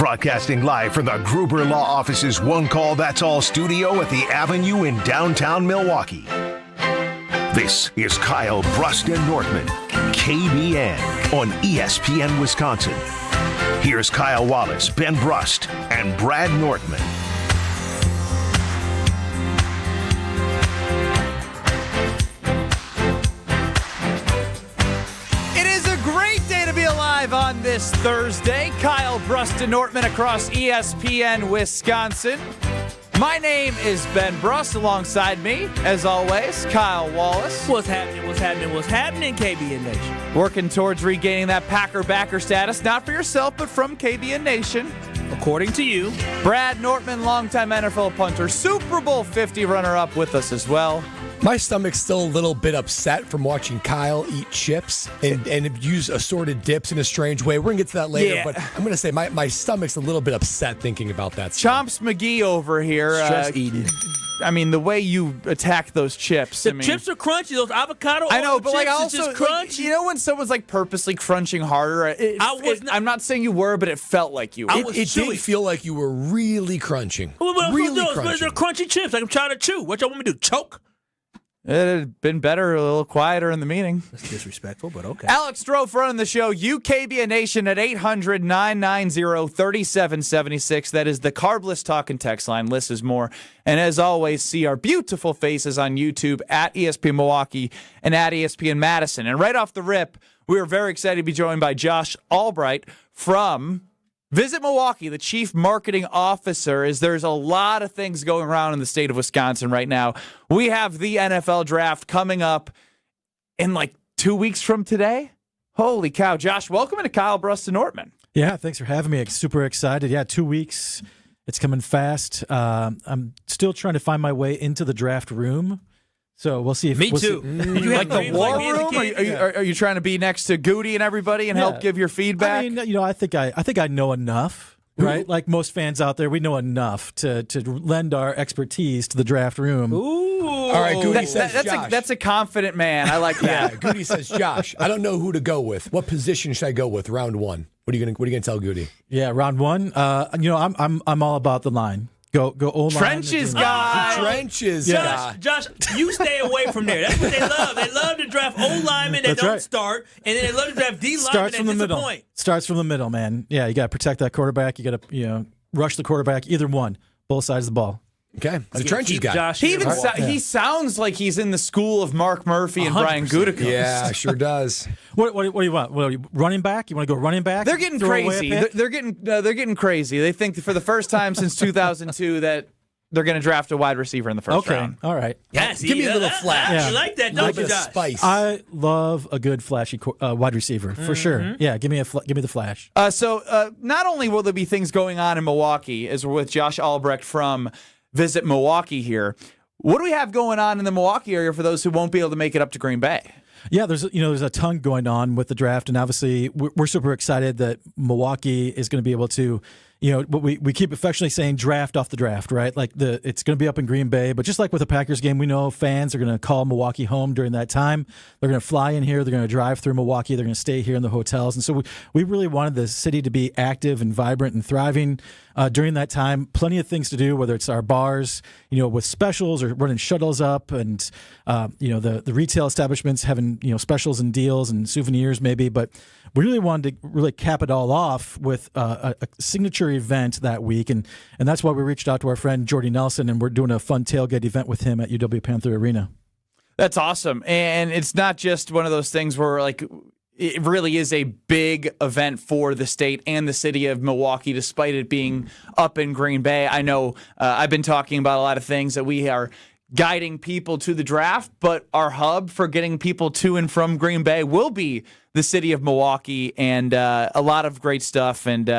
Broadcasting live from the Gruber Law Office's One Call That's All studio at the Avenue in downtown Milwaukee. This is Kyle, Brust, and Nortman, KBN on ESPN Wisconsin. Here's Kyle Wallace, Ben Brust, and Brad Nortman. On this Thursday, Kyle, Brust, and Nortman across ESPN Wisconsin. My name is Ben Brust. Alongside me, as always, Kyle Wallace. What's happening, KBN Nation? Working towards regaining that Packer backer status, not for yourself, but from KBN Nation. According to you. Brad Nortman, longtime NFL punter, Super Bowl 50 runner-up with us as well. My stomach's still a little bit upset from watching Kyle eat chips and use assorted dips in a strange way. We're going to get to that later, but I'm going to say my stomach's a little bit upset thinking about that stuff. Chomps McGee over here. Stress eating. I mean, the way you attack those chips. The chips are crunchy. Those avocado I know, but chips like also, just crunchy. you know when someone's like purposely crunching harder? I'm not saying you were, but it felt like you were. It did feel like you were really crunching. Really crunching. They're crunchy chips. Like I'm trying to chew. What y'all want me to do? Choke? It had been better, a little quieter in the meeting. That's disrespectful, but okay. Alex Strofe running the show. UKBN Nation at 800-990-3776. That is the Carbless Talk and Text line. Lists is more. And as always, see our beautiful faces on YouTube at ESPN Milwaukee and at ESPN Madison. And right off the rip, we are very excited to be joined by Josh Albright from Visit Milwaukee, the chief marketing officer. Is there's a lot of things going around in the state of Wisconsin right now. We have the NFL draft coming up in like 2 weeks from today. Holy cow. Josh, welcome to Kyle, Brust, and Nortman. Yeah, thanks for having me. Super excited. Yeah, 2 weeks. It's coming fast. I'm still trying to find my way into the draft room. So we'll see if Me we'll too. See. You like the war room? Are you trying to be next to Goody and everybody and help give your feedback? I mean, I think I know enough, right? Like most fans out there, we know enough to lend our expertise to the draft room. Ooh. All right, Goody says Josh. That's a confident man. I like that. Yeah, Goody says, Josh, I don't know who to go with. What position should I go with round one? What are you gonna tell Goody? Yeah, round one. I'm all about the line. Go O-line. Trenches guy. Trenches guy. Josh, you stay away from there. That's what they love. They love to draft O linemen that don't start, and then they love to draft D linemen that disappoint. Starts from the middle, man. Yeah, you got to protect that quarterback. You got to rush the quarterback. Either one, both sides of the ball. Okay, the trenches guy. Josh He sounds like he's in the school of Mark Murphy and Brian Gutekunst. Yeah, sure does. What do you want? Running back? You want to go running back? They're getting crazy. They're getting crazy. They think for the first time since 2002 that they're going to draft a wide receiver in the first round. All right. Yes, give me a little flash. Yeah. You like that, don't you, Josh? Spice. I love a good flashy wide receiver for sure. Yeah, give me the flash. So not only will there be things going on in Milwaukee, as we're with Josh Albrecht from Visit Milwaukee here. What do we have going on in the Milwaukee area for those who won't be able to make it up to Green Bay? Yeah, there's a ton going on with the draft, and obviously we're super excited that Milwaukee is going to be able to, we keep affectionately saying draft off the draft, right? Like it's going to be up in Green Bay, but just like with the Packers game, we know fans are going to call Milwaukee home during that time. They're going to fly in here, they're going to drive through Milwaukee, they're going to stay here in the hotels, and so we really wanted the city to be active and vibrant and thriving during that time. Plenty of things to do, whether it's our bars, with specials or running shuttles up, and the retail establishments having specials and deals and souvenirs maybe, but we really wanted to really cap it all off with a signature event that week, and that's why we reached out to our friend Jordy Nelson, and we're doing a fun tailgate event with him at UW Panther Arena. That's awesome, and it's not just one of those things where it really is a big event for the state and the city of Milwaukee, despite it being up in Green Bay. I know I've been talking about a lot of things that we are guiding people to the draft, but our hub for getting people to and from Green Bay will be the city of Milwaukee, and a lot of great stuff. And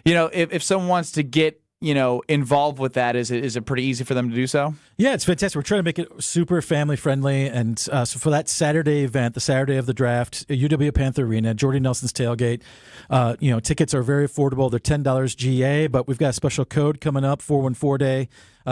if someone wants to get involved with that, is it pretty easy for them to do so? Yeah, it's fantastic. We're trying to make it super family friendly, and so for that Saturday event, the Saturday of the draft, UW Panther Arena, Jordy Nelson's tailgate. Tickets are very affordable. They're $10 GA, but we've got a special code coming up, 414 day.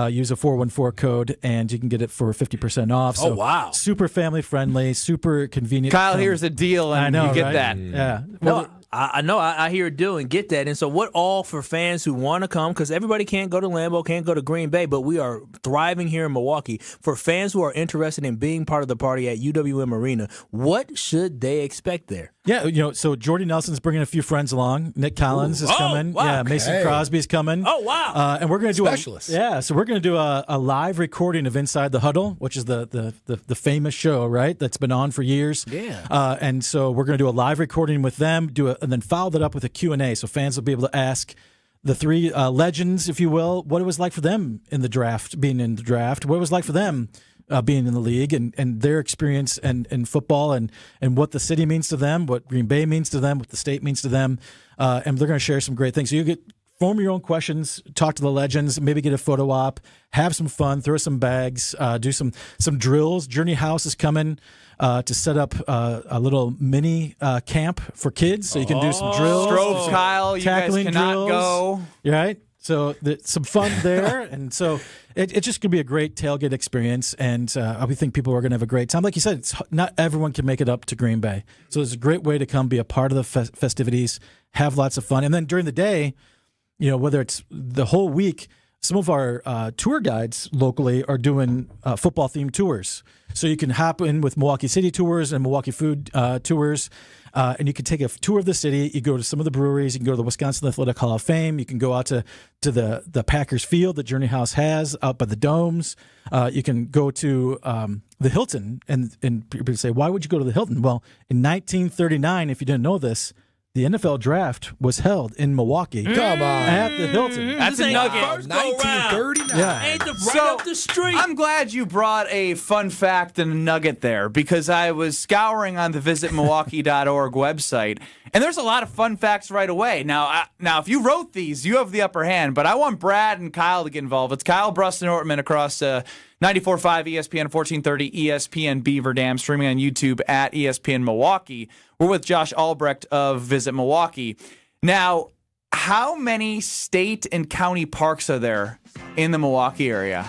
Use a 414 code, and you can get it for 50% off. So wow. Super family friendly, super convenient. Kyle, here's a deal, and I know, you get right? that. Yeah. Well, I know. I hear a deal and get that. And so what all for fans who want to come, because everybody can't go to Lambeau, can't go to Green Bay, but we are thriving here in Milwaukee. For fans who are interested in being part of the party at UWM Arena, what should they expect there? Yeah, so Jordy Nelson's bringing a few friends along. Nick Collins is coming. Wow. Yeah, Mason Crosby's coming. Oh, wow. And we're going to do Specialists. so we're going to do a live recording of Inside the Huddle, which is the famous show, right? That's been on for years. Yeah. And so we're going to do a live recording with them, and then follow that up with a Q&A, so fans will be able to ask the three legends, if you will, what it was like for them in the draft, being in the draft, what it was like for them being in the league, and their experience in football, and what the city means to them, what Green Bay means to them, what the state means to them, and they're going to share some great things. So you form your own questions, talk to the legends, maybe get a photo op, have some fun, throw some bags, do some drills. Journey House is coming to set up a little mini camp for kids, so you can do some drills. Strobes, Kyle, you guys tackling cannot drills. go. Right? So some fun there, and so it's just going to be a great tailgate experience, and we think people are going to have a great time. Like you said, not everyone can make it up to Green Bay, so it's a great way to come be a part of the festivities, have lots of fun, and then during the day, whether it's the whole week, some of our tour guides locally are doing football-themed tours. So you can hop in with Milwaukee City Tours and Milwaukee Food Tours, and you can take a tour of the city. You go to some of the breweries. You can go to the Wisconsin Athletic Hall of Fame. You can go out to the Packers Field that Journey House has out by the domes. You can go to the Hilton, and people say, why would you go to the Hilton? Well, in 1939, if you didn't know this, the NFL draft was held in Milwaukee. Come on. At the Hilton. That's a nugget. 1939. Yeah. Ain't the right So, up the street. I'm glad you brought a fun fact and a nugget there, because I was scouring on the visitmilwaukee.org website, and there's a lot of fun facts right away. Now, if you wrote these, you have the upper hand, but I want Brad and Kyle to get involved. It's Kyle, Brust, and Nortman across 94.5 ESPN, 1430 ESPN Beaver Dam, streaming on YouTube at ESPN Milwaukee. We're with Josh Albrecht of Visit Milwaukee. Now, how many state and county parks are there in the Milwaukee area?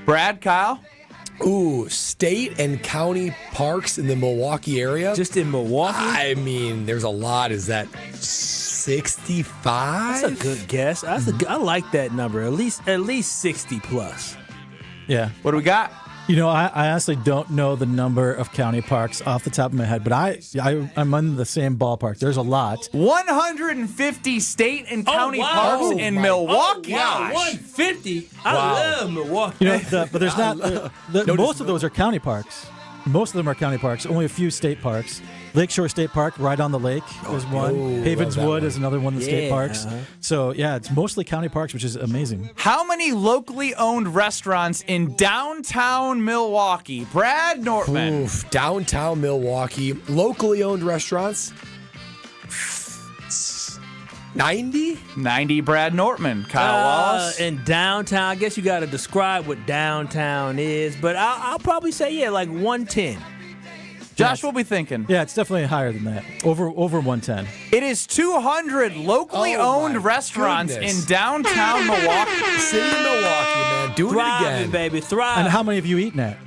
Brad, Kyle? Ooh, state and county parks in the Milwaukee area? Just in Milwaukee? I mean, there's a lot. Is that 65? That's a good guess. I like that number. At least 60 plus. Yeah. What do we got? I honestly don't know the number of county parks off the top of my head, but I'm in the same ballpark. There's a lot. 150 state and county parks in Milwaukee. Wow, 150. I love Milwaukee. But there's not. Most of those are county parks. Most of them are county parks. Only a few state parks. Lakeshore State Park, right on the lake, is one. Havens Wood is another one of the state parks. So, yeah, it's mostly county parks, which is amazing. How many locally owned restaurants in downtown Milwaukee? Brad Nortman. Oof, downtown Milwaukee. Locally owned restaurants? 90? 90, Brad Nortman. Kyle Wallace. In downtown, I guess you got to describe what downtown is, but I'll probably say, like 110. Josh, what we thinking? Yeah, it's definitely higher than that. Over 110. It is 200 locally owned restaurants in downtown Milwaukee. City of Milwaukee, man. Doing it again. Thriving, baby. Thrive. And how many have you eaten at?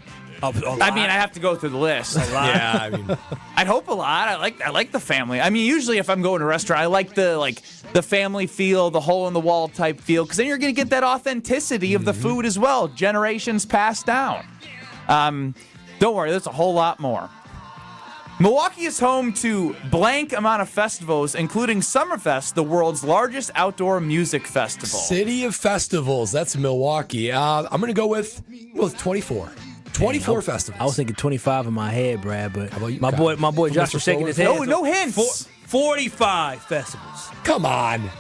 A lot. I mean, I have to go through the list. Yeah, I mean, I'd hope a lot. I like the family. I mean, usually if I'm going to a restaurant, I like the family feel, the hole in the wall type feel, because then you're going to get that authenticity of the food as well, generations passed down. Don't worry, there's a whole lot more. Milwaukee is home to blank amount of festivals, including Summerfest, the world's largest outdoor music festival. City of Festivals. That's Milwaukee. I'm going to go with 24. 24 festivals. I was thinking 25 in my head, Brad, but How about you, my Kyle? boy Josh was shaking his head. No hints. 45 festivals. Come on.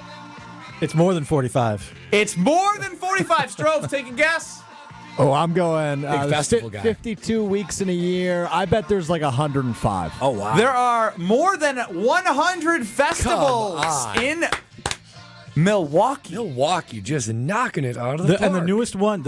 It's more than 45. It's more than 45. Strove, take a guess. Oh, I'm going Big festival guy. 52 weeks in a year. I bet there's like 105. Oh, wow. There are more than 100 festivals Come on. in Milwaukee. Milwaukee just knocking it out of the park. And the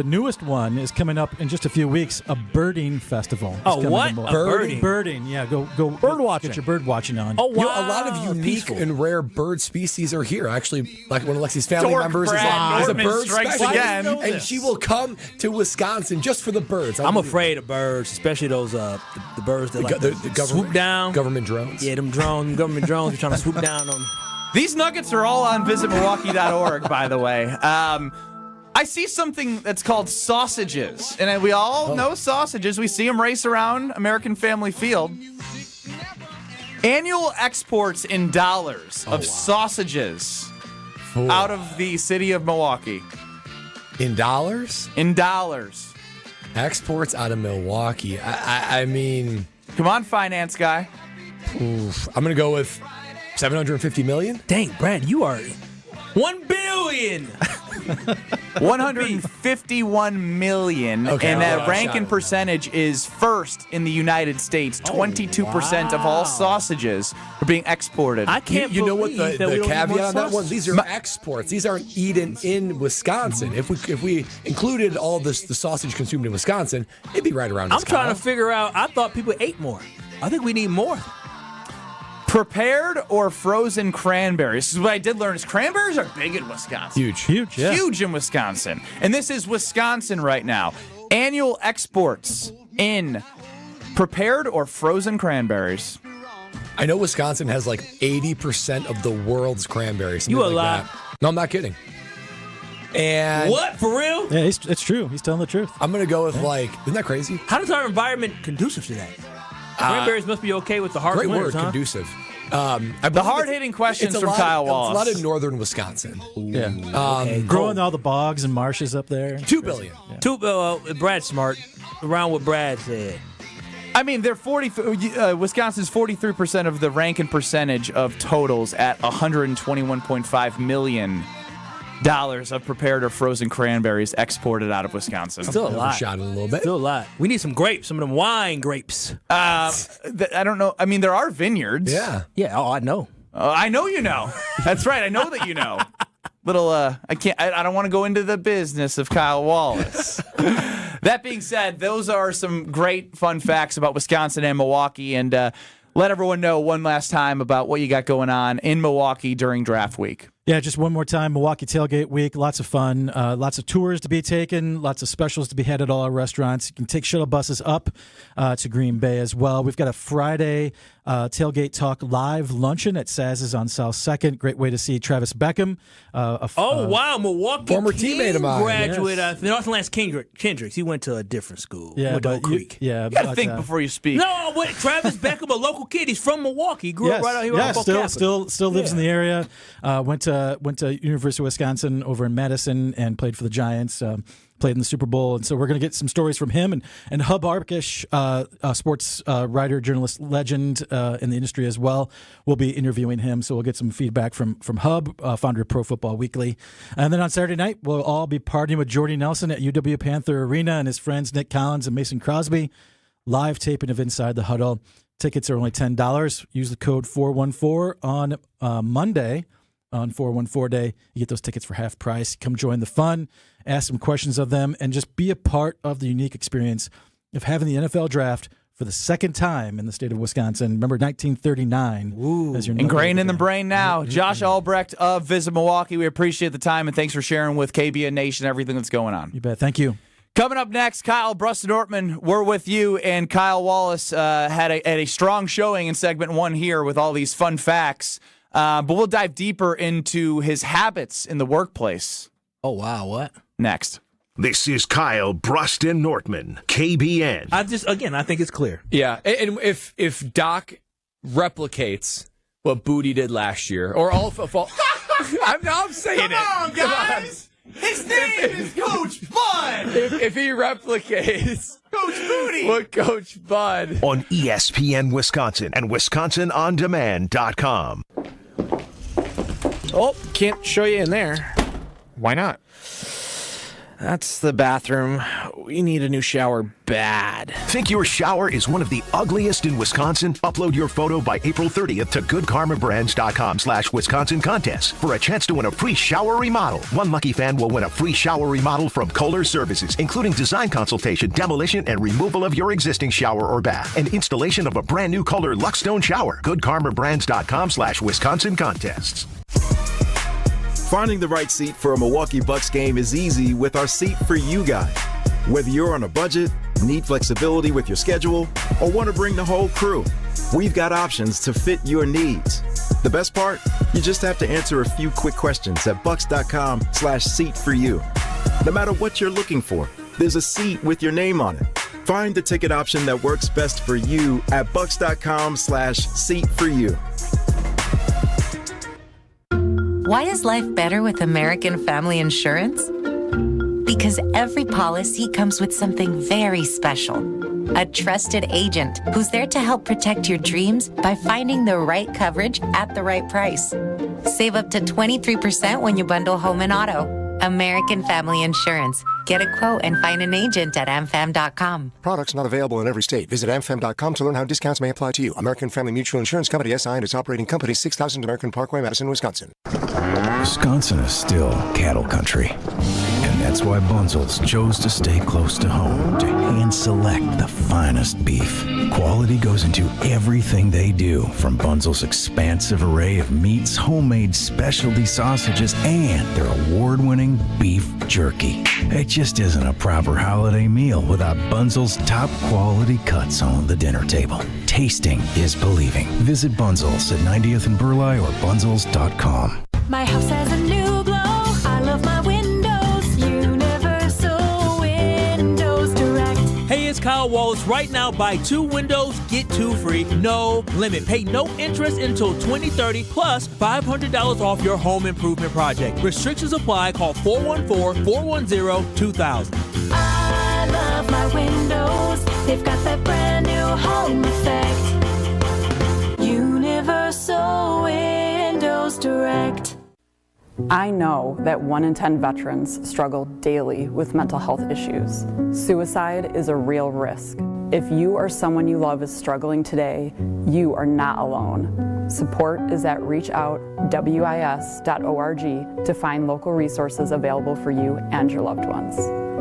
newest one is coming up in just a few weeks. A birding festival. is coming what? to Milwaukee. A Birding. Yeah, go Bird watching. Get your bird watching on. Oh, wow. You know, a lot of unique and rare bird species are here. Actually, like one of Lexi's family Dork members is Brad a Nortman bird strikes specialist, again. and she will come to Wisconsin just for the birds. I'm afraid of birds, especially those the birds that like the swoop down. government drones. Yeah, them government drones are trying to swoop down on. These nuggets are all on visitmilwaukee.org, by the way. I see something that's called sausages, and we all know sausages. We see them race around American Family Field. Annual exports in dollars of sausages out of the city of Milwaukee. In dollars? In dollars. Exports out of Milwaukee. I mean, Come on, finance guy. I'm going to go with $750 million. Dang, Brad, you are $1 billion. 151 million, Okay, and that well, ranking shot. percentage is first in the United States. 22% of all sausages are being exported. I can't You know what believe the that we don't caveat need more on that one? sausages. These are exports. These aren't eaten in Wisconsin. If we included all the sausage consumed in Wisconsin, it'd be right around. I'm trying to figure out. I thought people ate more. I think we need more. Prepared or frozen cranberries. This is what I did learn is cranberries are big in Wisconsin. Huge, yeah. Huge in Wisconsin. And this is Wisconsin right now. Annual exports in prepared or frozen cranberries. I know Wisconsin has like 80% of the world's cranberries. something You a like lie. that. No, I'm not kidding. And What, for real? Yeah, it's true. He's telling the truth. I'm gonna go with like, isn't that crazy? How does our environment conducive to that? Cranberries must be okay with the harsh Great winters, word, huh? conducive. The hard-hitting questions from Kyle It's a lot Wallace. of northern Wisconsin. Yeah. Okay, Growing all the bogs and marshes up there. $2 billion. Brad's smart. Around what Brad said. I mean, they're Wisconsin's 43% of the ranking percentage of totals at $121.5 million of prepared or frozen cranberries exported out of Wisconsin. Still a lot. Overshot it a little bit. Still a lot. We need some grapes, some of them wine grapes. I don't know. I mean, there are vineyards. Yeah. Yeah, I know. I know you know. That's right. I know that you know. I don't want to go into the business of Kyle Wallace. That being said, those are some great fun facts about Wisconsin and Milwaukee, and let everyone know one last time about what you got going on in Milwaukee during draft week. Yeah, just one more time, Milwaukee Tailgate Week. Lots of fun, lots of tours to be taken, lots of specials to be had at all our restaurants. You can take shuttle buses up to Green Bay as well. We've got a Friday Tailgate Talk live luncheon at Saz's on South 2nd. Great way to see Travis Beckham. Wow, Milwaukee former King teammate of mine. graduate. Yes. North Lance Kendricks. He went to a different school. Yeah, went to but Oak Creek. You got to think before you speak. No, wait, Travis Beckham, a local kid. He's from Milwaukee. He grew up right out here. Yes, on still lives in the area. Went to University of Wisconsin over in Madison and played for the Giants. Played in the Super Bowl, and so we're going to get some stories from him and Hub Arkish, sports writer, journalist, legend in the industry as well. We'll be interviewing him, so we'll get some feedback from Hub, founder of Pro Football Weekly. And then on Saturday night, we'll all be partying with Jordy Nelson at UW Panther Arena and his friends Nick Collins and Mason Crosby. Live taping of Inside the Huddle. Tickets are only $10. Use the code 414 on Monday. On 414 Day, you get those tickets for half price. Come join the fun, ask some questions of them, and just be a part of the unique experience of having the NFL draft for the second time in the state of Wisconsin. Remember 1939 as your Ingrained in the brain now. Josh Albrecht of Visit Milwaukee. We appreciate the time, and thanks for sharing with KBN Nation everything that's going on. You bet. Thank you. Coming up next, Kyle, Brust, and Nortman, we're with you, and Kyle Wallace had a strong showing in segment 1 here with all these fun facts. But we'll dive deeper into his habits in the workplace. Oh, wow, what? Next. This is Kyle, Brust, and Nortman, KBN. I think it's clear. Yeah, and if Doc replicates what Booty did last year, or all I'm saying Come on, guys! His name is Coach Bud! if he replicates Coach Booty! what Coach Bud On ESPN Wisconsin and WisconsinOnDemand.com. Oh, can't show you in there. Why not? That's the bathroom. We need a new shower bad. Think your shower is one of the ugliest in Wisconsin? Upload your photo by April 30th to goodkarmabrands.com/Wisconsin contest for a chance to win a free shower remodel. One lucky fan will win a free shower remodel from Kohler Services, including design consultation, demolition, and removal of your existing shower or bath, and installation of a brand new Kohler Luxstone shower. goodkarmabrands.com/Wisconsin contests. Finding the right seat for a Milwaukee Bucks game is easy with our Seat for You guide. Whether you're on a budget, need flexibility with your schedule, or want to bring the whole crew, we've got options to fit your needs. The best part? You just have to answer a few quick questions at bucks.com/seat4you. No matter what you're looking for, there's a seat with your name on it. Find the ticket option that works best for you at bucks.com/seat4you. Why is life better with American Family Insurance? Because every policy comes with something very special. A trusted agent who's there to help protect your dreams by finding the right coverage at the right price. Save up to 23% when you bundle home and auto. American Family Insurance. Get a quote and find an agent at amfam.com. Products not available in every state. Visit amfam.com to learn how discounts may apply to you. American Family Mutual Insurance Company, SI, and its operating company, 6000 American Parkway, Madison, Wisconsin. Wisconsin is still cattle country. And that's why Bunzel's chose to stay close to home to hand select the finest beef. Quality goes into everything they do, from Bunzel's expansive array of meats, homemade specialty sausages, and their award-winning beef jerky. It just isn't a proper holiday meal without Bunzel's top quality cuts on the dinner table. Tasting is believing. Visit Bunzel's at 90th and Burleigh or bunzels.com. My house has a new glow. I love my windows. Universal Windows Direct. Hey, it's Kyle Wallace. Right now, buy 2 windows, get 2 free. No limit. Pay no interest until 2030, plus $500 off your home improvement project. Restrictions apply. Call 414-410-2000. I love my windows. They've got that brand new home effect. Universal Windows Direct. I know that 1 in 10 veterans struggle daily with mental health issues. Suicide is a real risk. If you or someone you love is struggling today, you are not alone. Support is at reachoutwis.org to find local resources available for you and your loved ones.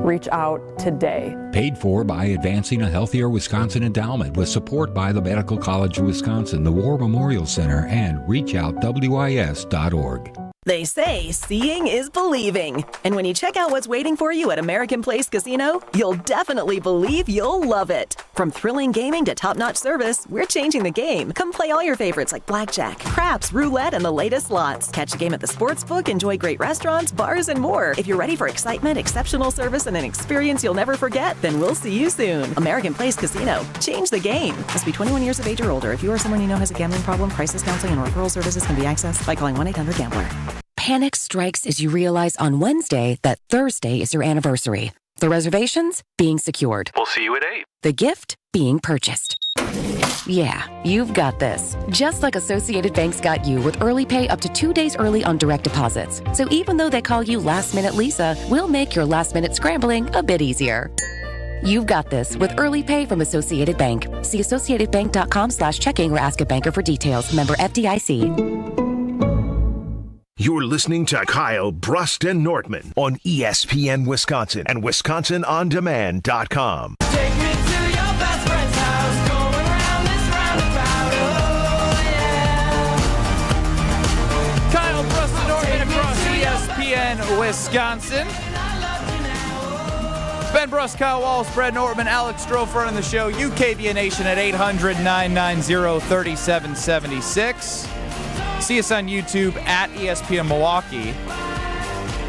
Reach out today. Paid for by Advancing a Healthier Wisconsin Endowment with support by the Medical College of Wisconsin, the War Memorial Center, and reachoutwis.org. They say seeing is believing. And when you check out what's waiting for you at American Place Casino, you'll definitely believe you'll love it. From thrilling gaming to top-notch service, we're changing the game. Come play all your favorites like blackjack, craps, roulette, and the latest slots. Catch a game at the sportsbook, enjoy great restaurants, bars, and more. If you're ready for excitement, exceptional service, and an experience you'll never forget, then we'll see you soon. American Place Casino. Change the game. Must be 21 years of age or older. If you or someone you know has a gambling problem, crisis counseling and referral services can be accessed by calling 1-800-GAMBLER. Panic strikes as you realize on Wednesday that Thursday is your anniversary. The reservations being secured. We'll see you at 8. The gift being purchased. Yeah, you've got this. Just like Associated Bank's got you with early pay up to 2 days early on direct deposits. So even though they call you Last Minute Lisa, we'll make your last minute scrambling a bit easier. You've got this with early pay from Associated Bank. See associatedbank.com/checking or ask a banker for details. Member FDIC. You're listening to Kyle, Brust, and Nortman on ESPN Wisconsin and WisconsinOnDemand.com. Take me to your best friend's house, going round this roundabout, oh yeah. Kyle, Brust, and Nortman across ESPN Wisconsin. Ben Brust, Kyle Wallace, Brett Nortman, Alex Strofe running the show. KBN Nation at 800-990-3776. See us on YouTube at ESPN Milwaukee.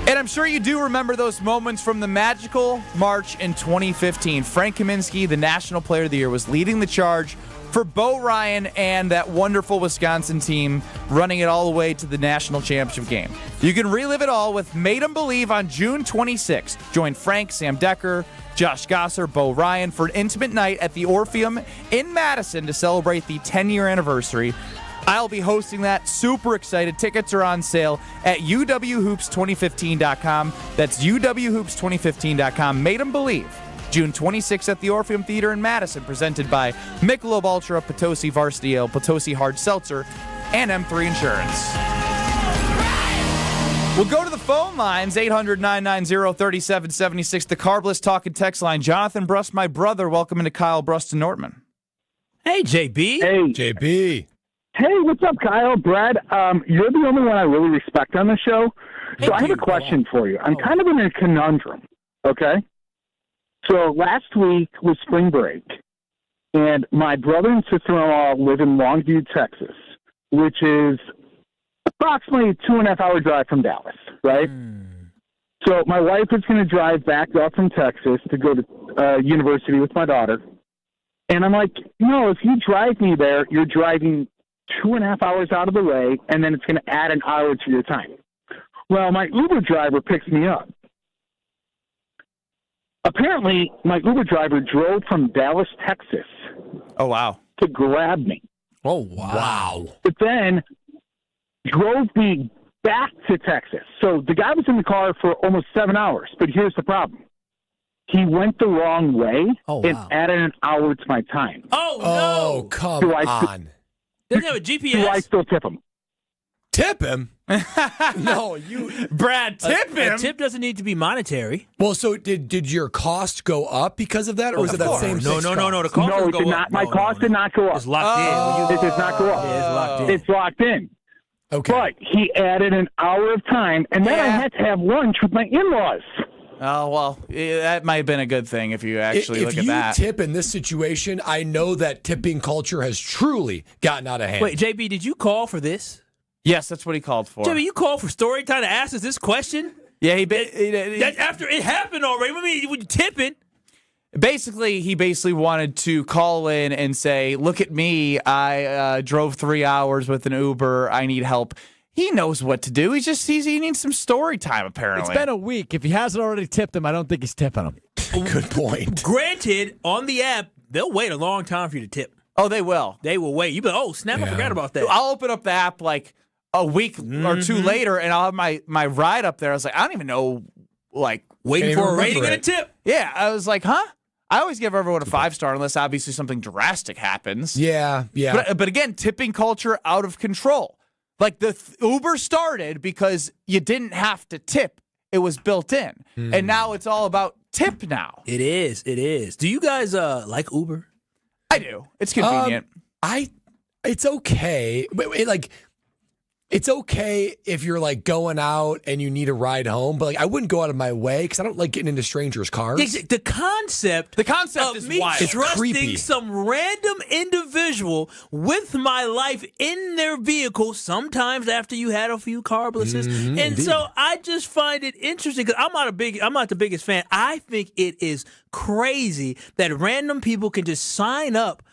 And I'm sure you do remember those moments from the magical March in 2015. Frank Kaminsky, the National Player of the Year, was leading the charge for Bo Ryan and that wonderful Wisconsin team, running it all the way to the national championship game. You can relive it all with Made 'em Believe on June 26th. Join Frank, Sam Decker, Josh Gosser, Bo Ryan for an intimate night at the Orpheum in Madison to celebrate the 10-year anniversary I'll be hosting that. Super excited. Tickets are on sale at uwhoops2015.com. That's uwhoops2015.com. Made 'em believe. June 26th at the Orpheum Theater in Madison, presented by Michelob Ultra, Potosi Varsity Ale, Potosi Hard Seltzer, and M3 Insurance. We'll go to the phone lines, 800-990-3776, the Carbless Talk and Text line. Jonathan Brust, my brother, welcome into Kyle, Brust, and Nortman. Hey, JB. Hey. JB. Hey, what's up, Kyle? Brad, you're the only one I really respect on the show. So I have a question for you. I'm kind of in a conundrum, okay? So last week was spring break, and my brother and sister-in-law live in Longview, Texas, which is approximately a 2.5-hour drive from Dallas, right? So my wife is going to drive back up from Texas to go to university with my daughter. And I'm like, no, if you drive me there, you're driving 2.5 hours out of the way, and then it's going to add an hour to your time. Well, my Uber driver picks me up. Apparently, my Uber driver drove from Dallas, Texas. Oh, wow. To grab me. Oh, wow. But then drove me back to Texas. So the guy was in the car for almost 7 hours. But here's the problem. He went the wrong way and added an hour to my time. Oh, no. Oh, come on. Doesn't have a GPS. Do I still tip him? Tip him? No, you... Brad, tip him? A tip doesn't need to be monetary. Well, so did your cost go up because of that, or was it that same No, fixed no, cost? the cost No, will it go did up. not. My cost did not go up. It's locked in. It did not go up. Yeah, it's locked in. It's locked in. Okay. But he added an hour of time, and then I had to have lunch with my in-laws. Oh, well, that might have been a good thing if you actually look at that. If you tip in this situation, I know that tipping culture has truly gotten out of hand. Wait, JB, did you call for this? Yes, that's what he called for. JB, you called for story time to ask us this question? Yeah, after it happened already. What do you mean, you tipping? Basically, he wanted to call in and say, look at me, I drove 3 hours with an Uber, I need help. He knows what to do. He needs some story time, apparently. It's been a week. If he hasn't already tipped him, I don't think he's tipping him. Good point. Granted, on the app, they'll wait a long time for you to tip. Oh, they will. They will wait. You be like, oh, snap, I forgot about that. I'll open up the app like a week or two later, and I'll have my ride up there. I was like, I don't even know, like. Waiting for a rating and a tip. Yeah, I was like, huh? I always give everyone a 5-star unless obviously something drastic happens. Yeah. But again, tipping culture out of control. Like the Uber started because you didn't have to tip. It was built in. And now it's all about tip now. It is. Do you guys like Uber? I do. It's convenient. It's okay. It's okay if you're like going out and you need a ride home, but like I wouldn't go out of my way because I don't like getting into strangers' cars. The concept of is me wild. It's Trusting creepy. some random individual with my life in their vehicle, sometimes after you had a few car blisters. And so I just find it interesting because I'm not the biggest fan. I think it is crazy that random people can just sign up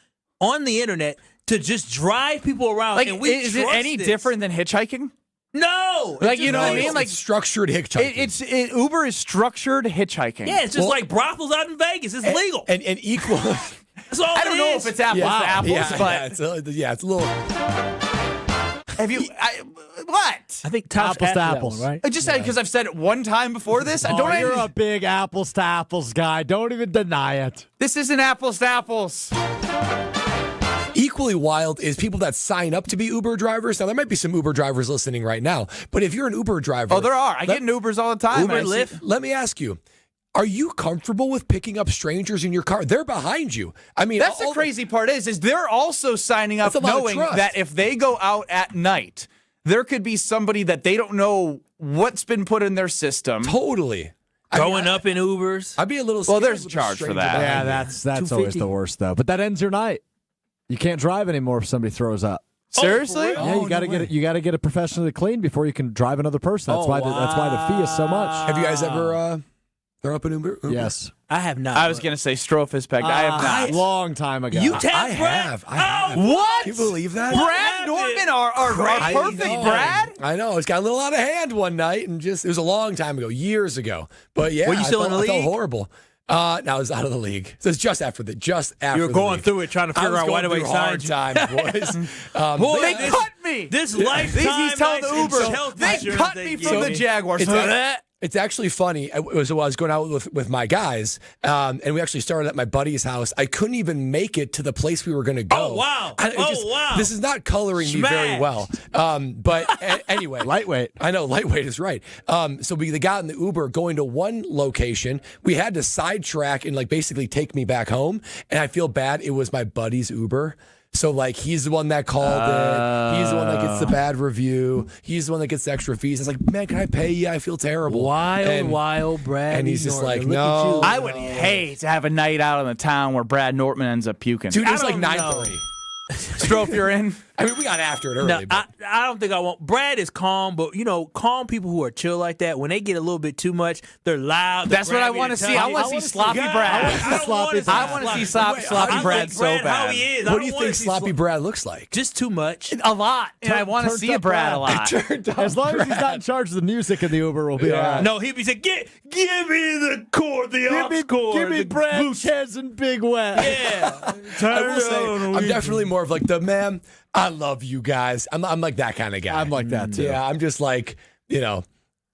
on the internet to just drive people around. Like, and we is it any different than hitchhiking? No. Like, you know what I mean? Like, it's structured hitchhiking. Uber is structured hitchhiking. Yeah, it's just like brothels out in Vegas. It's legal. And equal. That's all I don't know if it's apples to apples, but it's a little. Have you? What? I think apples to apples, right? I just said because I've said it one time before this. You're a big apples to apples guy. Don't even deny it. This isn't apples to apples. Equally wild is people that sign up to be Uber drivers. Now, there might be some Uber drivers listening right now, but if you're an Uber driver... Oh, there are. I get in Ubers all the time. Uber, Lyft. Let me ask you, are you comfortable with picking up strangers in your car? They're behind you. I mean... That's the crazy part is they're also signing up knowing that if they go out at night, there could be somebody that they don't know what's been put in their system. Totally. Going up in Ubers. I'd be a little scared. Well, there's a charge for that. Yeah, that's always the worst, though. But that ends your night. You can't drive anymore if somebody throws up. Seriously? Yeah, you got to get it. You got to get it professionally cleaned before you can drive another person. That's why the fee is so much. Have you guys ever thrown up an Uber? Yes, I have not. I was going to say Strophus pegged. I have not. Long time ago. You I have. What? Can you believe that? Brad Nortman, our perfect Brad? I know. It's got a little out of hand one night, and it was a long time ago, years ago. But yeah, Were you still in the I felt league? horrible. No, I was out of the league. So it's just after. You were going through it trying to figure out why do we sign you. Hard times, boys. Boy, They cut me. This lifetime He's telling the Uber. health They insurance cut they me give from the Jaguars. It's actually funny. I was going out with my guys, and we actually started at my buddy's house. I couldn't even make it to the place we were going to go. Oh, wow. Wow. This is not coloring me very well. But anyway. Lightweight. I know, lightweight is right. So we got in the Uber going to one location. We had to sidetrack and basically take me back home. And I feel bad. It was my buddy's Uber. So, he's the one that called it. He's the one that gets the bad review. He's the one that gets the extra fees. It's like, man, can I pay you? I feel terrible. Wild Brad. And he's just Nortman. like, no. I would hate to have a night out in the town where Brad Nortman ends up puking. Dude, it was like 9:30. 9:30. Strofe, you're in. I mean, we got after it early. No, but. I don't think I want. Brad is calm, but calm people who are chill like that, when they get a little bit too much, they're loud. That's what I want to see. I want to see sloppy Brad. I want to see sloppy Brad so bad. How he is. What do you think sloppy Brad looks like? Just too much. A lot. And I want to see a Brad a lot. As long as he's not in charge of the music in the Uber, we'll be all right. No, he'd be saying, give me the chord, the aux chord. Give me Brad, Chez, and Big West. Yeah. I will say, I'm definitely more of the man. I love you guys. I'm like that kind of guy. I'm like that too. Yeah, I'm just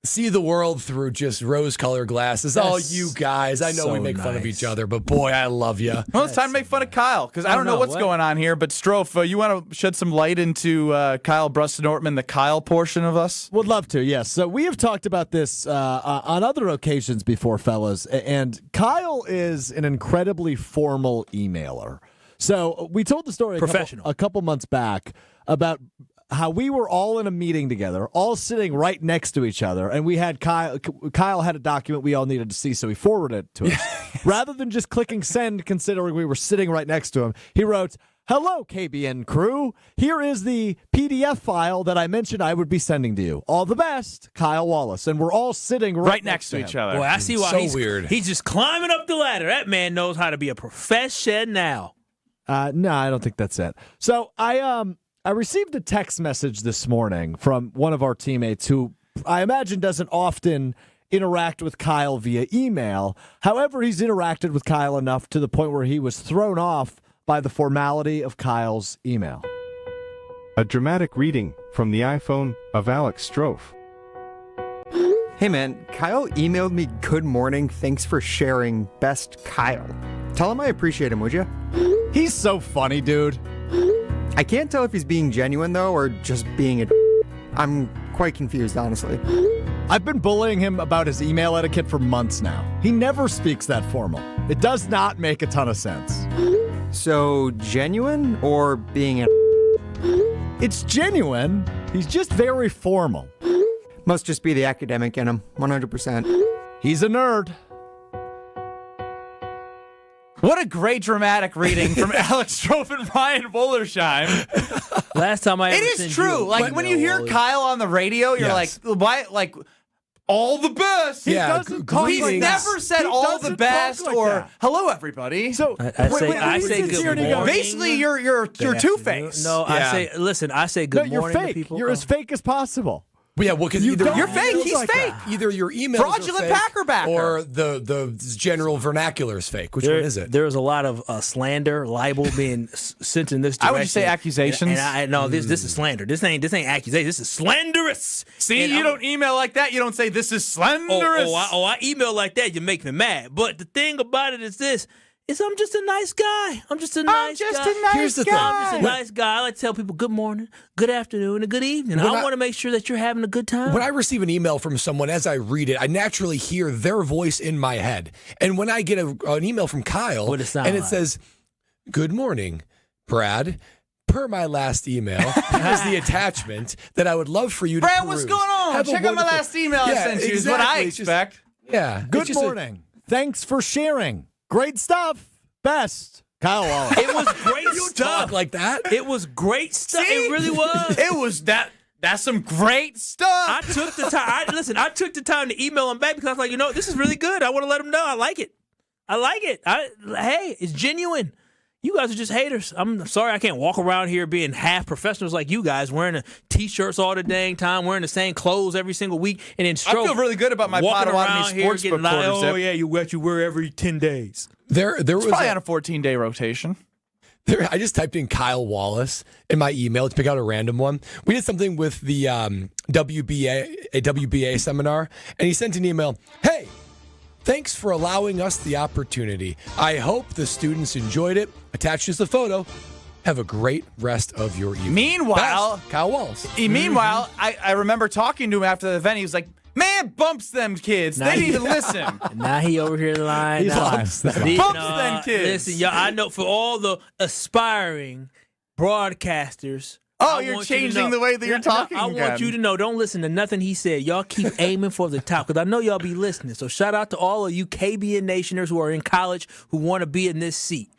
see the world through just rose-colored glasses. Oh, you guys. I know so we make fun of nice. each other, but boy, I love you. Well, it's time to make fun of Kyle because I don't know what's going on here. But Strofe, you want to shed some light into Kyle, Brust, and Nortman, the Kyle portion of us? Would love to, yes. So we have talked about this on other occasions before, fellas, and Kyle is an incredibly formal emailer. So we told the story a couple months back about how we were all in a meeting together, all sitting right next to each other, and we had Kyle had a document we all needed to see, so he forwarded it to us. Rather than just clicking send, considering we were sitting right next to him, he wrote, "Hello, KBN crew. Here is the PDF file that I mentioned I would be sending to you. All the best, Kyle Wallace." And we're all sitting right next to each other. Boy, I see why so weird. He's just climbing up the ladder. That man knows how to be a professional. No, I don't think that's it. So I received a text message this morning from one of our teammates who I imagine doesn't often interact with Kyle via email. However, he's interacted with Kyle enough to the point where he was thrown off by the formality of Kyle's email. A dramatic reading from the iPhone of Alex Strofe. Hey man, Kyle emailed me good morning, thanks for sharing, best Kyle. Tell him I appreciate him, would you? He's so funny, dude. I can't tell if he's being genuine though, or just being a I'm quite confused, honestly. I've been bullying him about his email etiquette for months now. He never speaks that formal. It does not make a ton of sense. So, genuine or being a It's genuine. He's just very formal. Must just be the academic in him, 100%. He's a nerd. What a great dramatic reading from Alex Strofe and Ryan Bullersheim. Last time I ever It is sent true. you Like when you hear Kyle on the radio, you're Yes. like, why? Like all the best. He doesn't talk He's like never that. said He all doesn't the talk best like or that. hello everybody. So I say good morning. Basically, you're Two-Face. No, I say good No, you're morning to fake. people. You're as fake as possible. Yeah, well, because You're fake. He's fake. Either your email Fraudulent Packerbacker. or the general vernacular is fake. Which one is it? There's a lot of slander, libel being sent in this direction. I would say accusations. And this is slander. This ain't accusation. This is slanderous. See, And you don't email like that. You don't say this is slanderous. I email like that. You make me mad. But the thing about it is this. I'm just a nice guy. I'm just a nice guy. Here's the thing. I'm just a nice guy. I like to tell people good morning, good afternoon, and good evening. I want to make sure that you're having a good time. When I receive an email from someone, as I read it, I naturally hear their voice in my head. And when I get an email from Kyle, What it sound and it like? says, "Good morning, Brad. Per my last email, here's the attachment that I would love for you to Brad, peruse. what's going on? Have a Check out my wonderful-" last email I Yeah, sent you. Is what I exactly. It's just- expect. Yeah. it's Good just morning. Thanks for sharing. Great stuff. Best. Kyle Wallace. It was great You talk like that. It was great stuff. See? It really was. It was that. That's some great stuff. I took the time. I took the time to email him back because I was like, this is really good. I want to let him know I like it. Hey, it's genuine. You guys are just haters. I'm sorry I can't walk around here being half professionals like you guys, wearing the T-shirts all the dang time, wearing the same clothes every single week, and then I feel really good about my Potawatomi sportsbook like, quarter zip. oh, yeah, you wear every 10 days. There It's was probably on a 14-day rotation. I just typed in Kyle Wallace in my email to pick out a random one. We did something with the WBA seminar, and he sent an email. Hey, thanks for allowing us the opportunity. I hope the students enjoyed it. Attached is the photo. Have a great rest of your evening. Meanwhile, Best, Kyle Wallace. Meanwhile, I remember talking to him after the event. He was like, man, bumps them kids. They didn't even listen. Now he over here lying. Bumps them kids. Listen, y'all, I know for all the aspiring broadcasters. Oh, you're changing the way that you're talking I want you to know, don't listen to nothing he said. Y'all keep aiming for the top because I know y'all be listening. So shout out to all of you KBN Nationers who are in college who want to be in this seat.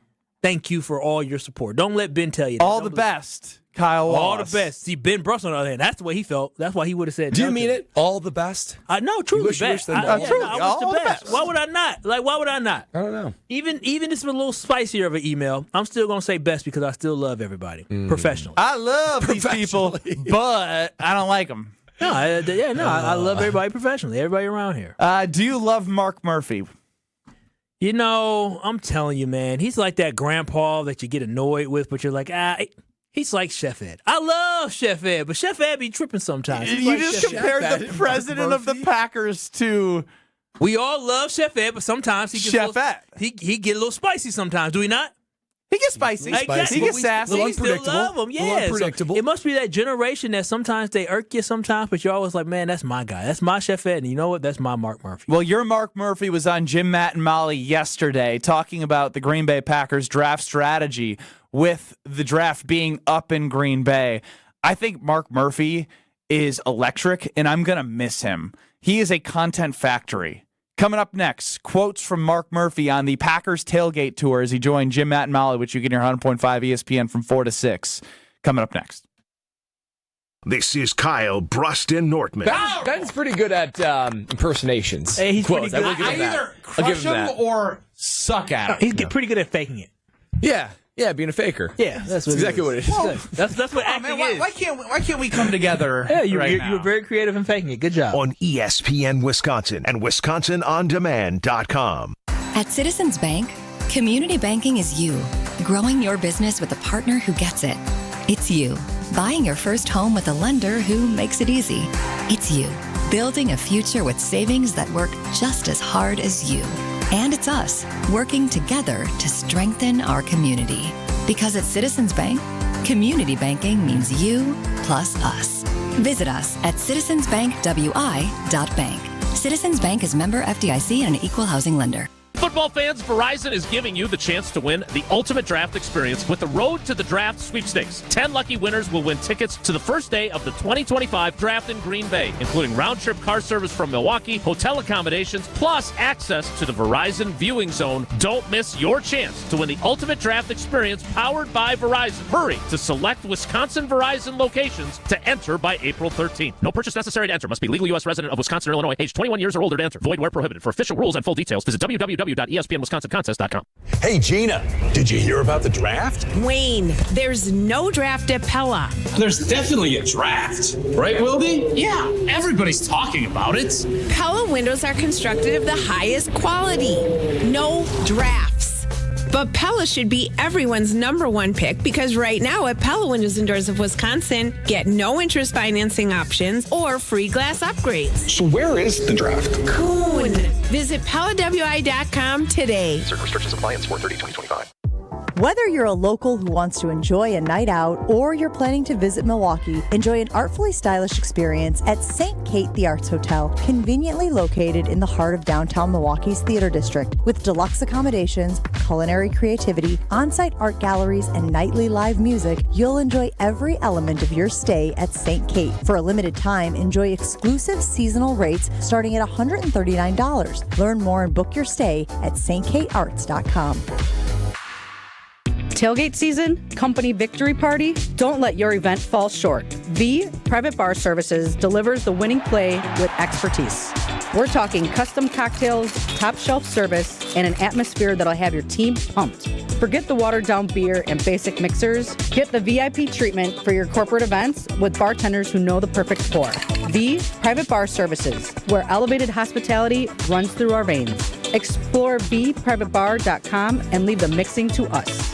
Thank you for all your support. Don't let Ben tell you that. All the best, Kyle Wallace. All the best. See, Ben Brust on the other hand, that's the way he felt. That's why he would have said Do you mean it? All the best? I know, truly wish best. them I all wish the the best. best. Why would I not? Like, why would I not? I don't know. Even this was a little spicier of an email. I'm still going to say best because I still love everybody professionally. I love these people, but I don't like them. No, I love everybody professionally, everybody around here. Do you love Mark Murphy? You know, I'm telling you, man, he's like that grandpa that you get annoyed with, but you're like, he's like Chef Ed. I love Chef Ed, but Chef Ed be tripping sometimes. He's You like just Chef compared Ed. the president of the Packers to We all love Chef Ed, but sometimes he gets Chef Ed. He get a little spicy sometimes. Do we not? He gets spicy. Exactly. He gets sassy. We still love him. Yeah. unpredictable. So it must be that generation that sometimes they irk you sometimes, but you're always like, man, that's my guy. That's my Chef Ed. And you know what? That's my Mark Murphy. Well, your Mark Murphy was on Jim, Matt, and Molly yesterday talking about the Green Bay Packers draft strategy with the draft being up in Green Bay. I think Mark Murphy is electric, and I'm going to miss him. He is a content factory. Coming up next, quotes from Mark Murphy on the Packers tailgate tour as he joined Jim, Matt, and Molly, which you can hear 100.5 ESPN from 4 to 6. Coming up next. This is Kyle, Brust, and Nortman. Ben's pretty good at impersonations. Hey, he's Quotes. pretty good. I will give him that. Either I'll give crush him him that. or suck at him. He's pretty good at faking it. Yeah, being a faker. Yeah, that's exactly what it is. Well, that's what acting is. Why can't we come together? Yeah, you now? were very creative in faking it. Good job. On ESPN Wisconsin and WisconsinOnDemand.com. At Citizens Bank, community banking is you, growing your business with a partner who gets it. It's you, buying your first home with a lender who makes it easy. It's you, building a future with savings that work just as hard as you. And it's us, working together to strengthen our community. Because at Citizens Bank, community banking means you plus us. Visit us at citizensbankwi.bank. Citizens Bank is member FDIC and an equal housing lender. Football fans, Verizon is giving you the chance to win the ultimate draft experience with the Road to the Draft sweepstakes. 10 lucky winners will win tickets to the first day of the 2025 draft in Green Bay, including round-trip car service from Milwaukee, hotel accommodations, plus access to the Verizon viewing zone. Don't miss your chance to win the ultimate draft experience powered by Verizon. Hurry to select Wisconsin Verizon locations to enter by April 13th. No purchase necessary to enter. Must be legal U.S. resident of Wisconsin or Illinois, age 21 years or older to enter. Void where prohibited. For official rules and full details, visit www.espnwisconsincontest.com. Hey, Gina, did you hear about the draft? Wayne, there's no draft at Pella. There's definitely a draft. Right, Wildy? Yeah, everybody's talking about it. Pella windows are constructed of the highest quality. No drafts. But Pella should be everyone's number one pick because right now at Pella Windows and Doors of Wisconsin, get no interest financing options or free glass upgrades. So where is the draft? Coon. Visit PellaWI.com today. Certain restrictions apply in 4/30/2025. Whether you're a local who wants to enjoy a night out or you're planning to visit Milwaukee, enjoy an artfully stylish experience at St. Kate the Arts Hotel, conveniently located in the heart of downtown Milwaukee's Theater District. With deluxe accommodations, culinary creativity, on-site art galleries, and nightly live music, you'll enjoy every element of your stay at St. Kate. For a limited time, enjoy exclusive seasonal rates starting at $139. Learn more and book your stay at stkatearts.com. Tailgate season, company victory party, don't let your event fall short. V Private Bar Services delivers the winning play with expertise. We're talking custom cocktails, top shelf service, and an atmosphere that'll have your team pumped. Forget the watered-down beer and basic mixers. Get the VIP treatment for your corporate events with bartenders who know the perfect pour. V Private Bar Services, where elevated hospitality runs through our veins. Explore vprivatebar.com and leave the mixing to us.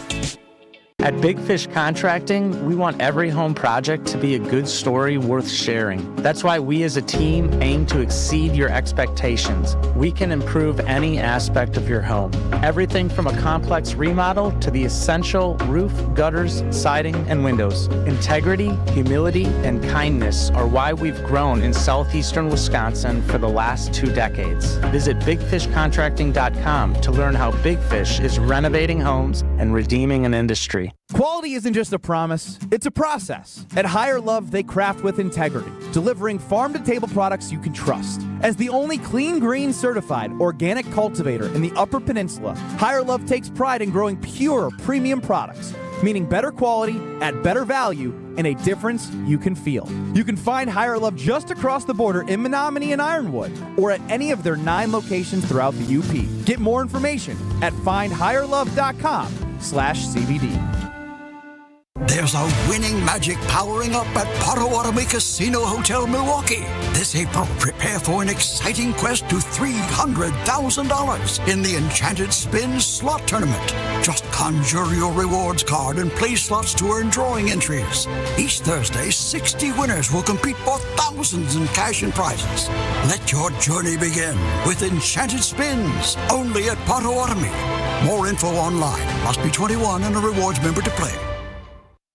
At Big Fish Contracting, we want every home project to be a good story worth sharing. That's why we as a team aim to exceed your expectations. We can improve any aspect of your home. Everything from a complex remodel to the essential roof, gutters, siding, and windows. Integrity, humility, and kindness are why we've grown in southeastern Wisconsin for the last 2 decades. Visit bigfishcontracting.com to learn how Big Fish is renovating homes and redeeming an industry. Quality isn't just a promise, it's a process. At Higher Love, they craft with integrity, delivering farm-to-table products you can trust. As the only Clean Green certified organic cultivator in the Upper Peninsula, Higher Love takes pride in growing pure premium products, meaning better quality at better value and a difference you can feel. You can find Higher Love just across the border in Menominee and Ironwood, or at any of their 9 locations throughout the UP. Get more information at findhigherlove.com/CBD. There's a winning magic powering up at Potawatomi Casino Hotel Milwaukee. This April, prepare for an exciting quest to $300,000 in the Enchanted Spin Slot Tournament. Just conjure your rewards card and play slots to earn drawing entries. Each Thursday, 60 winners will compete for thousands in cash and prizes. Let your journey begin with Enchanted Spins, only at Potawatomi. More info online. Must be 21 and a rewards member to play.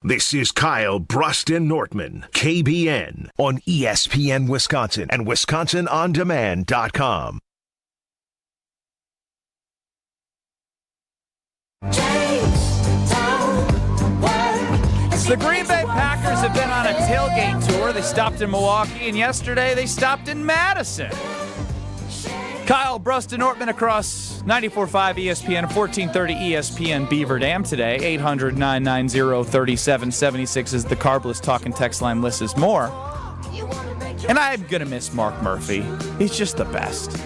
This is Kyle, Brust, and Nortman, KBN, on ESPN Wisconsin and WisconsinOnDemand.com. The Green Bay Packers have been on a tailgate tour. They stopped in Milwaukee, and yesterday they stopped in Madison. Kyle, Brust, and Nortman across 94.5 ESPN, 1430 ESPN Beaver Dam today. 800-990-3776 is the Carbless talking text line. List is more. And I'm going to miss Mark Murphy. He's just the best.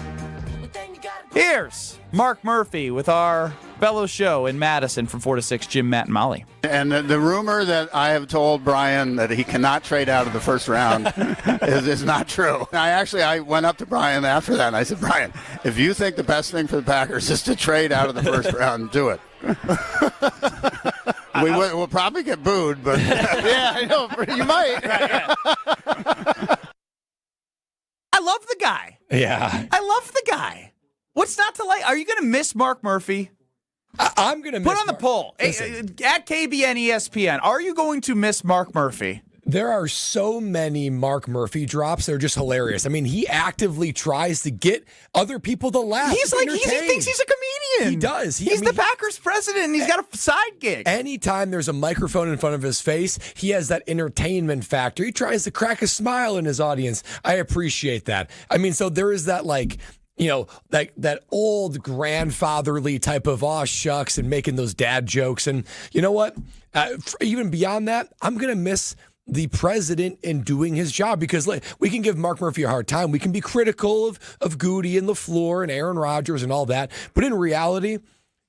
Here's Mark Murphy with our fellow show in Madison from 4 to 6, Jim, Matt, and Molly. And the rumor that I have told Brian that he cannot trade out of the first round is not true. I went up to Brian after that, and I said, Brian, if you think the best thing for the Packers is to trade out of the first round, do it. We'll probably get booed, but yeah, I know, you might. I love the guy. Yeah. I love the guy. What's not to like? Are you going to miss Mark Murphy? I'm going to miss Put on the poll. At KBN ESPN, are you going to miss Mark Murphy? There are so many Mark Murphy drops that are just hilarious. I mean, he actively tries to get other people to laugh. He's like, he thinks he's a comedian. He does. He's the Packers president, and he's got a side gig. Anytime there's a microphone in front of his face, he has that entertainment factor. He tries to crack a smile in his audience. I appreciate that. I mean, so there is that, like, you know, that old grandfatherly type of aw shucks and making those dad jokes. And you know what? Even beyond that, I'm going to miss the president in doing his job, because we can give Mark Murphy a hard time. We can be critical of Goody and LaFleur and Aaron Rodgers and all that. But in reality,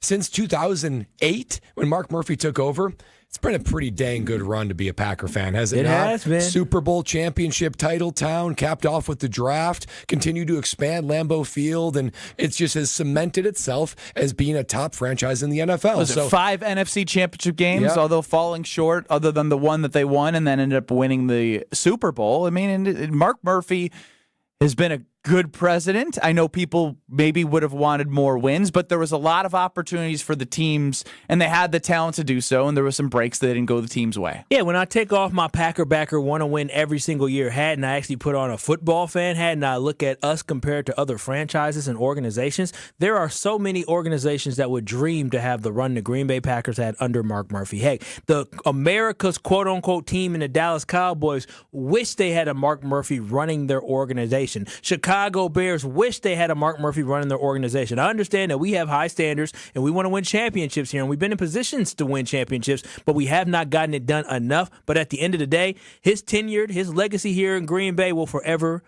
since 2008, when Mark Murphy took over, it's been a pretty dang good run to be a Packer fan, hasn't it? It has been. Super Bowl championship title town, capped off with the draft, continue to expand Lambeau Field, and it just has cemented itself as being a top franchise in the NFL. Was it 5 NFC championship games, Yeah. although falling short, other than the one that they won and then ended up winning the Super Bowl? I mean, and Mark Murphy has been a good president. I know people maybe would have wanted more wins, but there was a lot of opportunities for the teams, and they had the talent to do so, and there were some breaks that didn't go the team's way. Yeah, when I take off my Packer backer want to win every single year hat, and I actually put on a football fan hat, and I look at us compared to other franchises and organizations, there are so many organizations that would dream to have the run the Green Bay Packers had under Mark Murphy. Heck, the America's quote-unquote team in the Dallas Cowboys wish they had a Mark Murphy running their organization. Chicago Bears wish they had a Mark Murphy running their organization. I understand that we have high standards and we want to win championships here, and we've been in positions to win championships, but we have not gotten it done enough. But at the end of the day, his tenure, his legacy here in Green Bay will forever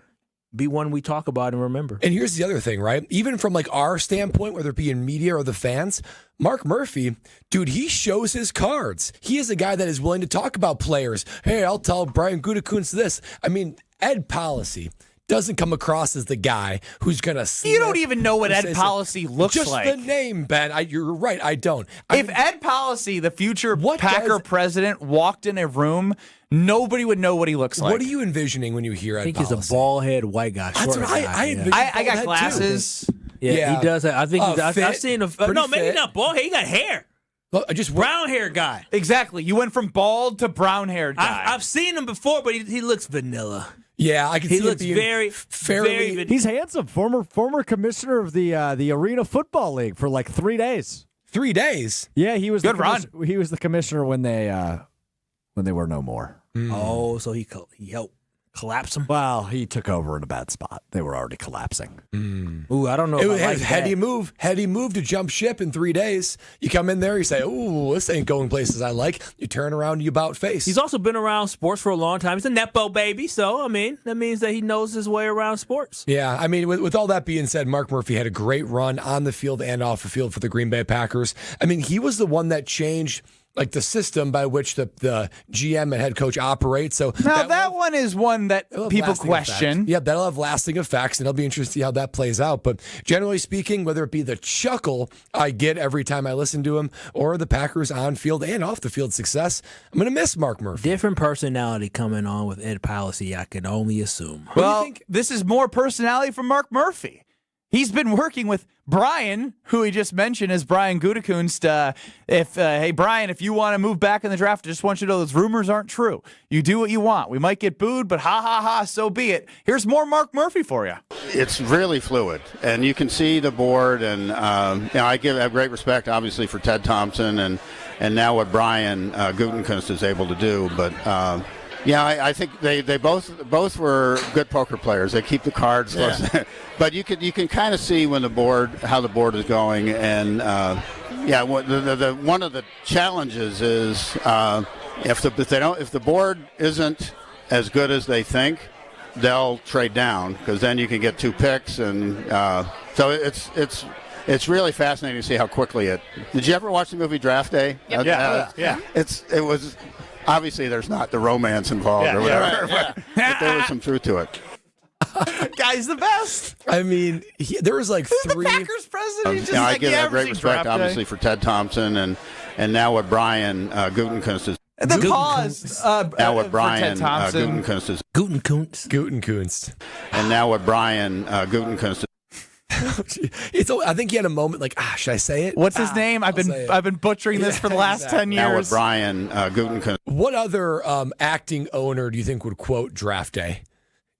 be one we talk about and remember. And here's the other thing, right? Even from like our standpoint, whether it be in media or the fans, Mark Murphy, dude, he shows his cards. He is a guy that is willing to talk about players. Hey, I'll tell Brian Gutekunst this. I mean, Ed Policy doesn't come across as the guy who's going to... You don't even know what Ed Policy looks like. Just the name, Ben. You're right, I don't. If Ed Policy, the future Packer president, walked in a room, nobody would know what he looks like. What are you envisioning when you hear Ed Policy? I think he's a bald-head white guy. That's what I got glasses. Yeah, he does. I think I've seen him. No, maybe fit. not bald head. He got hair. Well, just brown hair guy. Exactly. You went from bald to brown haired guy. I've seen him before, but he looks vanilla. Yeah, I can see he looks him being very. He's handsome. Former commissioner of the Arena Football League for like 3 days. 3 days. Yeah, he was good run. He was the commissioner when they were no more. Oh, so he helped collapse them. Well, he took over in a bad spot. They were already collapsing. Ooh, I don't know. It was a heady move to jump ship in 3 days. You come in there, you say, "Ooh, this ain't going places I like." You turn around, you about face. He's also been around sports for a long time. He's a Nepo baby, so I mean that means that he knows his way around sports. Yeah, I mean, with all that being said, Mark Murphy had a great run on the field and off the field for the Green Bay Packers. I mean, he was the one that changed like the system by which the GM and head coach operate. So now that one is one that people question. Yeah, that'll have lasting effects, and it'll be interesting to see how that plays out. But generally speaking, whether it be the chuckle I get every time I listen to him or the Packers on-field and off-the-field success, I'm going to miss Mark Murphy. Different personality coming on with Ed Policy, I can only assume. Well, this is more personality from Mark Murphy. He's been working with Brian, who he just mentioned as Brian Gutekunst. Hey, Brian, if you want to move back in the draft, I just want you to know those rumors aren't true. You do what you want. We might get booed, but so be it. Here's more Mark Murphy for you. It's really fluid, and you can see the board, and I have great respect, obviously, for Ted Thompson and now what Brian Gutekunst is able to do, but. I think they both were good poker players. They keep the cards close. But you can kind of see when how the board is going, and one of the challenges is if the board isn't as good as they think, they'll trade down because then you can get 2 picks, and so it's really fascinating to see how quickly it. Did you ever watch the movie Draft Day? Yep. Yeah. It was. Obviously, there's not the romance involved or whatever, but there was some truth to it. Guy's the best. I mean, there was like 3. The Packers president. He's just I give great respect, obviously, for Ted Thompson and now what Brian Gutekunst is. The pause. Now what Brian for Ted Thompson. Gutekunst is. Gutekunst. And now what Brian Gutekunst is. I think he had a moment like, should I say it? What's his name? I've been butchering this for the last 10 years. Now what Brian Gutekunst. What other acting owner do you think would quote Draft Day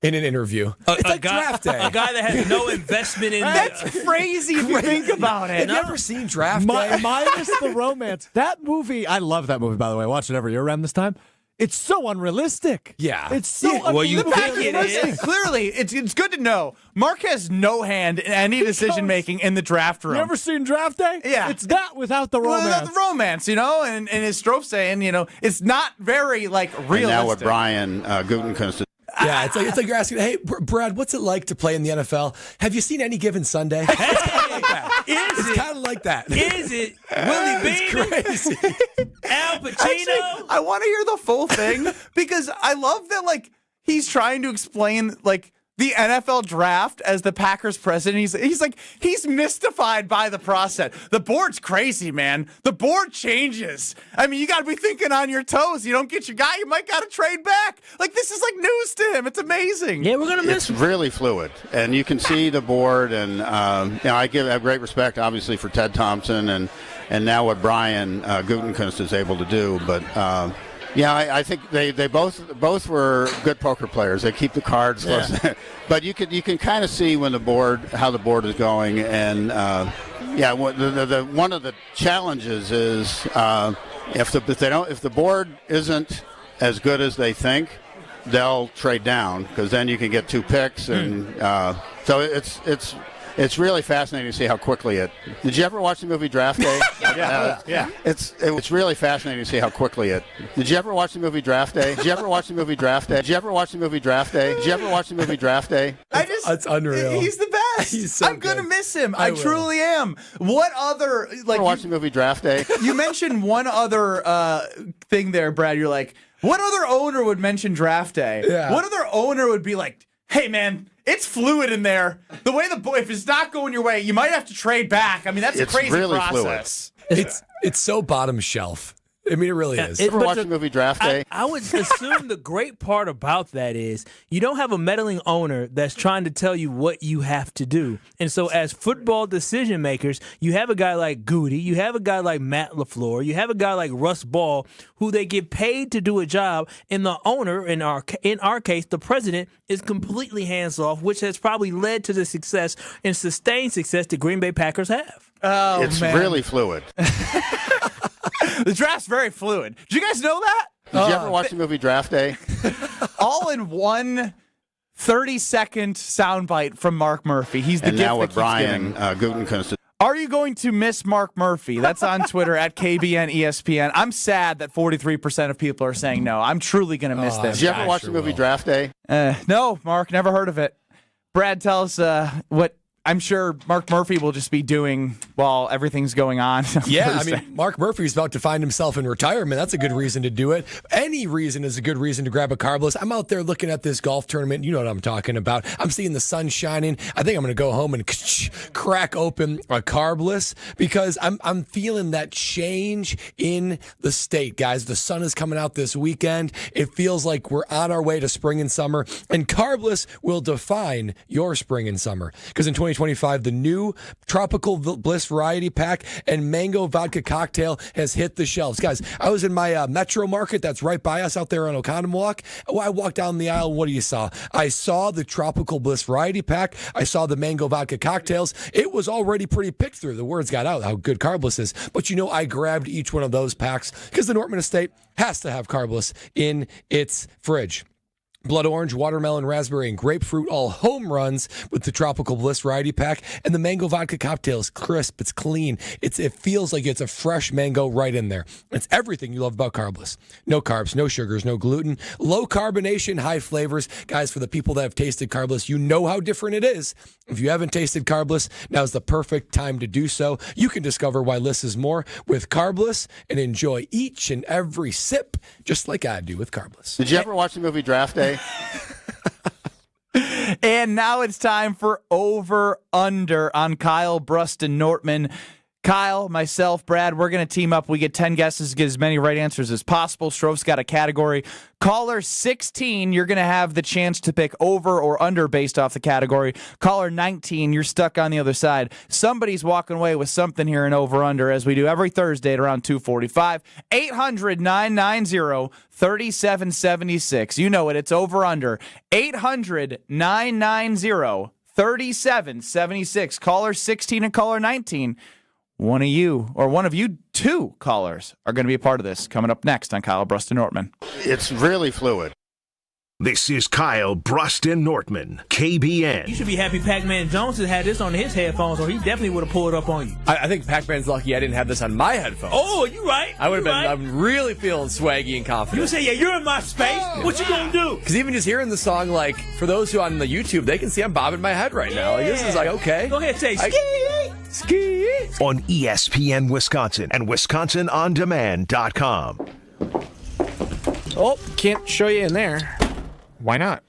in an interview? It's like Draft Day. A guy that has no investment in That's crazy if you think about it. Have you ever seen Draft Day? Minus the romance. That movie, I love that movie, by the way. I watch it every year around this time. It's so unrealistic. Yeah. It's so well, you think it is. Clearly, it's good to know. Mark has no hand in any decision making in the draft room. You ever seen Draft Day? Yeah. It's that without the romance. Without the romance, and his Strofe saying, it's not very realistic. And now what Brian Gutekunst is. Yeah, it's like you're asking, hey, Brad, what's it like to play in the NFL? Have you seen Any Given Sunday? It's kind of like that. Is it Willie Beeman? It's crazy. Al Pacino? Actually, I want to hear the full thing because I love that he's trying to explain the NFL draft as the Packers president. He's mystified by the process. The board's crazy, man. The board changes. I mean, you got to be thinking on your toes. You don't get your guy, you might got to trade back. This is news to him. It's amazing. Yeah, we're going to miss It's really fluid, and you can see the board, and I have great respect, obviously, for Ted Thompson and now what Brian Gutekunst is able to do, but. I think they both were good poker players. They keep the cards close. But you can kind of see when how the board is going, and one of the challenges is if the board isn't as good as they think, they'll trade down because then you can get 2 picks, and so It's really fascinating to see how quickly it. Did you ever watch the movie Draft Day? Yeah. It's really fascinating to see how quickly it. Did you ever watch the movie Draft Day? Did you ever watch the movie Draft Day? Did you ever watch the movie Draft Day? Did you ever watch the movie Draft Day? That's unreal. He's the best. He's so I'm gonna good. miss him. I I will. truly am. What other like? Ever watch the movie Draft Day? You mentioned one other thing there, Brad. You're like, what other owner would mention Draft Day? Yeah. What other owner would be like, hey man, it's fluid in there. The way if it's not going your way, you might have to trade back. I mean, that's It's a crazy really process. It's so bottom shelf. I mean, it really is. Ever watch the movie Draft Day? I would assume the great part about that is you don't have a meddling owner that's trying to tell you what you have to do. And so as football decision makers, you have a guy like Goody, you have a guy like Matt LaFleur, you have a guy like Russ Ball, who they get paid to do a job, and the owner, in our case, the president, is completely hands off, which has probably led to the success and sustained success the Green Bay Packers have. Oh, It's man. really fluid. The draft's very fluid. Did you guys know that? Did you ever watch the movie Draft Day? All in one 30-second soundbite from Mark Murphy. He's the And gift now that with keeps Brian giving. Gutekunst. Are you going to miss Mark Murphy? That's on Twitter at KBN ESPN. I'm sad that 43% of people are saying no. I'm truly going to miss this. Did you ever watch the movie Draft Day? No, Mark, never heard of it. Brad, tell us what I'm sure Mark Murphy will just be doing while everything's going on. Yeah, I mean, Mark Murphy's about to find himself in retirement. That's a good reason to do it. Any reason is a good reason to grab a carbless. I'm out there looking at this golf tournament. You know what I'm talking about. I'm seeing the sun shining. I think I'm going to go home and crack open a carbless because I'm feeling that change in the state, guys. The sun is coming out this weekend. It feels like we're on our way to spring and summer, and carbless will define your spring and summer because in 2025, the new Tropical Bliss Variety Pack and Mango Vodka Cocktail has hit the shelves. Guys, I was in my Metro Market that's right by us out there on Oconomowoc. I walked down the aisle, and what do you saw? I saw the Tropical Bliss Variety Pack. I saw the Mango Vodka Cocktails. It was already pretty picked through. The words got out how good Carbliss is. But you know, I grabbed each one of those packs because the Nortman estate has to have Carbliss in its fridge. Blood orange, watermelon, raspberry, and grapefruit, all home runs with the Tropical Bliss Variety Pack. And the Mango Vodka Cocktail is crisp. It's clean. It feels like it's a fresh mango right in there. It's everything you love about Carbliss. No carbs, no sugars, no gluten, low carbonation, high flavors. Guys, for the people that have tasted Carbliss, you know how different it is. If you haven't tasted Carbliss, now's the perfect time to do so. You can discover why Bliss is more with Carbliss and enjoy each and every sip, just like I do with Carbliss. Did you ever watch the movie Draft Day? And now it's time for Over Under on Kyle, Brust, and Nortman. Kyle, myself, Brad, we're going to team up. We get 10 guesses to get as many right answers as possible. Strove's got a category. Caller 16, you're going to have the chance to pick over or under based off the category. Caller 19, you're stuck on the other side. Somebody's walking away with something here in over under, as we do every Thursday at around 2:45. 800-990-3776. You know it. It's over under. 800-990-3776. Caller 16 and caller 19. One of you two callers are going to be a part of this coming up next on Kyle, Brust, and Nortman. It's really fluid. This is Kyle, Brust, and Nortman, KBN. You should be happy Pac-Man Jones has had this on his headphones, or he definitely would have pulled it up on you. I think Pac-Man's lucky I didn't have this on my headphones. Oh, you right. I would have been. Right. I'm really feeling swaggy and confident. You say, yeah, you're in my space. What you gonna do? Because even just hearing the song, like, for those who on the YouTube, they can see I'm bobbing my head right now. Like, this is like, okay. Go ahead, say ski. Ski. On ESPN Wisconsin and WisconsinOnDemand.com. Oh, can't show you in there. Why not?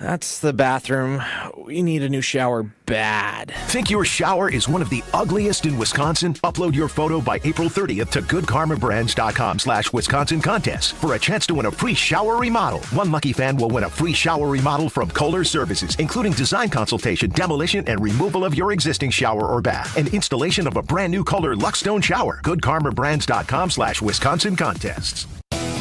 That's the bathroom. We need a new shower bad. Think your shower is one of the ugliest in Wisconsin? Upload your photo by April 30th to goodkarmabrands.com/Wisconsin contest for a chance to win a free shower remodel. One lucky fan will win a free shower remodel from Kohler Services, including design consultation, demolition, and removal of your existing shower or bath, and installation of a brand new Kohler Luxstone shower. goodkarmabrands.com/Wisconsin contests.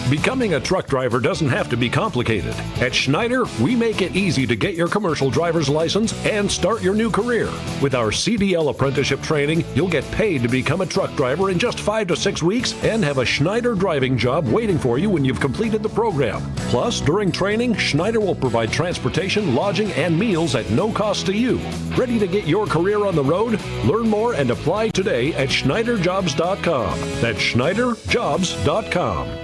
Becoming a truck driver doesn't have to be complicated. At Schneider, we make it easy to get your commercial driver's license and start your new career. With our CDL apprenticeship training, you'll get paid to become a truck driver in just 5 to 6 weeks and have a Schneider driving job waiting for you when you've completed the program. Plus, during training, Schneider will provide transportation, lodging, and meals at no cost to you. Ready to get your career on the road? Learn more and apply today at SchneiderJobs.com. That's SchneiderJobs.com.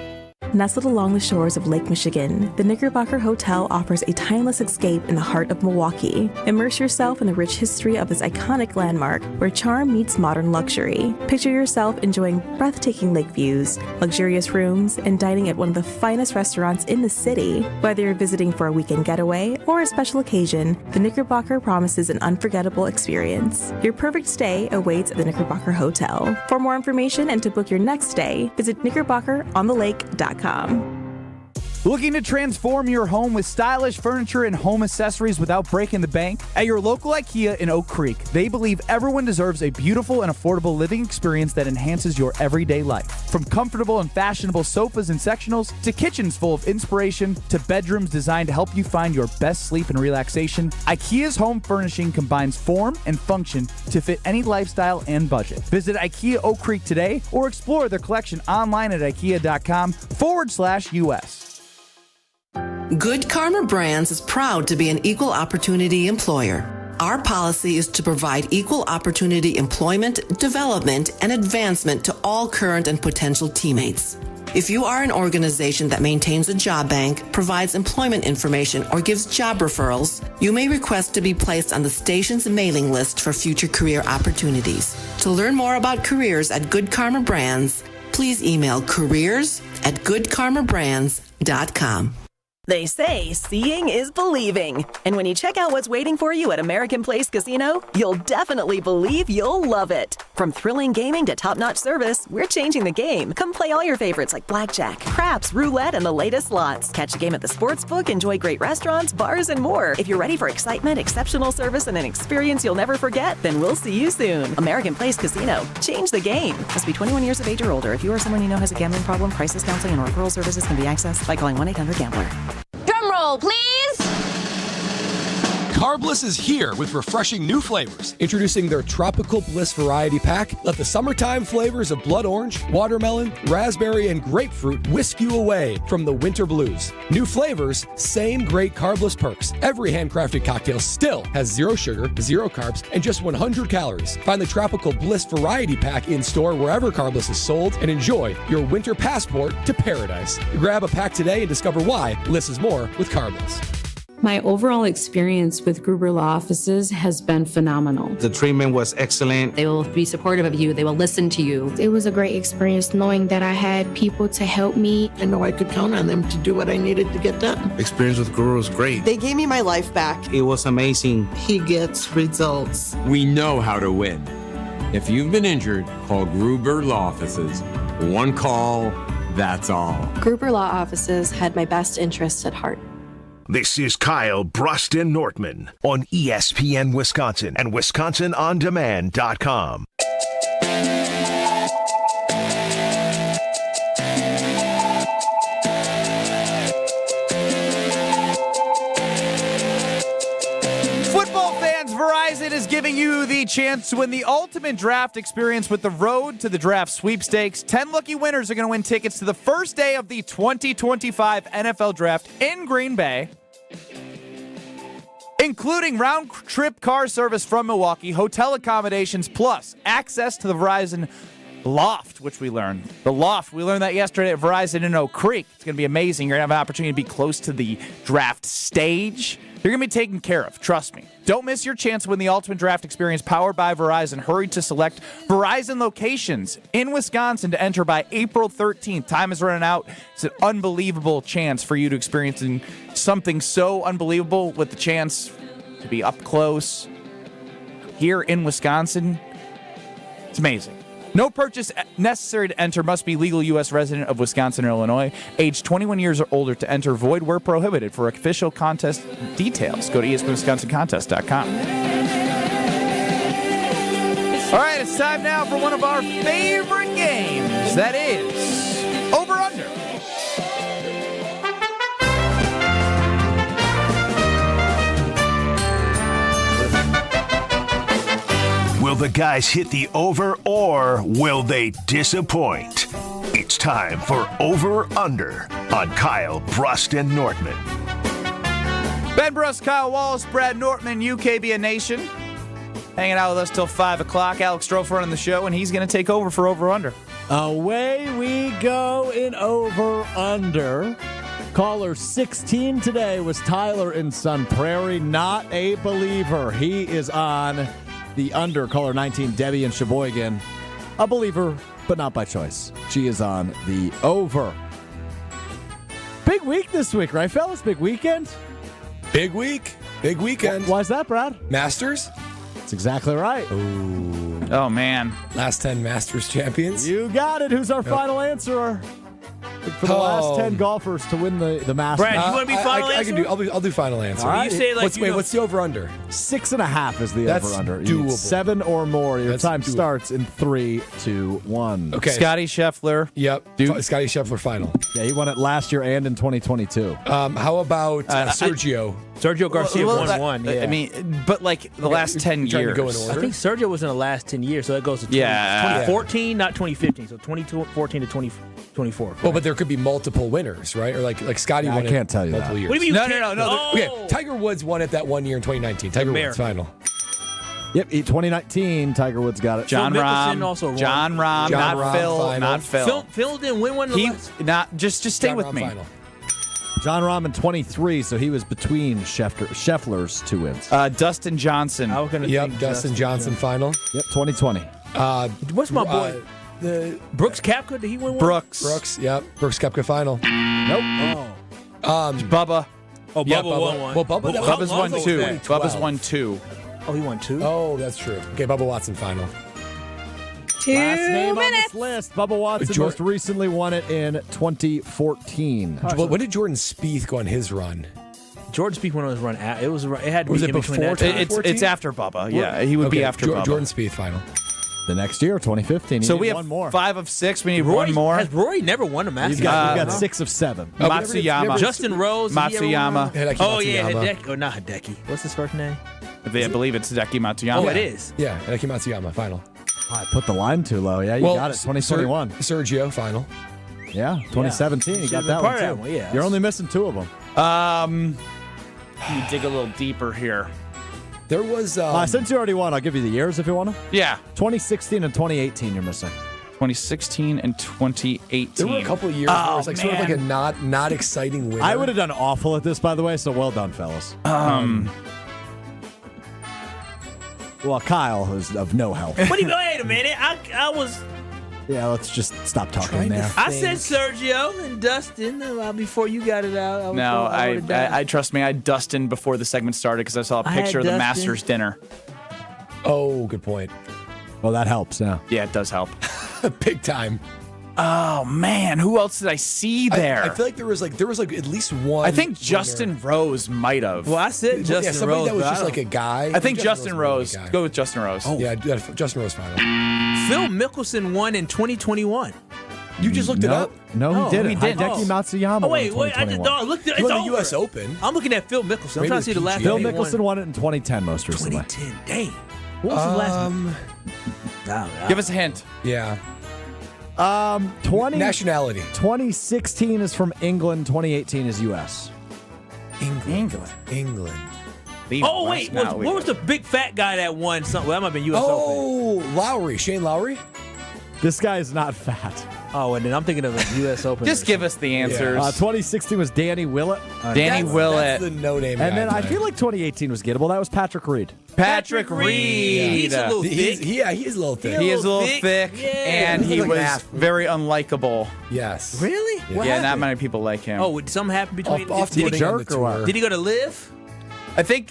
Nestled along the shores of Lake Michigan, the Knickerbocker Hotel offers a timeless escape in the heart of Milwaukee. Immerse yourself in the rich history of this iconic landmark where charm meets modern luxury. Picture yourself enjoying breathtaking lake views, luxurious rooms, and dining at one of the finest restaurants in the city. Whether you're visiting for a weekend getaway or a special occasion, the Knickerbocker promises an unforgettable experience. Your perfect stay awaits at the Knickerbocker Hotel. For more information and to book your next stay, visit knickerbockeronthelake.com. Looking to transform your home with stylish furniture and home accessories without breaking the bank? At your local IKEA in Oak Creek, they believe everyone deserves a beautiful and affordable living experience that enhances your everyday life. From comfortable and fashionable sofas and sectionals, to kitchens full of inspiration, to bedrooms designed to help you find your best sleep and relaxation, IKEA's home furnishing combines form and function to fit any lifestyle and budget. Visit IKEA Oak Creek today or explore their collection online at ikea.com/US. Good Karma Brands is proud to be an equal opportunity employer. Our policy is to provide equal opportunity employment, development, and advancement to all current and potential teammates. If you are an organization that maintains a job bank, provides employment information, or gives job referrals, you may request to be placed on the station's mailing list for future career opportunities. To learn more about careers at Good Karma Brands, please email careers@goodkarmabrands.com. They say seeing is believing. And when you check out what's waiting for you at American Place Casino, you'll definitely believe you'll love it. From thrilling gaming to top-notch service, we're changing the game. Come play all your favorites like blackjack, craps, roulette, and the latest slots. Catch a game at the sportsbook, enjoy great restaurants, bars, and more. If you're ready for excitement, exceptional service, and an experience you'll never forget, then we'll see you soon. American Place Casino. Change the game. Must be 21 years of age or older. If you or someone you know has a gambling problem, crisis counseling and referral services can be accessed by calling 1-800-GAMBLER. Drum roll, please! Carbliss is here with refreshing new flavors. Introducing their Tropical Bliss Variety Pack. Let the summertime flavors of blood orange, watermelon, raspberry, and grapefruit whisk you away from the winter blues. New flavors, same great Carbliss perks. Every handcrafted cocktail still has 0 sugar, 0 carbs, and just 100 calories. Find the Tropical Bliss Variety Pack in store wherever Carbliss is sold and enjoy your winter passport to paradise. Grab a pack today and discover why Bliss is more with Carbliss. My overall experience with Gruber Law Offices has been phenomenal. The treatment was excellent. They will be supportive of you. They will listen to you. It was a great experience knowing that I had people to help me. I know I could count on them to do what I needed to get done. Experience with Gruber was great. They gave me my life back. It was amazing. He gets results. We know how to win. If you've been injured, call Gruber Law Offices. One call, that's all. Gruber Law Offices had my best interests at heart. This is Kyle, Brust, and Nortman on ESPN Wisconsin and WisconsinOnDemand.com. Football fans, Verizon is giving you the chance to win the ultimate draft experience with the Road to the Draft sweepstakes. 10 lucky winners are going to win tickets to the first day of the 2025 NFL Draft in Green Bay, including round-trip car service from Milwaukee, hotel accommodations, plus access to the Verizon Loft, which we learned. The Loft, we learned that yesterday at Verizon in Oak Creek. It's going to be amazing. You're going to have an opportunity to be close to the draft stage. You're going to be taken care of. Trust me. Don't miss your chance to win the ultimate draft experience powered by Verizon. Hurry to select Verizon locations in Wisconsin to enter by April 13th. Time is running out. It's an unbelievable chance for you to experience something so unbelievable with the chance to be up close here in Wisconsin. It's amazing. No purchase necessary to enter. Must be legal U.S. resident of Wisconsin or Illinois. Age 21 years or older to enter. Void where prohibited. For official contest details, go to ESPNWisconsinContest.com. All right, it's time now for one of our favorite games. That is Over Under. the guys hit the over or will they disappoint? It's time for Over Under on Kyle, Brust, and Nortman. Ben Brust, Kyle Wallace, Brad Nortman, UKBN Nation. Hanging out with us till 5 o'clock. Alex Strofe running the show, and he's going to take over for Over Under. Away we go in Over Under. Caller 16 today was Tyler in Sun Prairie. Not a believer. He is on the under. Caller 19, Debbie in Sheboygan. A believer, but not by choice. She is on the over. Big week this week, right, fellas? Big weekend? Big week. Big weekend. Why's that, Brad? Masters? That's exactly right. Ooh. Oh, man. Last 10 Masters champions. You got it. Who's our final answerer? For the last 10 golfers to win the Masters. Brad, you want to be final answer? I'll do final answer. All right. You say like what's the over-under? 6.5 is the That's over-under. doable. 7 or more. Your That's time doable. starts in 3, 2, 1. Okay. Scotty Scheffler. Yep. Scotty Scheffler final. Yeah, he won it last year and in 2022. How about Sergio? Sergio Garcia won. Yeah. I mean, but like the last 10 trying to years. go in order? I think Sergio was in the last 10 years, so that goes to 2014, not 2015. So 2014 to 2024. Well, but there could be multiple winners, right? Or like Scotty won I can't tell you multiple that. years. What do you mean? No. Okay, Tiger Woods won it that one year in 2019. Tiger Woods final. Yep, 2019, Tiger Woods got it. John Phil Rahm. Mickelson also won. John Rahm, John not Rahm Phil. final. Not Phil. Phil didn't win one. He not just stay John with Rahm me. final. John Rahm in 23, so he was between Scheffler's 2 wins. Dustin Johnson. I was gonna Yep, think Dustin Johnson final. Yep, 2020. What's my boy? The Brooks Koepka, did he win one? Brooks. Yep. Brooks Koepka final. Nope. Bubba. Oh, Yeah, Bubba won one. Well, Bubba Bubba's won was 2. that? Bubba's won 2. Oh, he won 2? Oh, that's true. Okay, Bubba Watson final. 2 Last name minutes. on this list. Bubba Watson most recently won it in 2014. When did Jordan Spieth go on his run? Jordan Spieth went on his run. It had to Was be it in between before that time. It's after Bubba. Yeah, he would be after Bubba. Jordan Spieth final. The next year, 2015. So we have one more. 5 of 6. We need one more. Has Rory never won a Masters? We've got 6 of 7. Matsuyama. Justin Rose. did he ever win? Matsuyama. Oh, yeah, Hideki. Oh, not Hideki. What's his first name? I believe it's Hideki Matsuyama. Oh, it is. Yeah, Hideki Matsuyama final. I put the line too low. Yeah, you got it. 2021. Sergio final. Yeah, 2017. You got that one too. One, yeah. You're only missing 2 of them. Let me dig a little deeper here. There was since you already won, I'll give you the years if you want to. Yeah. 2016 and 2018 you're missing. 2016 and 2018. There were a couple of years where it was like sort of like a not exciting winner. I would have done awful at this, by the way, so well done, fellas. Well, Kyle is of no help. What do you mean? Wait a minute. I was. Yeah, let's just stop talking there. I said Sergio and Dustin before you got it out. No, I trust me. I had Dustin before the segment started because I saw a picture of the Masters dinner. Oh, good point. Well, that helps now. Yeah, it does help. Big time. Oh man, who else did I see there? I feel like there was like at least one. I think Justin Rose might have. Well, I said Justin somebody Rose. that was just like a guy. I think Justin Rose. Go with Justin Rose. Oh yeah, Justin Rose final. Phil Mickelson won in 2021. You just looked it up? No, he didn't. Hideki Matsuyama. Oh wait, I just looked. It's won over. the U.S. Open. I'm looking at Phil Mickelson. I'm Maybe trying to see the last. Phil time he Mickelson won it in 2010 most recently. 2010. Dang. What was the last one? Give us a hint. Yeah. 20 nationality. 2016 is from England. 2018 is U.S. England. Oh wait, what was the big fat guy that won something? Well, that might have been U.S. Open. Oh, Lowry, Shane Lowry. This guy is not fat. Oh, and then I'm thinking of the U.S. Open. Just give us the answers. 2016 was Danny Willett. Danny Willett. That's the no-name guy. And then I feel like 2018 was gettable. That was Patrick Reed. Patrick Reed. He's a little thick. He's a little thick. He is a little thick, and he Like was math. very unlikable. Yes. Really? What Yeah, happened? not many people like him. Oh, did something happen between? Off Did he putting jerk on the or what? tour. Did he go to live? I think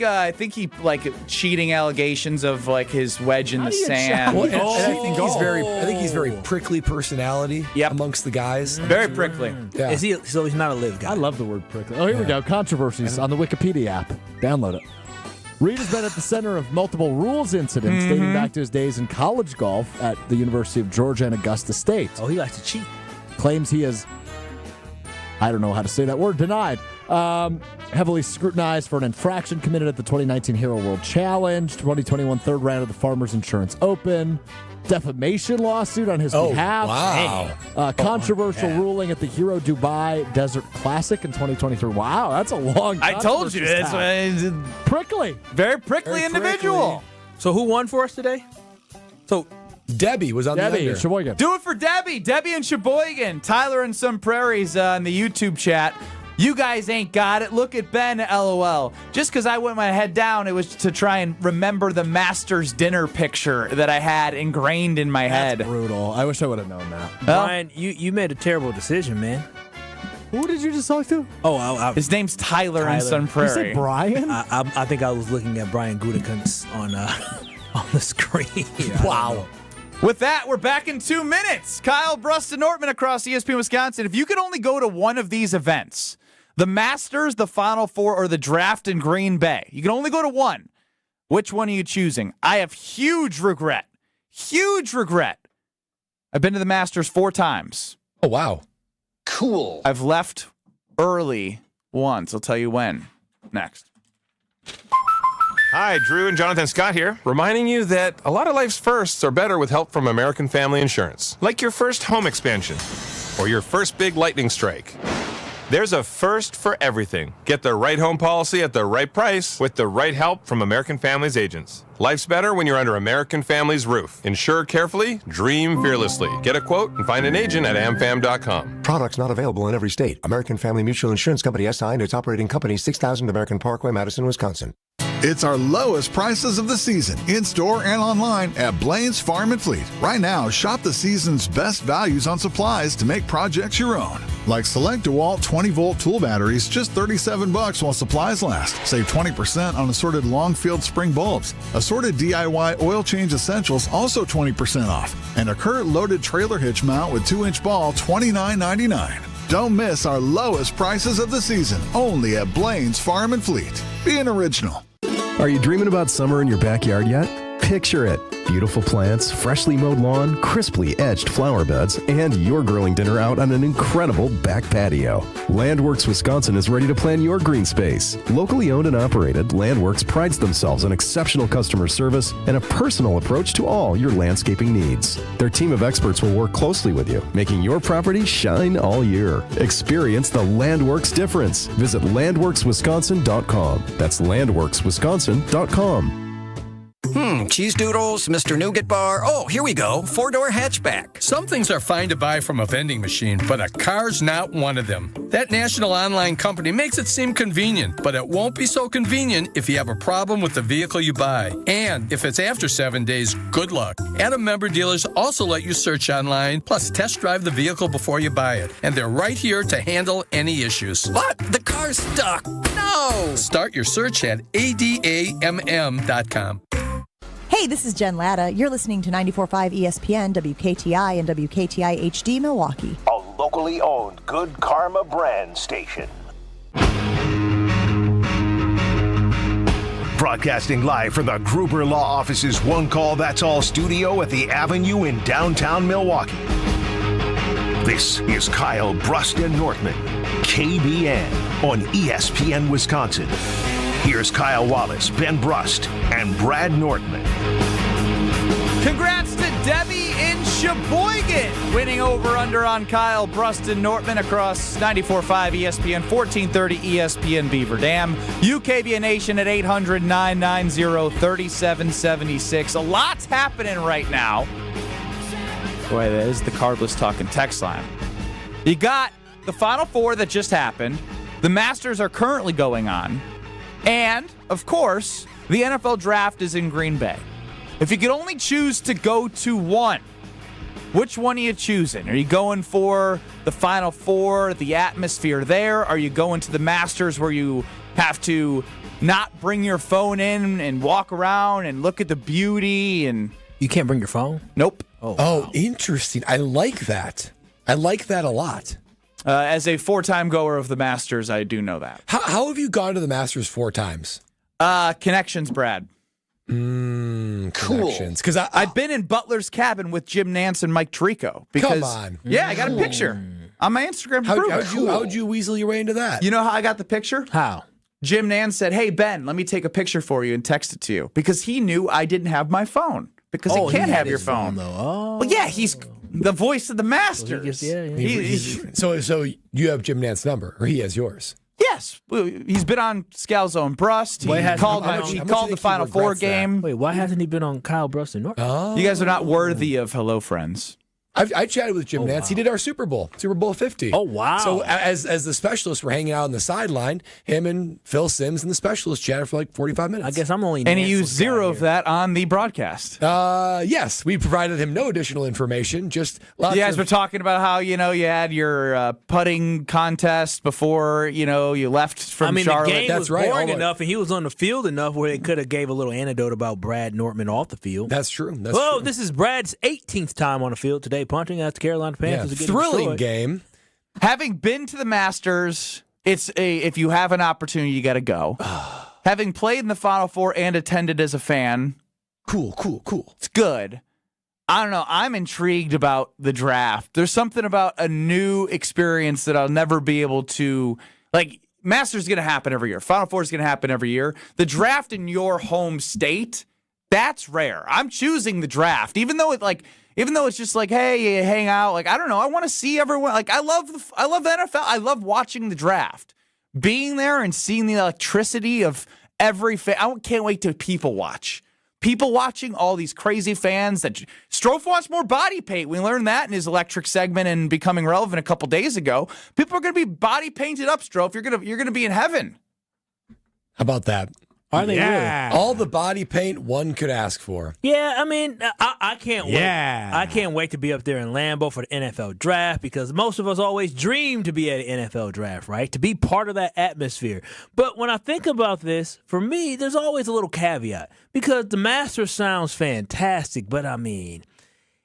he like cheating allegations of like his wedge in the sand. Well, and I think he's very prickly personality amongst the guys. Very prickly. Yeah. Is he? So he's not a live guy. I love the word prickly. Oh, here we go. Controversies on the Wikipedia app. Download it. Reed has been at the center of multiple rules incidents dating back to his days in college golf at the University of Georgia and Augusta State. Oh, he likes to cheat. Claims he is, I don't know how to say that word, denied Heavily scrutinized for an infraction committed at the 2019 Hero World Challenge, 2021 third round of the Farmers Insurance Open, defamation lawsuit on his behalf. Wow. Controversial ruling at the Hero Dubai Desert Classic in 2023. Wow, that's a long I told you. It's prickly. Very prickly individual. So who won for us today? So Debbie was on the under. Sheboygan. Do it for Debbie. Debbie and Sheboygan. Tyler and some prairies in the YouTube chat. You guys ain't got it. Look at Ben, LOL. Just because I went my head down, it was to try and remember the Masters dinner picture that I had ingrained in my head. That's brutal. I wish I would have known that. Brian, you made a terrible decision, man. Who did you just talk to? Oh, his name's Tyler in Sun Prairie. You said Brian? I think I was looking at Brian Gutekunst on the screen. Wow. With that, we're back in 2 minutes. Kyle, Brust, and Nortman across ESPN Wisconsin. If you could only go to one of these events, the Masters, the Final Four, or the draft in Green Bay, you can only go to one. Which one are you choosing? I have huge regret. Huge regret. I've been to the Masters 4 times. Oh, wow. Cool. I've left early once. I'll tell you when. Next. Hi, Drew and Jonathan Scott here, reminding you that a lot of life's firsts are better with help from American Family Insurance. Like your first home expansion or your first big lightning strike. There's a first for everything. Get the right home policy at the right price with the right help from American Family's agents. Life's better when you're under American Family's roof. Insure carefully, dream fearlessly. Get a quote and find an agent at amfam.com. Products not available in every state. American Family Mutual Insurance Company SI and its operating company 6000 American Parkway, Madison, Wisconsin. It's our lowest prices of the season, in-store and online at Blaine's Farm and Fleet. Right now, shop the season's best values on supplies to make projects your own. Like select DeWalt 20-volt tool batteries, just $37 while supplies last. Save 20% on assorted Longfield spring bulbs. Assorted DIY oil change essentials, also 20% off. And a Kurt loaded trailer hitch mount with 2-inch ball, $29.99. Don't miss our lowest prices of the season, only at Blaine's Farm and Fleet. Be an original. Are you dreaming about summer in your backyard yet? Picture it. Beautiful plants, freshly mowed lawn, crisply edged flower beds, and your grilling dinner out on an incredible back patio. Landworks Wisconsin is ready to plan your green space. Locally owned and operated, Landworks prides themselves on exceptional customer service and a personal approach to all your landscaping needs. Their team of experts will work closely with you, making your property shine all year. Experience the Landworks difference. Visit landworkswisconsin.com. That's landworkswisconsin.com. Cheese doodles, Mr. Nougat Bar. Oh, here we go. 4-door hatchback. Some things are fine to buy from a vending machine, but a car's not one of them. That national online company makes it seem convenient, but it won't be so convenient if you have a problem with the vehicle you buy. And if it's after 7 days, good luck. Adam member dealers also let you search online, plus test drive the vehicle before you buy it. And they're right here to handle any issues. What? The car's stuck. No! Start your search at adamm.com. Hey, this is Jen Latta. You're listening to 94.5 ESPN, WKTI, and WKTI HD Milwaukee. A locally owned Good Karma brand station. Broadcasting live from the Gruber Law Office's One Call That's All studio at the Avenue in downtown Milwaukee. This is Kyle Brust and Nortman, KBN on ESPN Wisconsin. Here's Kyle Wallace, Ben Brust, and Brad Nortman. Congrats to Debbie in Sheboygan, winning over-under on Kyle Brust and Nortman across 94.5 ESPN, 1430 ESPN Beaver Dam. UKBN Nation at 800-990-3776. A lot's happening right now. Boy, that is the Carbless Talking text line. You got the Final Four that just happened. The Masters are currently going on. And, of course, the NFL Draft is in Green Bay. If you could only choose to go to one, which one are you choosing? Are you going for the Final Four, the atmosphere there? Are you going to the Masters where you have to not bring your phone in and walk around and look at the beauty? And you can't bring your phone? Nope. Oh, wow. Interesting. I like that. I like that a lot. As a 4-time goer of the Masters, I do know that. How have you gone to the Masters 4 times? Connections, Brad. Cool. Connections. I've been in Butler's cabin with Jim Nance and Mike Tirico. Come on. Yeah, I got a picture. on my Instagram. How'd you weasel your way into that? You know how I got the picture? How? Jim Nance said, "Hey, Ben, let me take a picture for you and text it to you," because he knew I didn't have my phone. Because he can't have your phone. Though. Oh. Well, yeah, he's the voice of the Masters. So you have Jim Nance's number, or he has yours? Yes. He's been on Scalzo and Brust. He called the Final Four game. Wait, why hasn't he been on Kyle Brust and Nortman? Oh. You guys are not worthy of hello friends. I chatted with Jim Nance. Wow. He did our Super Bowl 50. Oh, wow. So as the specialists were hanging out on the sideline, him and Phil Simms and the specialists chatted for like 45 minutes. I guess I'm only And he used zero of that on the broadcast. Yes. We provided him no additional information. Just lots You guys were talking about how, you had your putting contest before, you left from Charlotte. The game was boring enough, and he was on the field enough where it could have gave a little anecdote about Brad Nortman off the field. That's true. This is Brad's 18th time on the field today, punting at the Carolina Panthers. Yeah, thrilling game. Having been to the Masters, if you have an opportunity, you got to go. Having played in the Final Four and attended as a fan, cool. It's good. I don't know. I'm intrigued about the draft. There's something about a new experience that I'll never be able to Masters is going to happen every year. Final Four is going to happen every year. The draft in your home state, that's rare. I'm choosing the draft, even though it's just like, hey, you hang out. I don't know. I want to see everyone. I love the NFL. I love watching the draft, being there and seeing the electricity of every fan. I can't wait to people watch. People watching all these crazy fans. That Strofe wants more body paint. We learned that in his electric segment and becoming relevant a couple days ago. People are going to be body painted up, Strofe. You're gonna be in heaven. How about that? Are they really? All the body paint one could ask for. Yeah, I mean, I can't wait. Yeah. I can't wait to be up there in Lambeau for the NFL draft because most of us always dream to be at an NFL draft, right? To be part of that atmosphere. But when I think about this, for me, there's always a little caveat because the Masters sounds fantastic, but I mean,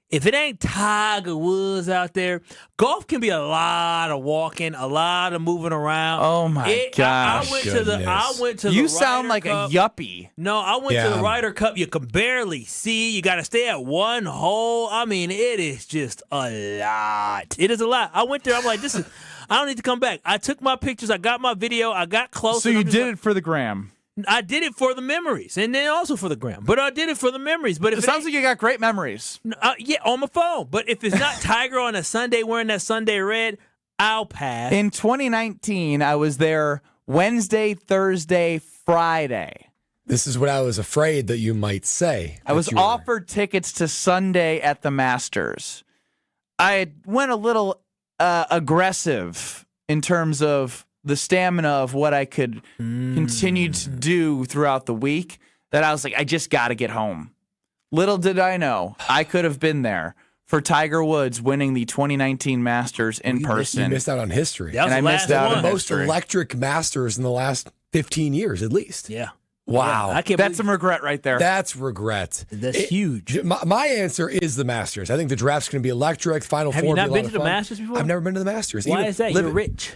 if it ain't Tiger Woods out there, golf can be a lot of walking, a lot of moving around. Oh my gosh! I went to. You the sound Ryder like Cup. a yuppie. No, I went to the Ryder Cup. You can barely see. You got to stay at one hole. I mean, it is just a lot. It is a lot. I went there. I'm like, this is. I don't need to come back. I took my pictures. I got my video. I got close. So you did it for the gram. I did it for the memories, and then also for the gram. But I did it for the memories. But if it sounds like you got great memories. Yeah, on my phone. But if it's not Tiger on a Sunday wearing that Sunday red, I'll pass. In 2019, I was there Wednesday, Thursday, Friday. This is what I was afraid that you might say. I was offered tickets to Sunday at the Masters. I went a little aggressive in terms of the stamina of what I could continue to do throughout the week, that I was like, I just got to get home. Little did I know, I could have been there for Tiger Woods winning the 2019 Masters in person. You missed out on history. And I missed out on the most electric Masters in the last 15 years, at least. Yeah. Wow. Yeah, that's some regret right there. That's regret. That's huge. My answer is the Masters. I think the draft's going to be electric. Final Have Four you not will been be a to lot the of fun. Masters before? I've never been to the Masters. Why is that? You're rich.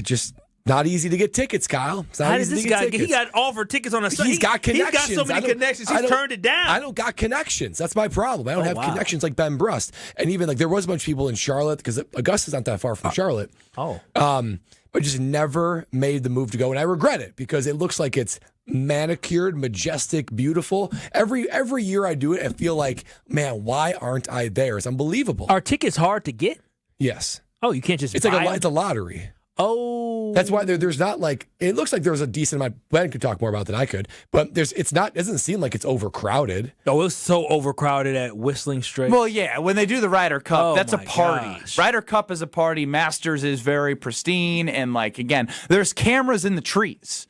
Just not easy to get tickets, Kyle. It's not How easy does this to get guy tickets. He got offered tickets on a Sunday. He's got connections. He's got so many connections. He's turned it down. I don't got connections. That's my problem. I don't have connections like Ben Brust. And even there was a bunch of people in Charlotte because Augusta's not that far from Charlotte. But just never made the move to go. And I regret it because it looks like it's manicured, majestic, beautiful. Every year I do it, I feel like, man, why aren't I there? It's unbelievable. Are tickets hard to get? Yes. Oh, you can't just It's buy like them? it's a lottery. Oh. That's why there's not it looks like there's a decent amount. Ben could talk more about than I could, but it doesn't seem like it's overcrowded. Oh, it's so overcrowded at Whistling Straits. Well, yeah, when they do the Ryder Cup, that's a my party. gosh. Ryder Cup is a party. Masters is very pristine. And again, there's cameras in the trees.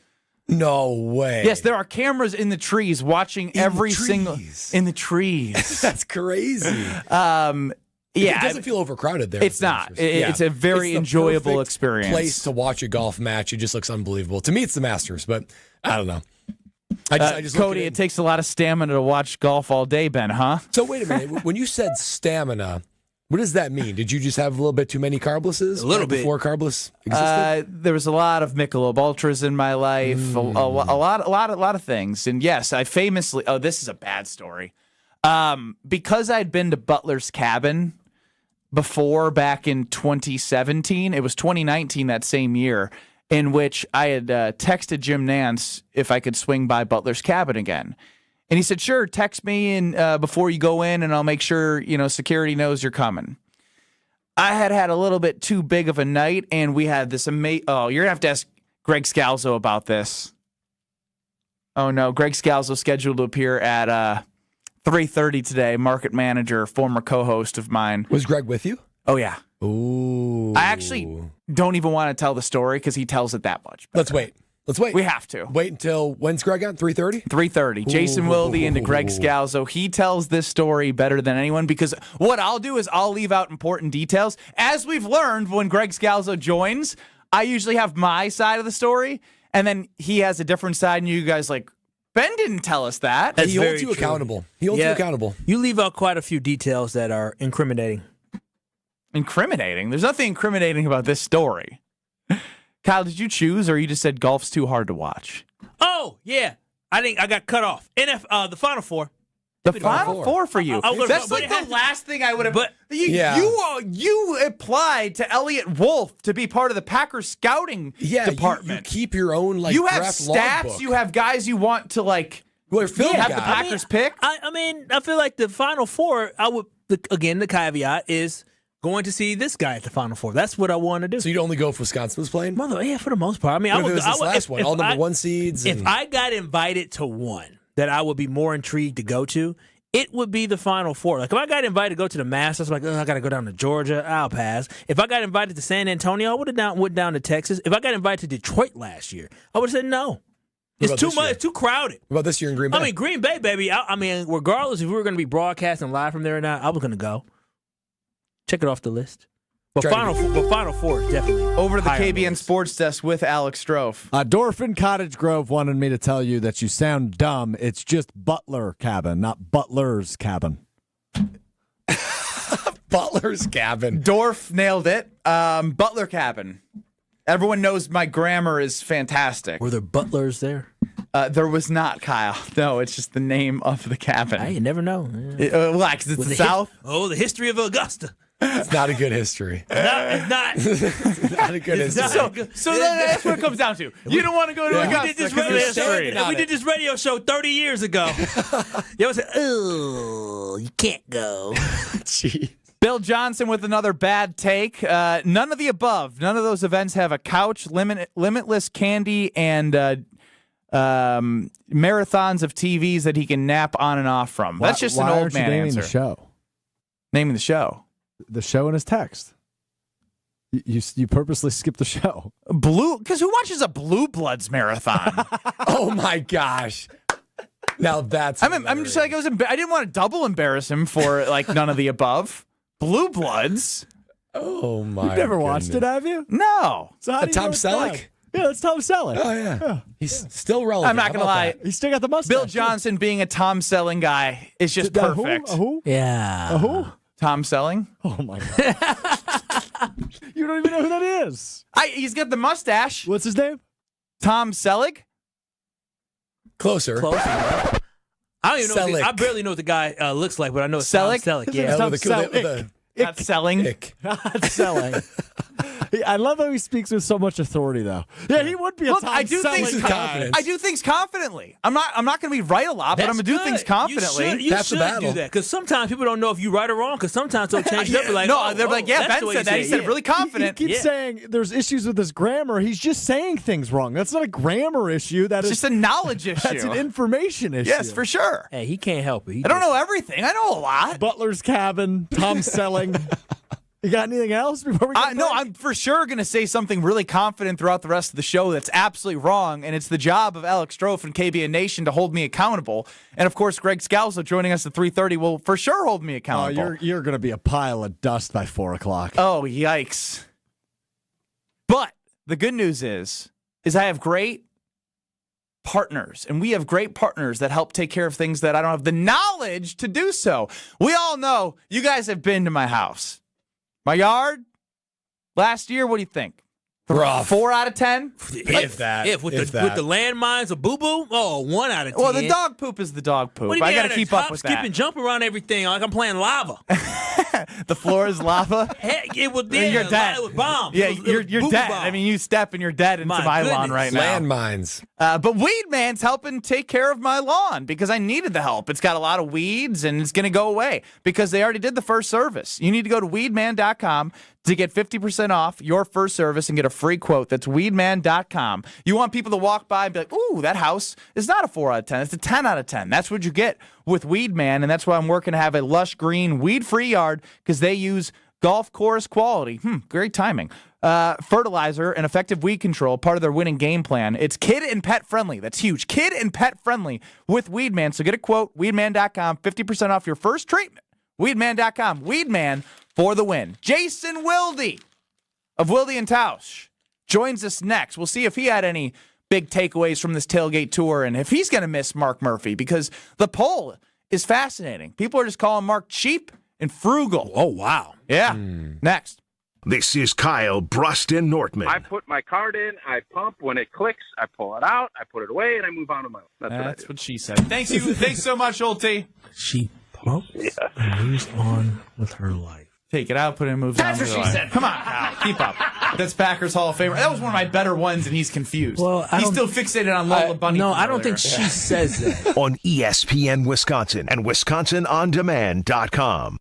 No way. Yes, there are cameras in the trees watching every single in the trees. That's crazy. Yeah, it doesn't feel overcrowded there. It's not. It's a very enjoyable experience. Place to watch a golf match. It just looks unbelievable. To me, it's the Masters, but I don't know. I just Cody, it takes a lot of stamina to watch golf all day, Ben, huh? So wait a minute. When you said stamina, what does that mean? Did you just have a little bit too many carblises? A little bit. Before carbliss existed? There was a lot of Michelob Ultras in my life, a lot of things. And yes, I famously, this is a bad story. Because I'd been to Butler's Cabin, before back in 2017. It was 2019 that same year in which I had texted Jim Nance if I could swing by Butler's cabin again. And he said, sure, text me and before you go in and I'll make sure, security knows you're coming. I had a little bit too big of a night and we had this amazing... Oh, you're going to have to ask Greg Scalzo about this. Oh, no. Greg Scalzo scheduled to appear at 3:30 today. Market manager, former co-host of mine. Was Greg with you? Oh, yeah. Ooh. I actually don't even want to tell the story because he tells it that much better. Let's wait. We have to. Wait until, when's Greg on? 3:30? 3:30. Jason Wilde into Greg Scalzo. He tells this story better than anyone because what I'll do is I'll leave out important details. As we've learned, when Greg Scalzo joins, I usually have my side of the story, and then he has a different side, and you guys like, Ben didn't tell us that. He holds you accountable. You leave out quite a few details that are incriminating. Incriminating? There's nothing incriminating about this story. Kyle, did you choose, or you just said golf's too hard to watch? Oh, yeah. I think I got cut off. The Final Four. The Final Four for you. That's like the last thing I would have. But you applied to Elliot Wolf to be part of the Packers scouting department. You keep your own you have draft stats. logbook. You have guys you want to have the Packers pick. I feel like the Final Four. The caveat is going to see this guy at the Final Four. That's what I want to do. So you'd only go if Wisconsin was playing? Yeah, for the most part. I mean, I would. This last one, all number one seeds. If I got invited to one that I would be more intrigued to go to, it would be the Final Four. Like if I got invited to go to the Masters, I'm like, I got to go down to Georgia. I'll pass. If I got invited to San Antonio, I would have went down to Texas. If I got invited to Detroit last year, I would have said no. It's too much. It's too crowded. What about this year in Green Bay? I mean, Green Bay, baby. I mean, regardless if we were going to be broadcasting live from there or not, I was going to go. Check it off the list. But Final Four is definitely over to the KBN Sports Desk with Alex Strofe. Dorf in Cottage Grove wanted me to tell you that you sound dumb. It's just Butler Cabin, not Butler's Cabin. Butler's Cabin. Dorf nailed it. Butler Cabin. Everyone knows my grammar is fantastic. Were there butlers there? There was not, Kyle. No, it's just the name of the cabin. You never know. Why? Because it's the South? The history of Augusta. It's not a good history. It's not. It's not a good history. So that's what it comes down to. You don't want to go to Augusta because of history. We did this radio show 30 years ago. You always said, oh, you can't go. Gee. Bill Johnson with another bad take. None of the above. None of those events have a couch, limitless candy, and marathons of TVs that he can nap on and off from. That's just an old man answer. Naming the show. The show in his text. You purposely skipped the show. Because who watches a Blue Bloods marathon? Oh my gosh. Now that's. I'm just like I didn't want to double embarrass him for none of the above. Blue Bloods. Oh my! You've never watched it, have you? No. So how do you Tom know it's Selleck? that? Yeah, that's Tom Selleck. Oh yeah. He's still relevant. I'm not gonna lie. He's still got the mustache. Bill Johnson being a Tom Selling guy is just perfect. Who? Yeah. Who? Tom Selling? Oh my god! You don't even know who that is. He's got the mustache. What's his name? Tom Selleck. Closer. I don't even know. I barely know what the guy looks like, but I know it's Tom Selleck. Yeah. Tom Selleck. Not selling. Not selling. I love how he speaks with so much authority, though. Yeah, he would be a Tom Selleck guy. I do things confidently. I'm not going to be right a lot, but I'm going to do things confidently. You should do that because sometimes people don't know if you're right or wrong. Because sometimes they'll change it up. They're like, Ben said that. He said it really confident. He keeps saying there's issues with his grammar. He's just saying things wrong. That's not a grammar issue. It's just a knowledge issue. That's an information issue. Yes, for sure. Hey, he can't help it. I don't know everything. I know a lot. Butler's Cabin, Tom Selling. You got anything else before we get No, I'm for sure going to say something really confident throughout the rest of the show that's absolutely wrong, and it's the job of Alex Strofe and KBN Nation to hold me accountable. And, of course, Greg Scalzo joining us at 3:30 will for sure hold me accountable. You're going to be a pile of dust by 4 o'clock. Oh, yikes. But the good news is I have great partners, and we have great partners that help take care of things that I don't have the knowledge to do so. We all know you guys have been to my house. My yard, last year, what do you think? Rough. 4 out of 10? If that. With the landmines of boo-boo, 1 out of 10. Well, the dog poop is the dog poop. What do you I got to keep up with that. Skip and jump around everything like I'm playing lava. The floor is lava. Heck, it was You're dead. It was bombs. Yeah, It was you're dead. bomb. I mean, you step and you're dead into my lawn right now. Landmines. But Weed Man's helping take care of my lawn because I needed the help. It's got a lot of weeds and it's going to go away because they already did the first service. You need to go to weedman.com to get 50% off your first service and get a free quote. That's weedman.com. You want people to walk by and be like, ooh, that house is not a 4 out of 10. It's a 10 out of 10. That's what you get with Weed Man, and that's why I'm working to have a lush green, weed-free yard because they use golf course quality. Great timing. Fertilizer and effective weed control, part of their winning game plan. It's kid and pet friendly. That's huge. Kid and pet friendly with Weed Man. So get a quote, weedman.com, 50% off your first treatment. Weedman.com. Weed Man for the win. Jason Wilde of Wilde and Tausch joins us next. We'll see if he had any big takeaways from this tailgate tour and if he's going to miss Mark Murphy because the poll is fascinating. People are just calling Mark cheap and frugal. Oh, wow. Yeah. Next. This is Kyle, Brust, and Nortman. I put my card in, I pump. When it clicks, I pull it out, I put it away, and I move on to my own. That's what she said. Thanks so much, Old T. She pumps and moves on with her life. Take it out, put it in, moves on. That's what she said. Come on, Kyle. Keep up. That's Packers Hall of Famer. That was one of my better ones, and he's confused. Well, he's still fixated on Lola Bunny. No, I don't think she says that. On ESPN Wisconsin and WisconsinOnDemand.com.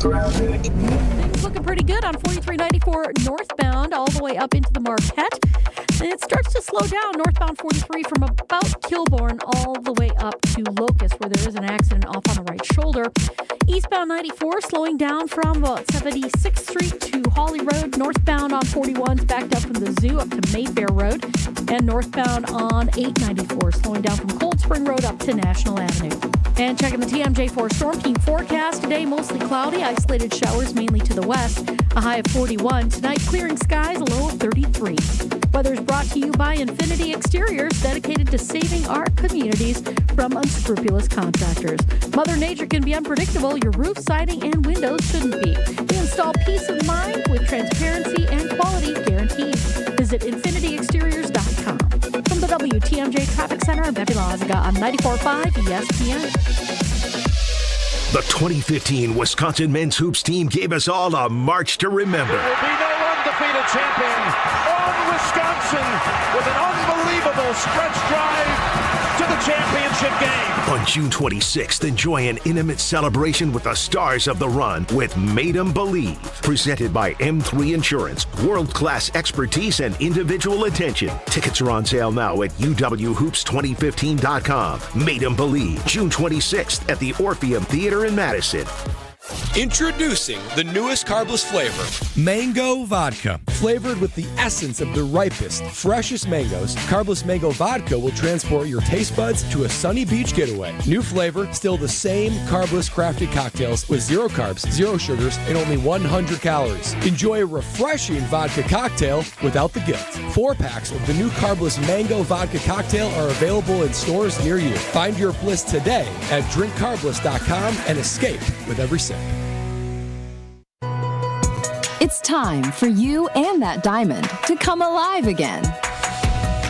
Things looking pretty good on 4394 northbound all the way up into the Marquette. And it starts to slow down northbound 43 from about Kilbourne all the way up to Locust, where there is an accident off on the right shoulder. Eastbound 94 slowing down from about 76th Street to Hawley Road. Northbound on 41 is backed up from the Zoo up to Mayfair Road. And northbound on 894 slowing down from Cold Spring Road up to National Avenue. And checking the TMJ4 Storm Team forecast today, mostly cloudy, isolated showers mainly to the west, a high of 41. Tonight, clearing skies, a low of 33. Weather is brought to you by Infinity Exteriors, dedicated to saving our communities from unscrupulous contractors. Mother Nature can be unpredictable. Your roof, siding, and windows shouldn't be. We install peace of mind with transparency and quality guaranteed. Visit infinityexteriors.com. From the WTMJ Traffic Center in Bevilaziga on 94.5 ESPN. The 2015 Wisconsin men's hoops team gave us all a march to remember. There will be no undefeated champion on Wisconsin with an unbelievable stretch drive to the championship game. On June 26th, enjoy an intimate celebration with the stars of the run with Made 'em Believe. Presented by M3 Insurance. World-class expertise and individual attention. Tickets are on sale now at uwhoops2015.com. Made 'em Believe. June 26th at the Orpheum Theater in Madison. Introducing the newest carbless flavor, Mango Vodka. Flavored with the essence of the ripest, freshest mangoes, carbless mango vodka will transport your taste buds to a sunny beach getaway. New flavor, still the same carbless crafted cocktails with 0 carbs, 0 sugars, and only 100 calories. Enjoy a refreshing vodka cocktail without the guilt. 4 packs of the new carbless mango vodka cocktail are available in stores near you. Find your bliss today at drinkcarbless.com and escape with every sip. It's time for you and that diamond to come alive again.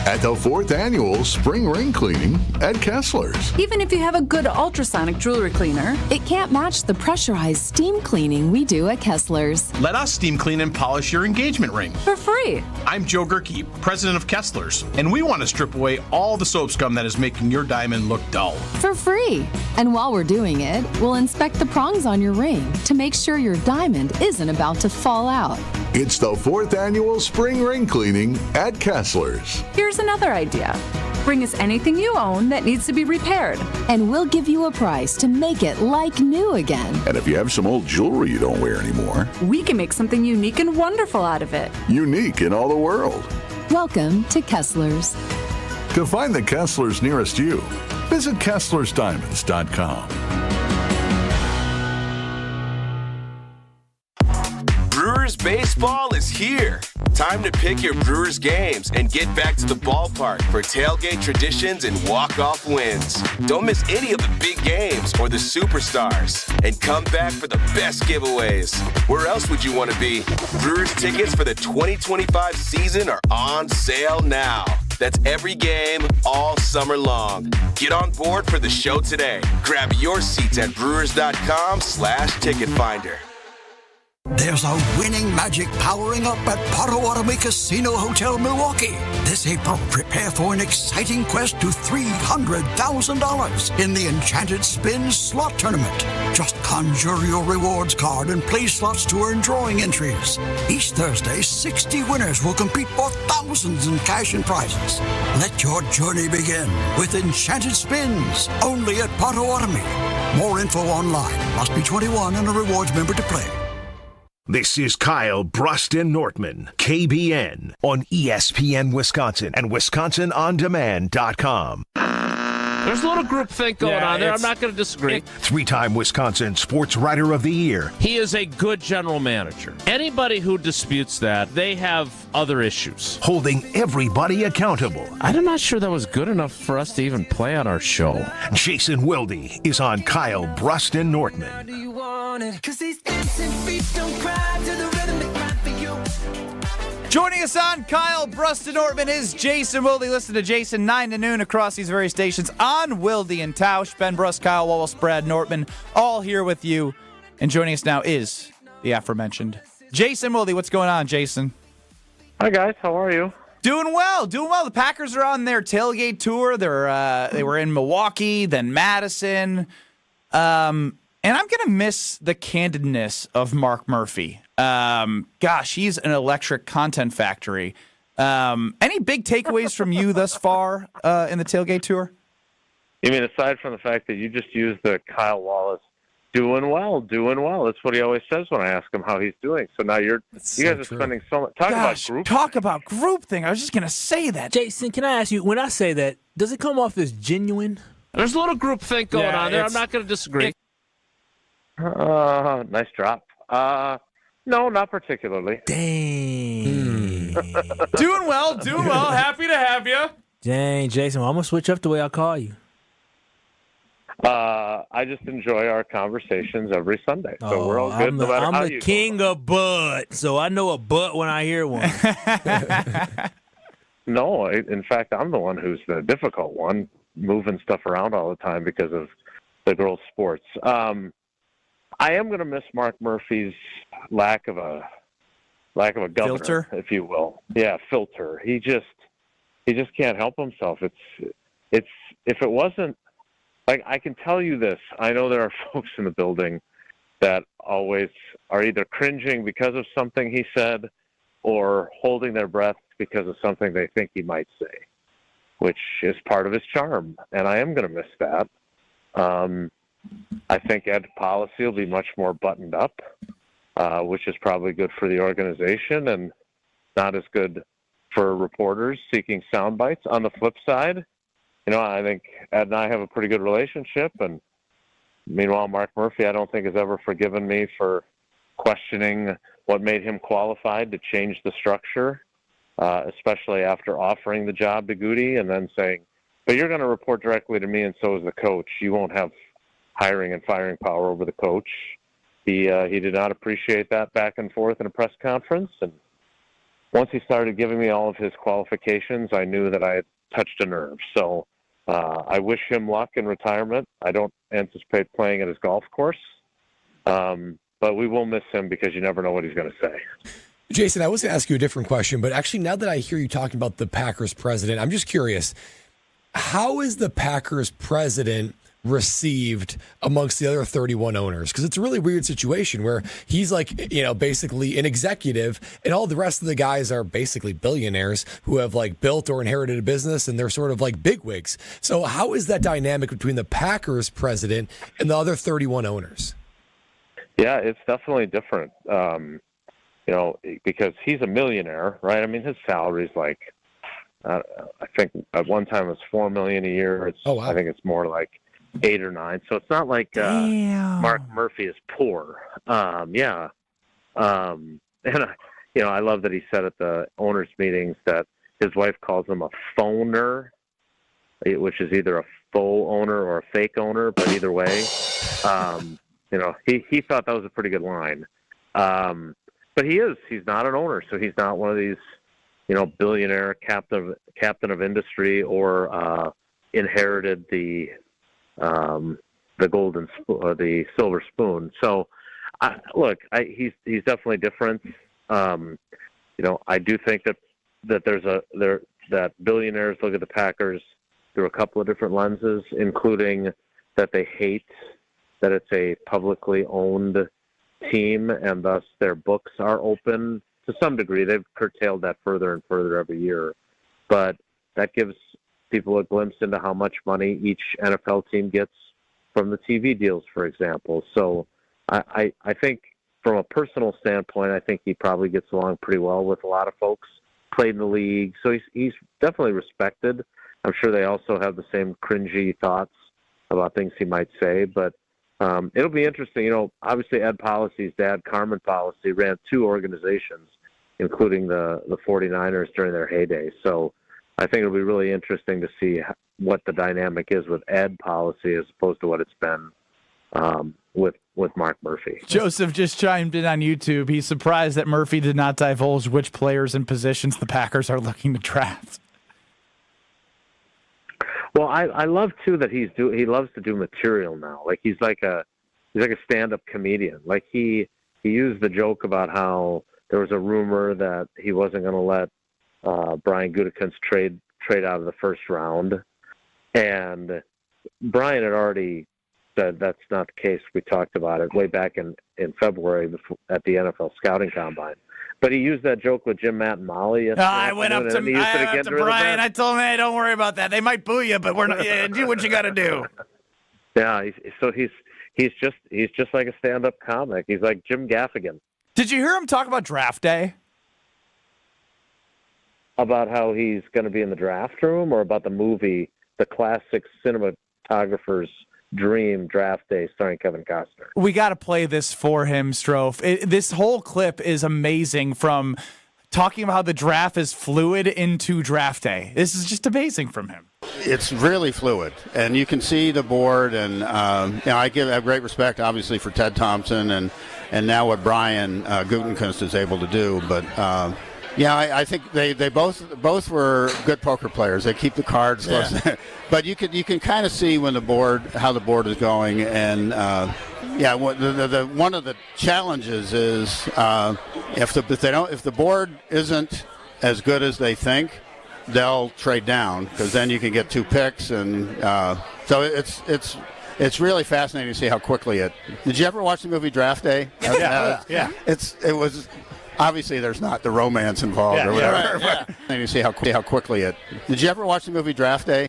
At the 4th annual Spring Ring Cleaning at Kessler's. Even if you have a good ultrasonic jewelry cleaner, it can't match the pressurized steam cleaning we do at Kessler's. Let us steam clean and polish your engagement ring. For free. I'm Joe Gerke, president of Kessler's, and we want to strip away all the soap scum that is making your diamond look dull. For free. And while we're doing it, we'll inspect the prongs on your ring to make sure your diamond isn't about to fall out. It's the 4th annual Spring Ring Cleaning at Kessler's. Here's another idea. Bring us anything you own that needs to be repaired, and we'll give you a price to make it like new again. And if you have some old jewelry you don't wear anymore, we can make something unique and wonderful out of it. Unique in all the world. Welcome to Kessler's. To find the Kessler's nearest you, visit KesslersDiamonds.com. Brewers baseball is here. Time to pick your Brewers games and get back to the ballpark for tailgate traditions and walk-off wins. Don't miss any of the big games or the superstars. And come back for the best giveaways. Where else would you want to be? Brewers tickets for the 2025 season are on sale now. That's every game, all summer long. Get on board for the show today. Grab your seats at brewers.com/ticket finder. There's a winning magic powering up at Potawatomi Casino Hotel Milwaukee. This April, prepare for an exciting quest to $300,000 in the Enchanted Spins Slot Tournament. Just conjure your rewards card and play slots to earn drawing entries. Each Thursday, 60 winners will compete for thousands in cash and prizes. Let your journey begin with Enchanted Spins, only at Potawatomi. More info online. Must be 21 and a rewards member to play. This is Kyle, Brust, and Nortman, KBN, on ESPN Wisconsin and WisconsinOnDemand.com. There's a little groupthink going on there. I'm not going to disagree. Three-time Wisconsin Sports Writer of the Year. He is a good general manager. Anybody who disputes that, they have other issues. Holding everybody accountable. I'm not sure that was good enough for us to even play on our show. Jason Wilde is on Kyle, Brust, and Nortman. Joining us on Kyle, Brust, and Nortman is Jason Wilde. Listen to Jason 9 to noon across these various stations on Wilde and Tausch. Ben Brust, Kyle Wallace, Brad Nortman, all here with you. And joining us now is the aforementioned Jason Wilde. What's going on, Jason? Hi, guys. How are you? Doing well. The Packers are on their tailgate tour. They were in Milwaukee, then Madison. And I'm going to miss the candidness of Mark Murphy. Gosh, he's an electric content factory. Any big takeaways from you thus far in the tailgate tour? You mean aside from the fact that you just used the Kyle Wallace, doing well. That's what he always says when I ask him how he's doing. So now you guys are spending so much Talk about group thing. I was just going to say that. Jason, can I ask you, when I say that, does it come off as genuine? There's a little groupthink going on there. I'm not going to disagree. Nice drop. No, not particularly. Dang. Doing well. Happy to have you. Dang, Jason, well, I'm going to switch up the way I call you. I just enjoy our conversations every Sunday. So we're all good no matter how you I'm the king of butt, so I know a butt when I hear one. No, in fact, I'm the one who's the difficult one, moving stuff around all the time because of the girls' sports. I am going to miss Mark Murphy's lack of a governor, filter, if you will. Yeah, filter. He just can't help himself. It's if it wasn't like, I can tell you this. I know there are folks in the building that always are either cringing because of something he said or holding their breath because of something they think he might say, which is part of his charm. And I am going to miss that. I think Ed's policy will be much more buttoned up, which is probably good for the organization and not as good for reporters seeking sound bites. On the flip side, I think Ed and I have a pretty good relationship. And meanwhile, Mark Murphy, I don't think has ever forgiven me for questioning what made him qualified to change the structure, especially after offering the job to Goody and then saying, but you're going to report directly to me and so is the coach. You won't have hiring and firing power over the coach. He did not appreciate that back and forth in a press conference. And once he started giving me all of his qualifications, I knew that I had touched a nerve. So I wish him luck in retirement. I don't anticipate playing at his golf course. But we will miss him because you never know what he's going to say. Jason, I was going to ask you a different question, but actually now that I hear you talking about the Packers president, I'm just curious, how is the Packers president received amongst the other 31 owners? Because it's a really weird situation where he's like, basically an executive and all the rest of the guys are basically billionaires who have like built or inherited a business and they're sort of like bigwigs. So how is that dynamic between the Packers president and the other 31 owners? Yeah, it's definitely different. Because he's a millionaire, right? I mean, his salary is like, I think at one time it was $4 million a year. I think it's more like 8 or 9. So it's not like Mark Murphy is poor. And I love that he said at the owners' meetings that his wife calls him a phoner, which is either a faux owner or a fake owner, but either way, he thought that was a pretty good line. But he's not an owner, so he's not one of these billionaire captain of industry or inherited the golden the silver spoon. So, he's definitely different. I do think that that billionaires look at the Packers through a couple of different lenses, including that they hate that it's a publicly owned team and thus their books are open to some degree. They've curtailed that further and further every year, but that gives people a glimpse into how much money each NFL team gets from the TV deals, for example. So I think from a personal standpoint, I think he probably gets along pretty well with a lot of folks, played in the league. So he's definitely respected. I'm sure they also have the same cringy thoughts about things he might say, but it'll be interesting. Obviously Ed Policy's dad, Carmen Policy, ran two organizations, including the 49ers during their heyday. So I think it'll be really interesting to see what the dynamic is with Ed Policy as opposed to what it's been with Mark Murphy. Joseph just chimed in on YouTube. He's surprised that Murphy did not divulge which players and positions the Packers are looking to draft. Well, I love too that he loves to do material now. Like he's like a stand-up comedian. Like he used the joke about how there was a rumor that he wasn't going to let Brian Gutekunst trade out of the first round, and Brian had already said that's not the case. We talked about it way back in February at the NFL scouting combine. But he used that joke with Jim, Matt, and Molly. I went up to Brian. I told him, "Hey, don't worry about that. They might boo you, but we're not. Do what you got to do." Yeah. He's just like a stand-up comic. He's like Jim Gaffigan. Did you hear him talk about draft day? About how he's going to be in the draft room, or about the movie, the classic cinematographer's dream, Draft Day, starring Kevin Costner? We got to play this for him, Strofe. This whole clip is amazing, from talking about how the draft is fluid into Draft Day. This is just amazing from him. It's really fluid, and you can see the board, and I have great respect, obviously, for Ted Thompson and now what Brian Gutekunst is able to do, but I think they both were good poker players. They keep the cards close. Yeah. But you can kind of see when how the board is going, and one of the challenges is if the board isn't as good as they think, they'll trade down, because then you can get 2 picks, and so it's really fascinating to see how quickly it. Did you ever watch the movie Draft Day? Yeah. It was. Obviously, there's not the romance involved or whatever. Yeah. And you see how quickly it. Did you ever watch the movie Draft Day?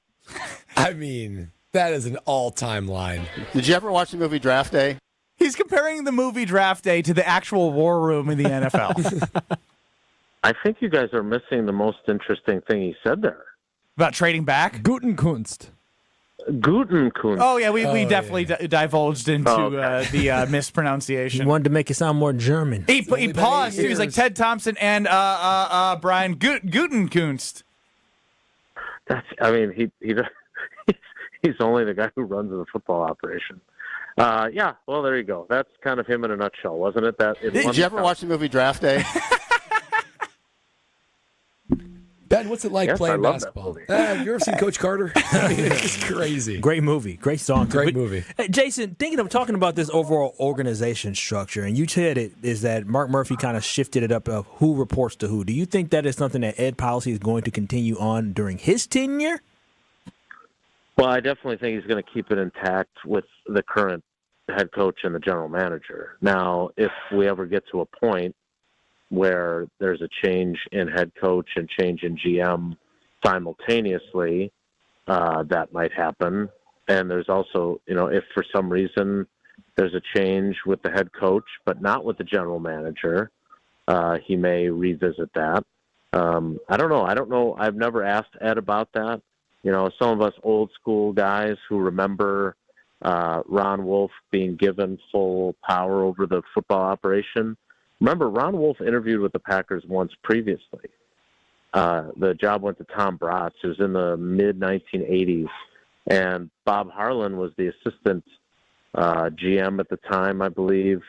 I mean, that is an all-time line. Did you ever watch the movie Draft Day? He's comparing the movie Draft Day to the actual war room in the NFL. I think you guys are missing the most interesting thing he said there. About trading back? Gutekunst. Oh, yeah, we definitely divulged into the mispronunciation. He wanted to make it sound more German. He paused. He was like Ted Thompson and Brian Gutekunst. He's only the guy who runs the football operation. Well, there you go. That's kind of him in a nutshell, wasn't it? Did you ever watch the movie Draft Day? Ben, what's it like playing basketball? Have you ever seen Coach Carter? It's crazy. Great movie. Great song. Great movie. Hey, Jason, talking about this overall organization structure, and you said it is that Mark Murphy kind of shifted it up of who reports to who. Do you think that is something that Ed Policy is going to continue on during his tenure? Well, I definitely think he's going to keep it intact with the current head coach and the general manager. Now, if we ever get to a point where there's a change in head coach and change in GM simultaneously, that might happen. And there's also, if for some reason there's a change with the head coach, but not with the general manager, he may revisit that. I don't know. I've never asked Ed about that. Some of us old school guys who remember Ron Wolf being given full power over the football operation. Remember, Ron Wolf interviewed with the Packers once previously. The job went to Tom Brust, who was in the mid-1980s, and Bob Harlan was the assistant GM at the time, I believe,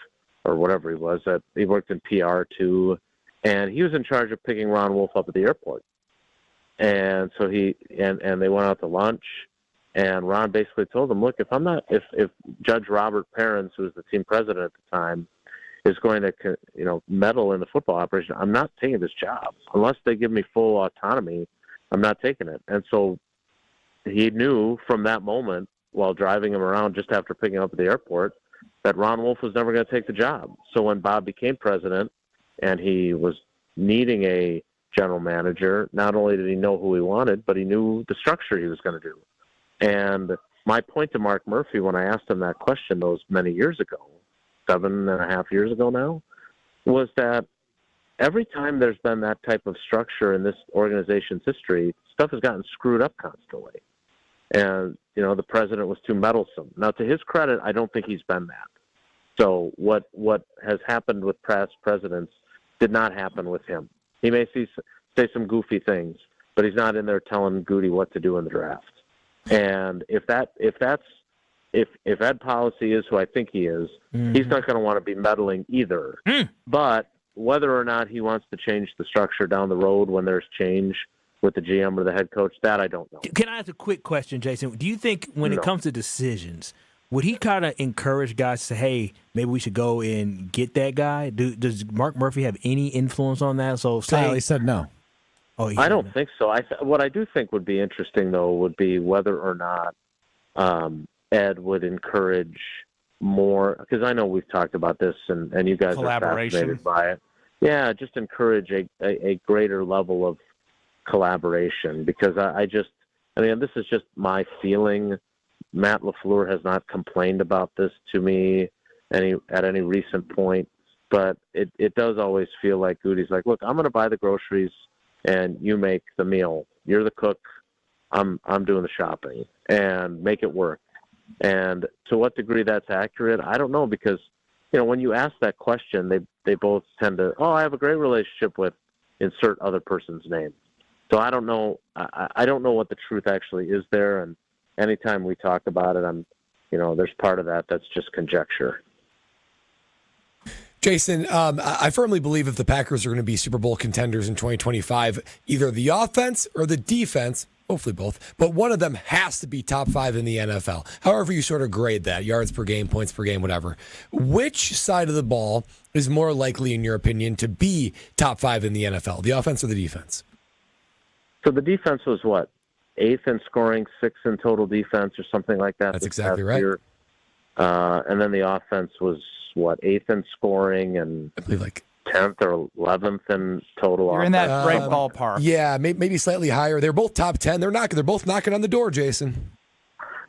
or whatever he was. He worked in PR too, And he was in charge of picking Ron Wolf up at the airport. And so they went out to lunch, and Ron basically told him, look, if Judge Robert Perrins, who was the team president at the time, is going to, meddle in the football operation, I'm not taking this job. Unless they give me full autonomy, I'm not taking it. And so he knew from that moment, while driving him around just after picking him up at the airport, that Ron Wolf was never going to take the job. So when Bob became president and he was needing a general manager, not only did he know who he wanted, but he knew the structure he was going to do. And my point to Mark Murphy when I asked him that question those many years ago, 7.5 years ago now, was that every time there's been that type of structure in this organization's history, stuff has gotten screwed up constantly. And, the president was too meddlesome. Now, to his credit, I don't think he's been that. So what has happened with past presidents did not happen with him. He may say some goofy things, but he's not in there telling Goody what to do in the draft. And if Ed Policy is who I think he is, he's not going to want to be meddling either. But whether or not he wants to change the structure down the road when there's change with the GM or the head coach, that I don't know. Can I ask a quick question, Jason? Do you think when it comes to decisions, would he kind of encourage guys to say, hey, maybe we should go and get that guy? Does Mark Murphy have any influence on that? So he said no. Oh, I don't think so. What I do think would be interesting, though, would be whether or not Ed would encourage more, because I know we've talked about this, and you guys are fascinated by it. Yeah, just encourage a greater level of collaboration, because this is just my feeling. Matt LaFleur has not complained about this to me at any recent point, but it does always feel like Goody's like, look, I'm going to buy the groceries and you make the meal. You're the cook. I'm doing the shopping, and make it work. And to what degree that's accurate, I don't know, because when you ask that question, they both tend to, I have a great relationship with insert other person's name. So I don't know. I don't know what the truth actually is there. And anytime we talk about it, there's part of that that's just conjecture. Jason, I firmly believe if the Packers are going to be Super Bowl contenders in 2025, either the offense or the defense, hopefully both, but one of them has to be top 5 in the NFL. However you sort of grade that, yards per game, points per game, whatever. Which side of the ball is more likely, in your opinion, to be top 5 in the NFL, the offense or the defense? So the defense was what? 8th in scoring, 6th in total defense, or something like that. That's exactly right. Year. And then the offense was what? 8th in scoring, and I believe like 10th or 11th in total. You're in that right ballpark. Yeah, maybe slightly higher. They're both top 10. They're both knocking on the door, Jason.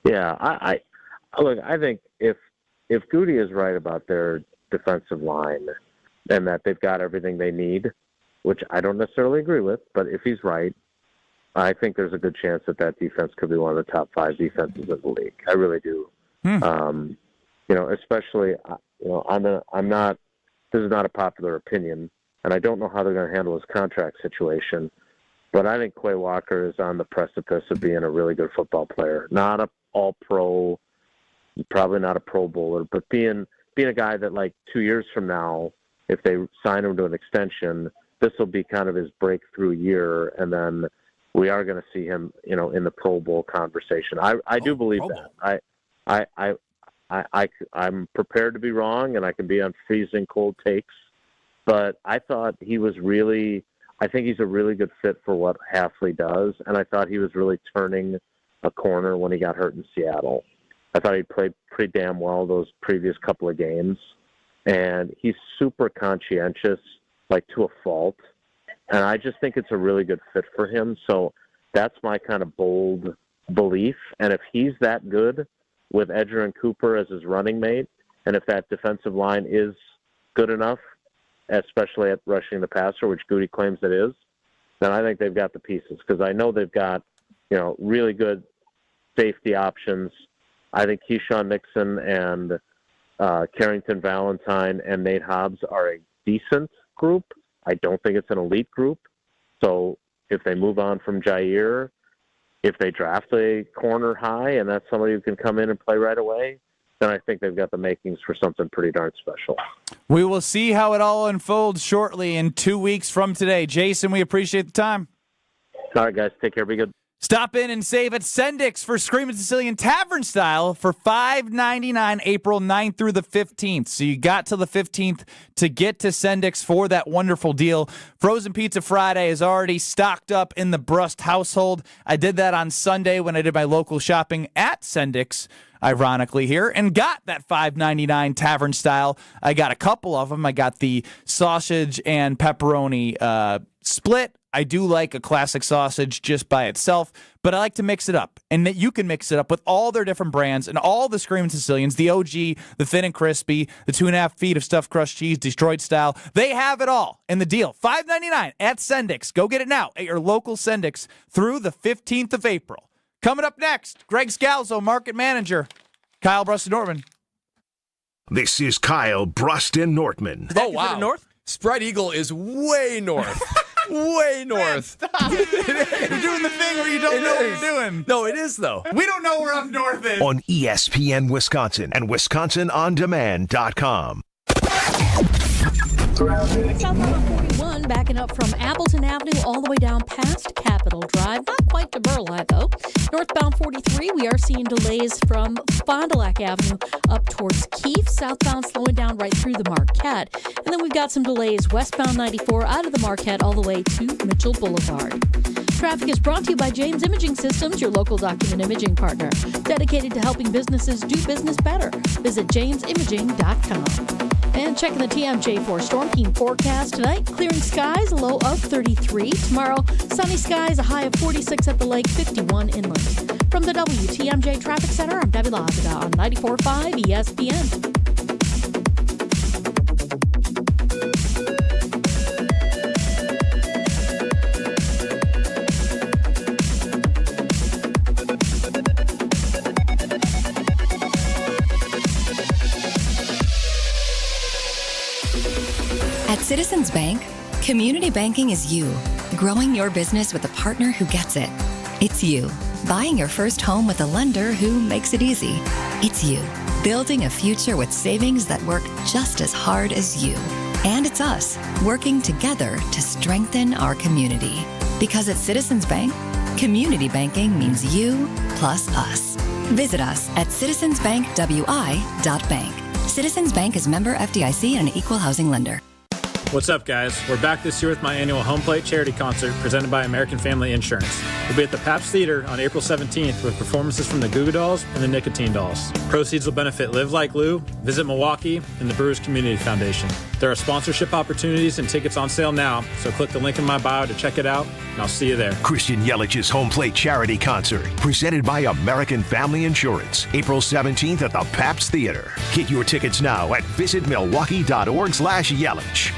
Yeah, I think if Goody is right about their defensive line and that they've got everything they need, which I don't necessarily agree with, but if he's right, I think there's a good chance that defense could be one of the top 5 defenses in the league. I really do. Especially, I'm not. This is not a popular opinion, and I don't know how they're going to handle his contract situation. But I think Quay Walker is on the precipice of being a really good football player. Not a all-pro, probably not a Pro Bowler, but being a guy that, like, 2 years from now, if they sign him to an extension, this will be kind of his breakthrough year, and then we are going to see him, in the Pro Bowl conversation. I do believe that. I'm prepared to be wrong, and I can be on freezing cold takes, but I thought I think he's a really good fit for what Hafley does, and I thought he was really turning a corner when he got hurt in Seattle. I thought he played pretty damn well those previous couple of games, and he's super conscientious, like to a fault, and I just think it's a really good fit for him. So that's my kind of bold belief, and if he's that good with Edger and Cooper as his running mate, and if that defensive line is good enough, especially at rushing the passer, which Goody claims it is, then I think they've got the pieces, because I know they've got, really good safety options. I think Keyshawn Nixon and Carrington Valentine and Nate Hobbs are a decent group. I don't think it's an elite group. So if they move on from Jair, if they draft a corner high and that's somebody who can come in and play right away, then then I think they've got the makings for something pretty darn special. We will see how it all unfolds shortly in 2 weeks from today. Jason, we appreciate the time. All right, guys. Take care. Be good. Stop in and save at Sendik's for Screamin' Sicilian Tavern Style for $5.99 April 9th through the 15th. So you got till the 15th to get to Sendik's for that wonderful deal. Frozen Pizza Friday is already stocked up in the Brust household. I did that on Sunday when I did my local shopping at Sendik's, ironically here, and got that $5.99 Tavern Style. I got a couple of them. I got the sausage and pepperoni split. I do like a classic sausage just by itself, but I like to mix it up. And that you can mix it up with all their different brands and all the Screamin' Sicilians, the OG, the thin and crispy, the 2.5 feet of stuffed crushed cheese, Detroit style. They have it all in the deal. $5.99 at Sendik's. Go get it now at your local Sendik's through the 15th of April. Coming up next, Greg Scalzo, market manager. Kyle, Brust, and Nortman. This is Kyle, Brust, and Nortman. Oh, wow. Is it north? Spread Eagle is way north. Way north. Man, stop. You're doing the thing where you don't know what you're doing. No, it is, though. We don't know where up north is. On ESPN Wisconsin and WisconsinOnDemand.com. Southbound 41 backing up from Appleton Avenue all the way down past Capitol Drive. Not quite to Burleigh, though. Northbound 43, we are seeing delays from Fond du Lac Avenue up towards Keefe. Southbound slowing down right through the Marquette. And then we've got some delays westbound 94 out of the Marquette all the way to Mitchell Boulevard. Traffic is brought to you by James Imaging Systems, your local document imaging partner. Dedicated to helping businesses do business better. Visit jamesimaging.com. And checking the TMJ4 Storm Team forecast tonight. Clearing skies, a low of 33. Tomorrow, sunny skies, a high of 46 at the lake, 51 inland. From the WTMJ Traffic Center, I'm Debbie Lavida on 94.5 ESPN. At Citizens Bank, community banking is you, growing your business with a partner who gets it. It's you, buying your first home with a lender who makes it easy. It's you, building a future with savings that work just as hard as you. And it's us, working together to strengthen our community. Because at Citizens Bank, community banking means you plus us. Visit us at citizensbankwi.bank. Citizens Bank is member FDIC and an equal housing lender. What's up, guys? We're back this year with my annual Home Plate charity concert presented by American Family Insurance. We'll be at the Pabst Theater on April 17th with performances from the Goo Goo Dolls and the Nicotine Dolls. Proceeds will benefit Live Like Lou, Visit Milwaukee, and the Brewers Community Foundation. There are sponsorship opportunities and tickets on sale now, so click the link in my bio to check it out, and I'll see you there. Christian Yelich's Home Plate charity concert, presented by American Family Insurance, April 17th at the Pabst Theater. Get your tickets now at visitmilwaukee.org/Yelich.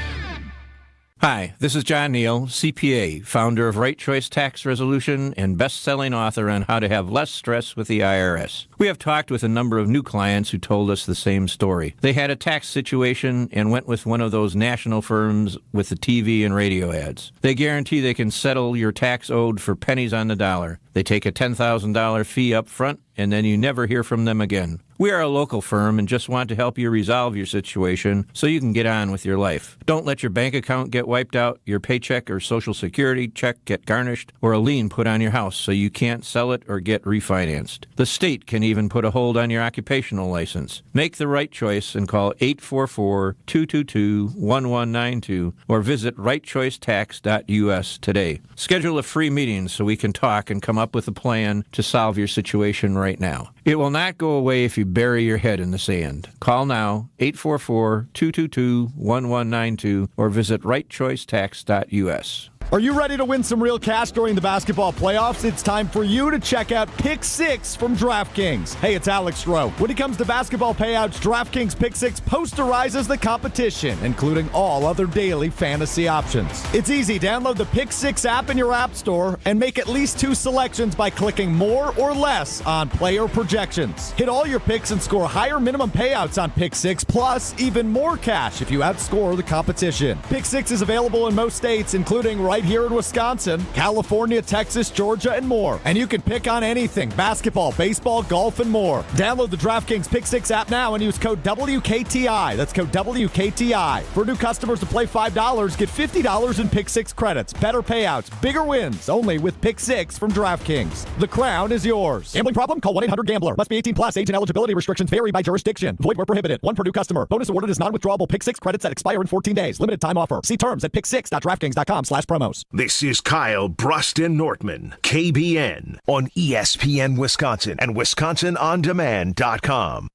Hi, this is John Neal, CPA, founder of Right Choice Tax Resolution and best-selling author on how to have less stress with the IRS. We have talked with a number of new clients who told us the same story. They had a tax situation and went with one of those national firms with the TV and radio ads. They guarantee they can settle your tax owed for pennies on the dollar. They take a $10,000 fee up front, and then you never hear from them again. We are a local firm and just want to help you resolve your situation so you can get on with your life. Don't let your bank account get wiped out, your paycheck or Social Security check get garnished, or a lien put on your house so you can't sell it or get refinanced. The state can even put a hold on your occupational license. Make the right choice and call 844-222-1192 or visit rightchoicetax.us today. Schedule a free meeting so we can talk and come up with a plan to solve your situation right now. It will not go away if you bury your head in the sand. Call now, 844-222-1192, or visit rightchoicetax.us. Are you ready to win some real cash during the basketball playoffs? It's time for you to check out Pick 6 from DraftKings. Hey, it's Alex Stroh. When it comes to basketball payouts, DraftKings Pick 6 posterizes the competition, including all other daily fantasy options. It's easy. Download the Pick 6 app in your app store and make at least 2 selections by clicking more or less on player projections. Hit all your picks and score higher minimum payouts on Pick 6, plus even more cash if you outscore the competition. Pick 6 is available in most states, including right right here in Wisconsin, California, Texas, Georgia, and more. And you can pick on anything: basketball, baseball, golf, and more. Download the DraftKings Pick 6 app now and use code WKTI. That's code WKTI. For new customers to play $5, get $50 in Pick 6 credits. Better payouts, bigger wins, only with Pick 6 from DraftKings. The crown is yours. Gambling problem? Call 1-800-GAMBLER. Must be 18 plus. Age and eligibility restrictions vary by jurisdiction. Void where prohibited. One per new customer. Bonus awarded is non-withdrawable Pick 6 credits that expire in 14 days. Limited time offer. See terms at pick6.draftkings.com/promos. This is Kyle, Brust, and Nortman, KBN, on ESPN Wisconsin and WisconsinOnDemand.com.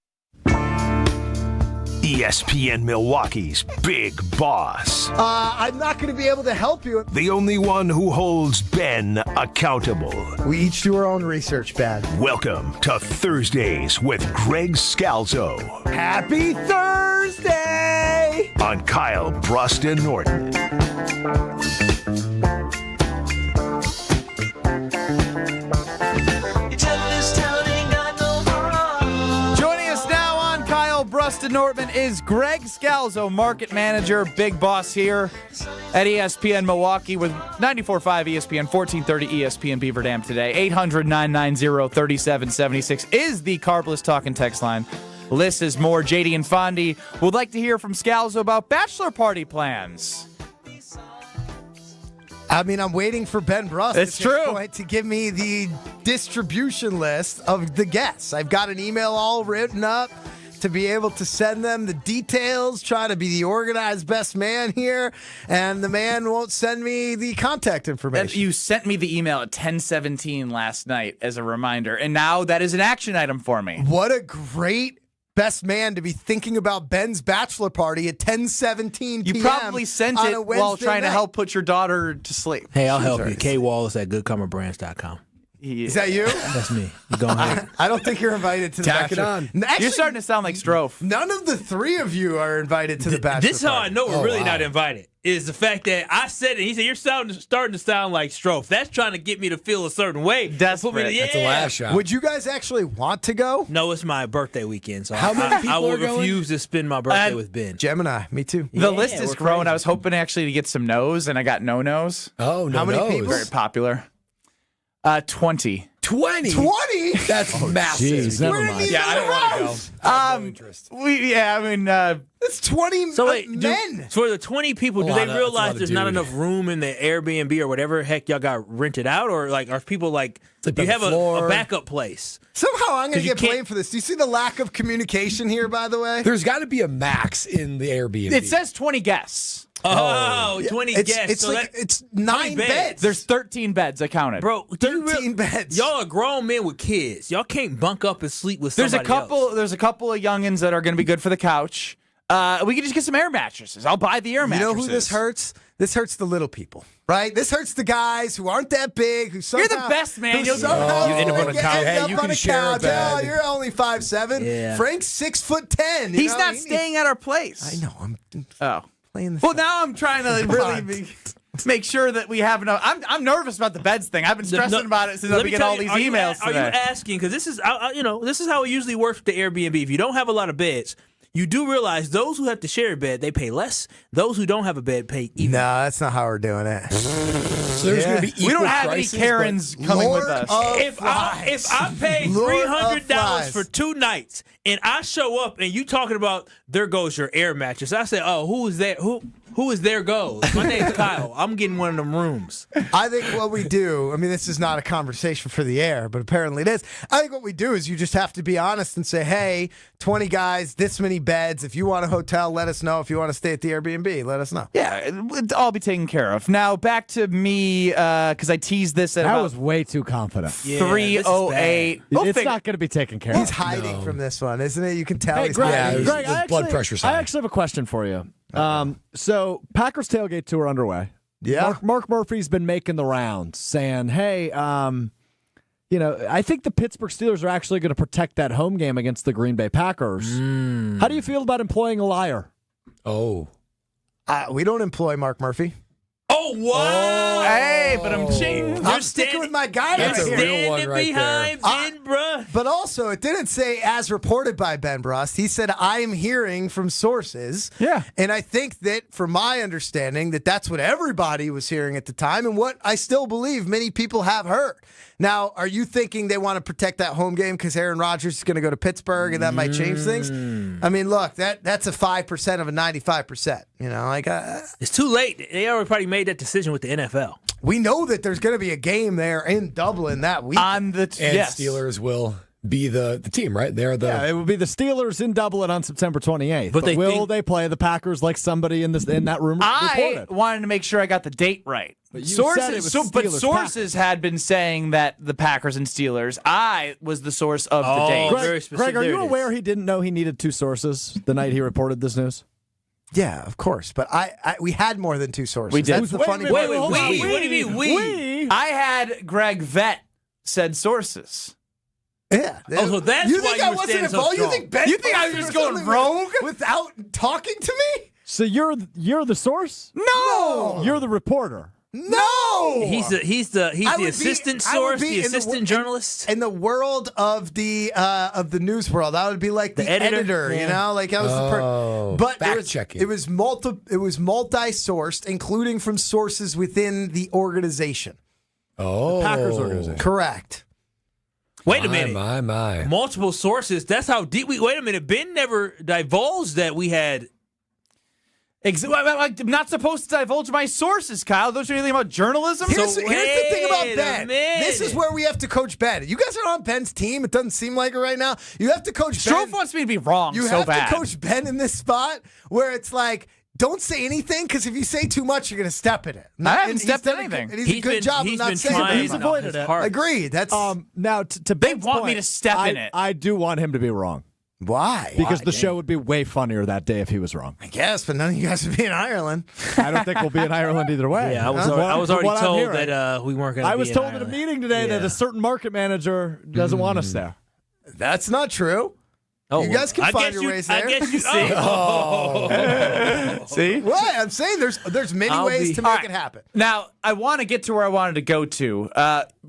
ESPN Milwaukee's Big Boss. I'm not going to be able to help you. The only one who holds Ben accountable. We each do our own research, Ben. Welcome to Thursdays with Greg Scalzo. Happy Thursday! On Kyle, Brust, and Norton. Brust and Nortman is Greg Scalzo, market manager, big boss here at ESPN Milwaukee with 94.5 ESPN, 1430 ESPN Beaver Dam today. 800-990-3776 is the Carbless Talk and Text line. List is more. JD and Fondy would like to hear from Scalzo about bachelor party plans. I mean, I'm waiting for Ben Brust it's at this true. point to give me the distribution list of the guests. I've got an email all written up to be able to send them the details, try to be the organized best man here, and the man won't send me the contact information. You sent me the email at 10:17 last night as a reminder, and now that is an action item for me. What a great best man to be thinking about Ben's bachelor party at 10:17 p.m. You probably sent on it a while trying Wednesday to help put your daughter to sleep. Hey, I'll help you. K Wallace at goodcomerbrands.com. Is that you? That's me. Go ahead. I don't think you're invited to the Tack it bachelor. on. Actually, You're starting to sound like Strofe. none of the three of you are invited to the bachelor This is how I party. know we're really not invited. Is the fact that I said it. He said, you're starting to sound like Strofe. That's trying to get me to feel a certain way. Desperate. Yeah. That's a last shot. Would you guys actually want to go? No, it's my birthday weekend, so How many I people will are going? refuse to spend my birthday with Ben. Gemini, me too. The list is growing. I was hoping actually to get some no's, and I got no-nos. Oh, no. How many people? Very popular. 20. 20? 20? That's massive. Jeez, never mind. Yeah, I don't want to go. It's 20 So wait, men. for the 20 people, do they realize there's not enough room in the Airbnb or whatever heck y'all got rented out, or like are people like do you have a backup place? Somehow I'm going to 'Cause you get blamed for this. Do you see the lack of communication here, by the way? There's got to be a max in the Airbnb. It says 20 guests. Oh, 20 It's, guests. it's so like that, it's 9 beds. There's 13 beds. I counted. bro, 13 beds. Y'all are grown men with kids. Y'all can't bunk up and sleep with There's somebody a couple. else. There's a couple of youngins that are going to be good for the couch. We can just get some air mattresses. I'll buy the air You mattresses. know who this hurts? This hurts the little people, right? This hurts the guys who aren't that big. Who somehow, You're the best, man. who You'll somehow you end up on a couch. Hey, up you on can a share a couch. bed. Oh, you're only 5'7". Yeah. Frank's 6'10". He's not staying at our place. I know. I'm Oh. playing the. Well, now I'm trying to really make sure that we have enough. I'm nervous about the beds thing. I've been stressing about it since I began all these emails Are you asking? Because this is, this is how it usually works with the Airbnb. If you don't have a lot of beds, you do realize those who have to share a bed, they pay less. Those who don't have a bed pay even. No, that's not how we're doing it. So there's going to be equal we don't have prices, any Karens coming with us. If I pay $300 for 2 nights and I show up and you talking about there goes your air mattress, I say, oh, who is there? Who is there goes? My name's Kyle. I'm getting one of them rooms. I think what we do, I mean, this is not a conversation for the air, but apparently it is. I think what we do is you just have to be honest and say, hey, 20 guys, this many beds. If you want a hotel, let us know. If you want to stay at the Airbnb, let us know. Yeah, it'll all be taken care of. Now, back to me, because I teased this at I about was way too confident. 3:08. It's not going to be taken care of. He's hiding from this one, isn't it? You can tell Hey, he's Greg, hiding. Greg, blood pressure's high. I actually have a question for you. So Packers tailgate tour underway. Yeah. Mark Murphy's been making the rounds saying, hey, I think the Pittsburgh Steelers are actually going to protect that home game against the Green Bay Packers. How do you feel about employing a liar? Oh. We don't employ Mark Murphy. Oh, Oh, wow. Hey, but I'm ching. I'm sticking with my guy That's right a here. real one right there. Ben Brust. But also, it didn't say as reported by Ben Brust. He said, I'm hearing from sources. Yeah. And I think that, from my understanding, that's what everybody was hearing at the time and what I still believe many people have heard. Now, are you thinking they want to protect that home game because Aaron Rodgers is going to go to Pittsburgh and that might change things? I mean, look, that's a 5% of a 95%. You know, like it's too late. They already probably made that decision with the NFL. We know that there's going to be a game there in Dublin that week. Steelers will be the team, right? They're the it will be the Steelers in Dublin on September 28th. But will they play the Packers like somebody in that room reported? I wanted to make sure I got the date right. But sources had been saying that the Packers and Steelers. I was the source of the date. Greg, are you aware he didn't know he needed two sources the night he reported this news? Yeah, of course. But we had more than two sources. We did. That's the funny part. What do you mean we? I had Greg Vett said sources. Yeah. Oh, so that's you why think you I were wasn't standing so involved? You strong. think Ben? You think I was just going rogue without talking to me? So you're the source? No. You're the reporter. No. He's the assistant source, the assistant journalist. In the world of the news world, I would be like the editor, yeah. You know, like I was the but fact checking. It was multi-sourced, including from sources within the organization. Oh, the Packers organization. Correct. Wait a minute. My. Multiple sources. That's how deep we. Wait a minute. Ben never divulged that we had. I'm not supposed to divulge my sources, Kyle. Don't you know anything about journalism? Here's the thing about Ben. Minute. This is where we have to coach Ben. You guys are on Ben's team. It doesn't seem like it right now. You have to coach Ben. Strofe wants me to be wrong You so have bad. to coach Ben in this spot where it's like, don't say anything, because if you say too much, you're going to step in it. I haven't stepped in anything. And he's a good job of not saying it. He's avoided it. Agreed. That's now to they Ben's want point, me to step in it. I do want him to be wrong. Why? Because the show would be way funnier that day if he was wrong. I guess, but none of you guys would be in Ireland. I don't think we'll be in Ireland either way. Yeah, I was already told that we weren't going to be I was told at a meeting today that a certain market manager doesn't want us there. That's not true. Oh, you guys can find your ways there. I guess you see. See? What? I'm saying there's many ways to make it happen. Now, I want to get to where I wanted to go to.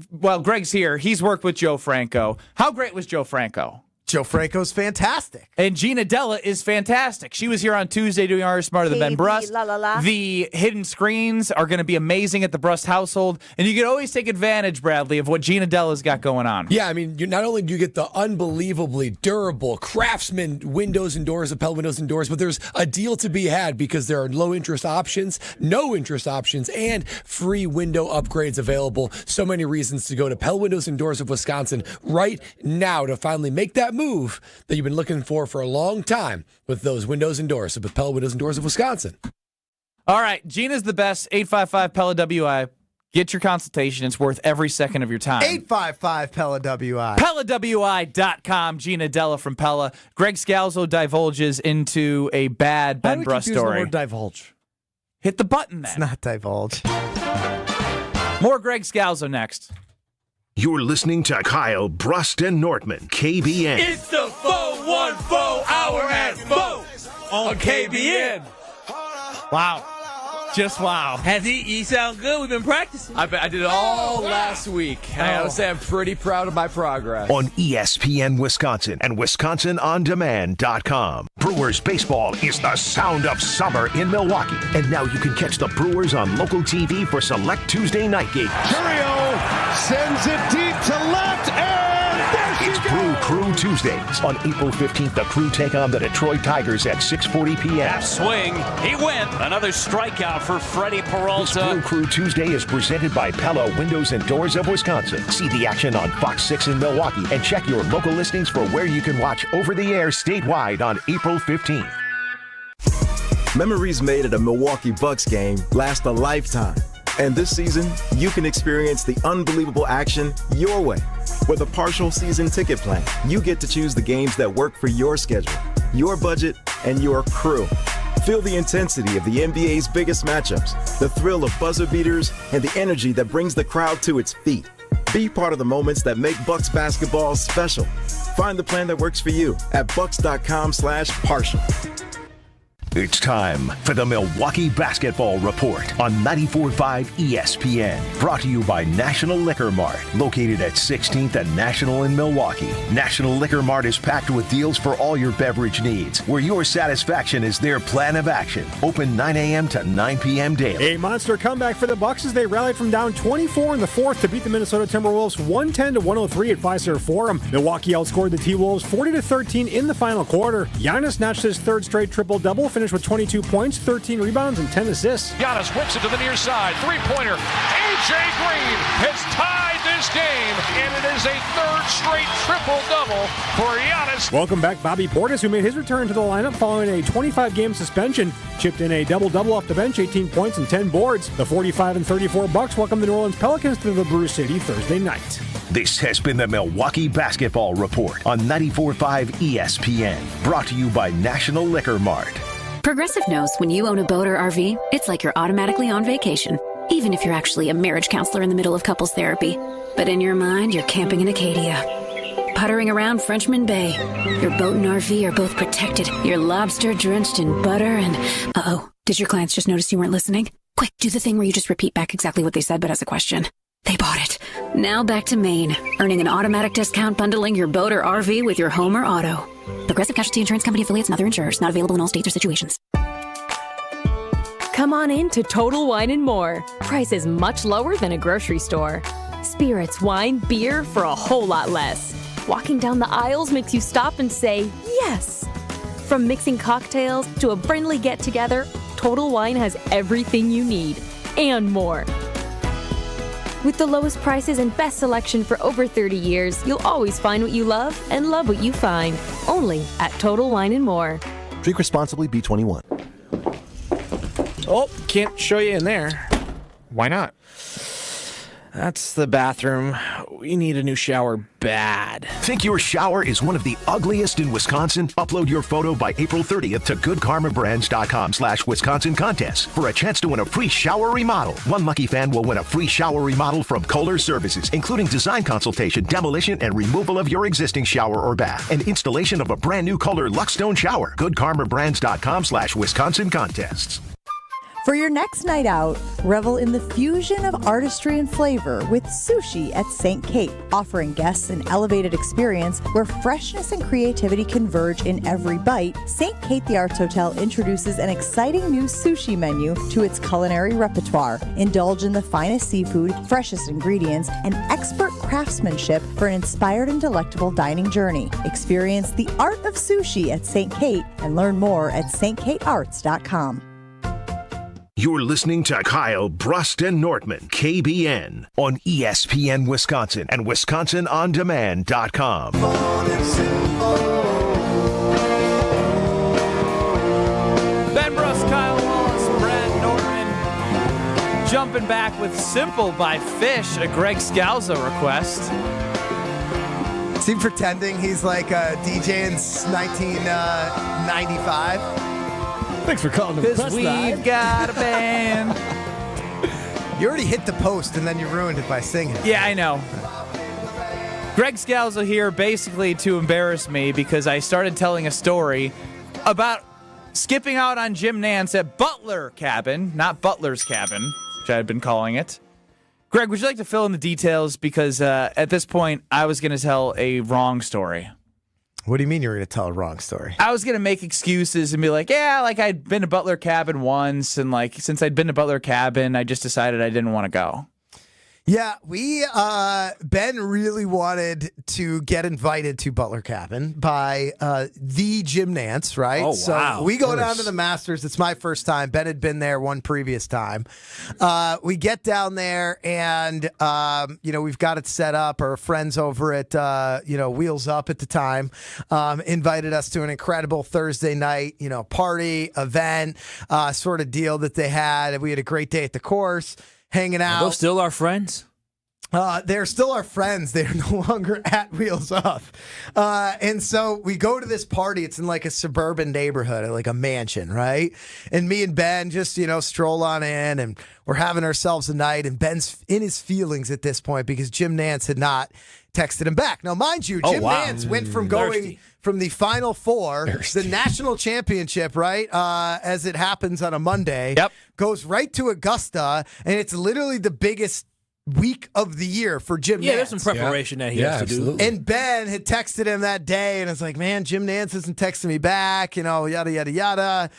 Well, Greg's here. He's worked with Joe Franco. How great was Joe Franco? Joe Franco's fantastic. And Gina Della is fantastic. She was here on Tuesday doing Are You Smarter Than Ben Brust. The hidden screens are going to be amazing at the Brust household. And you can always take advantage, Bradley, of what Gina Della's got going on. Yeah, I mean, not only do you get the unbelievably durable Craftsman windows and doors, Appel windows and doors, but there's a deal to be had because there are low interest options, no interest options, and free window upgrades available. So many reasons to go to Appel Windows and Doors of Wisconsin right now to finally make that move that you've been looking for a long time with those windows and doors of Appel Windows and Doors of Wisconsin. All right, Gina's the best. 855-PELA-WI. Get your consultation. It's worth every second of your time. 855-PELA-WI. PELAWI.com. Gina Della from Pella. Greg Scalzo divulges into a bad Ben Brust story. The word divulge? Hit the button then. It's not divulge. More Greg Scalzo next. You're listening to Kyle, Brust, and Nortman, KBN. It's the 414 hour at 4 on KBN. Wow. Just wow. Has he sound good? We've been practicing. I did it all last week. I gotta say, I'm pretty proud of my progress. On ESPN Wisconsin and WisconsinOnDemand.com. Brewers baseball is the sound of summer in Milwaukee. And now you can catch the Brewers on local TV for select Tuesday night games. Curio sends it deep to left, and there she It's goes. Brew Crew Tuesdays. On April 15th, the Crew take on the Detroit Tigers at 6:40 p.m. Swing. He went. Another strikeout for Freddie This Peralta. Brew Crew Tuesday is presented by Pella Windows and Doors of Wisconsin. See the action on Fox 6 in Milwaukee and check your local listings for where you can watch over the air statewide on April 15th. Memories made at a Milwaukee Bucks game last a lifetime. And this season, you can experience the unbelievable action your way. With a partial season ticket plan, you get to choose the games that work for your schedule, your budget, and your crew. Feel the intensity of the NBA's biggest matchups, the thrill of buzzer beaters, and the energy that brings the crowd to its feet. Be part of the moments that make Bucks basketball special. Find the plan that works for you at bucks.com/partial. It's time for the Milwaukee Basketball Report on 94.5 ESPN. Brought to you by National Liquor Mart, located at 16th and National in Milwaukee. National Liquor Mart is packed with deals for all your beverage needs, where your satisfaction is their plan of action. Open 9 a.m. to 9 p.m. daily. A monster comeback for the Bucks as they rallied from down 24 in the fourth to beat the Minnesota Timberwolves 110-103 at Fiserv Forum. Milwaukee outscored the T-Wolves 40-13 in the final quarter. Giannis notched his third straight triple-double, finished with 22 points, 13 rebounds, and 10 assists. Giannis whips it to the near side. Three-pointer. A.J. Green has tied this game, and it is a third straight triple-double for Giannis. Welcome back Bobby Portis, who made his return to the lineup following a 25-game suspension. Chipped in a double-double off the bench, 18 points and 10 boards. The 45-34 Bucks welcome the New Orleans Pelicans to the Brew City Thursday night. This has been the Milwaukee Basketball Report on 94.5 ESPN. Brought to you by National Liquor Mart. Progressive knows when you own a boat or RV, it's like you're automatically on vacation, even if you're actually a marriage counselor in the middle of couples therapy. But in your mind, you're camping in Acadia, puttering around Frenchman Bay. Your boat and RV are both protected. You're lobster drenched in butter and... Uh-oh, did your clients just notice you weren't listening? Quick, do the thing where you just repeat back exactly what they said, but as a question. They bought it. Now back to Maine, earning an automatic discount bundling your boat or RV with your home or auto. Progressive Casualty Insurance Company affiliates and other insurers. Not available in all states or situations. Come on in to Total Wine & More. Prices much lower than a grocery store. Spirits, wine, beer for a whole lot less. Walking down the aisles makes you stop and say, yes. From mixing cocktails to a friendly get-together, Total Wine has everything you need and more. With the lowest prices and best selection for over 30 years, you'll always find what you love and love what you find. Only at Total Wine & More. Drink responsibly, B21. Oh, can't show you in there. Why not? That's the bathroom. We need a new shower bad. Think your shower is one of the ugliest in Wisconsin? Upload your photo by April 30th to goodkarmabrands.com/Wisconsin contest for a chance to win a free shower remodel. One lucky fan will win a free shower remodel from Kohler Services, including design consultation, demolition, and removal of your existing shower or bath, and installation of a brand new Kohler Luxstone shower. goodkarmabrands.com/Wisconsin contests. For your next night out, revel in the fusion of artistry and flavor with Sushi at St. Kate, offering guests an elevated experience where freshness and creativity converge in every bite. St. Kate the Arts Hotel introduces an exciting new sushi menu to its culinary repertoire. Indulge in the finest seafood, freshest ingredients, and expert craftsmanship for an inspired and delectable dining journey. Experience the art of sushi at St. Kate and learn more at stkatearts.com. You're listening to Kyle, Brust, and Nortman, KBN, on ESPN Wisconsin and WisconsinOnDemand.com. Ben Brust, Kyle Wallace, Brad Nortman, jumping back with Simple by Fish, a Greg Scalzo request. Is he pretending he's like a DJ in 1995? Thanks for calling the Because we've got a band. You already hit the post and then you ruined it by singing. Yeah, I know. Greg Scalzo here basically to embarrass me because I started telling a story about skipping out on Jim Nantz at Butler Cabin, not Butler's Cabin, which I had been calling it. Greg, would you like to fill in the details? Because at this point, I was going to tell a wrong story. What do you mean you were going to tell a wrong story? I was going to make excuses and be like, yeah, like I'd been to Butler Cabin once, and like since I'd been to Butler Cabin, I just decided I didn't want to go. Yeah, Ben really wanted to get invited to Butler Cabin by the Jim Nantz, right? Oh, wow. So we go down to the Masters. It's my first time. Ben had been there one previous time. We get down there and, we've got it set up. Our friends over at, Wheels Up at the time invited us to an incredible Thursday night, party, event, sort of deal that they had. We had a great day at the course. Hanging out. Are those still our friends? They're still our friends. They're no longer at Wheels Up. And so we go to this party. It's in like a suburban neighborhood, like a mansion, right? And me and Ben just, stroll on in and we're having ourselves a night. And Ben's in his feelings at this point because Jim Nantz had not texted him back. Now, mind you, Jim Nantz went from going from the Final Four, the national championship, right? As it happens on a Monday, goes right to Augusta, and it's literally the biggest week of the year for Jim Nantz. Yeah, there's some preparation that he has to do. And Ben had texted him that day, and it's like, man, Jim Nantz isn't texting me back, yada, yada, yada.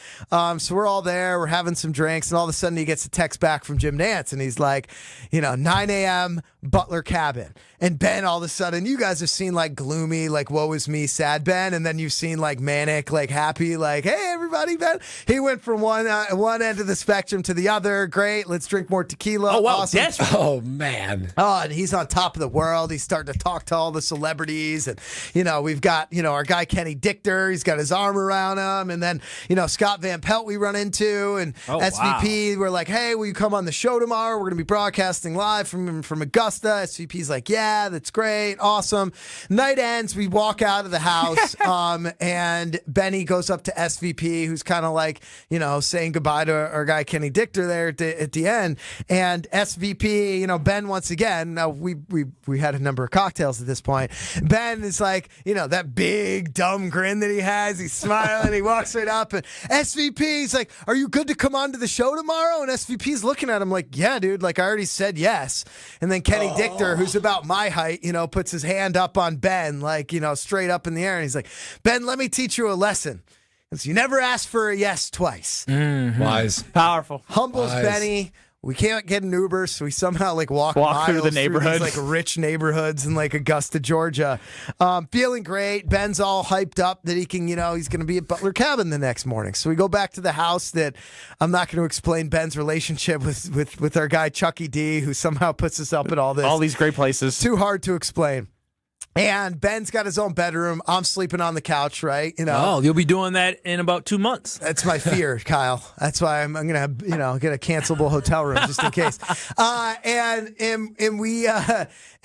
So we're all there. We're having some drinks, and all of a sudden he gets a text back from Jim Nantz, and he's like, 9 a.m., Butler Cabin. And Ben, all of a sudden, you guys have seen like gloomy, like woe is me, sad Ben, and then you've seen like manic, like happy, like hey everybody, Ben. He went from one end of the spectrum to the other. Great, let's drink more tequila. Oh wow, awesome. Oh man. Oh, and he's on top of the world. He's starting to talk to all the celebrities, and we've got our guy Kenny Dichter. He's got his arm around him, and then Scott Van Pelt we run into, and SVP. Wow. We're like, hey, will you come on the show tomorrow? We're going to be broadcasting live from Augusta. SVP's like, yeah, that's great, awesome. Night ends, we walk out of the house, and Benny goes up to SVP, who's kind of like, saying goodbye to our guy Kenny Dichter there at the end, and SVP, Ben once again. Now we had a number of cocktails at this point. Ben is like, that big dumb grin that he has. He's smiling. He walks right up, and SVP's like, "Are you good to come on to the show tomorrow?" And SVP's looking at him like, "Yeah, dude. Like I already said yes." And then Kenny Dichter, who's about my height, puts his hand up on Ben, like straight up in the air, and he's like, "Ben, let me teach you a lesson. It's you never ask for a yes twice." Mm-hmm. Wise, powerful, humbles Benny. We can't get an Uber, so we somehow walk through the neighborhood, these, rich neighborhoods in Augusta, Georgia. Feeling great. Ben's all hyped up that he can, he's going to be at Butler Cabin the next morning. So we go back to the house that I'm not going to explain Ben's relationship with our guy Chucky D, who somehow puts us up at all these great places. Too hard to explain. And Ben's got his own bedroom. I'm sleeping on the couch, right? Oh, you'll be doing that in about 2 months. That's my fear, Kyle. That's why I'm gonna have, get a cancelable hotel room just in case.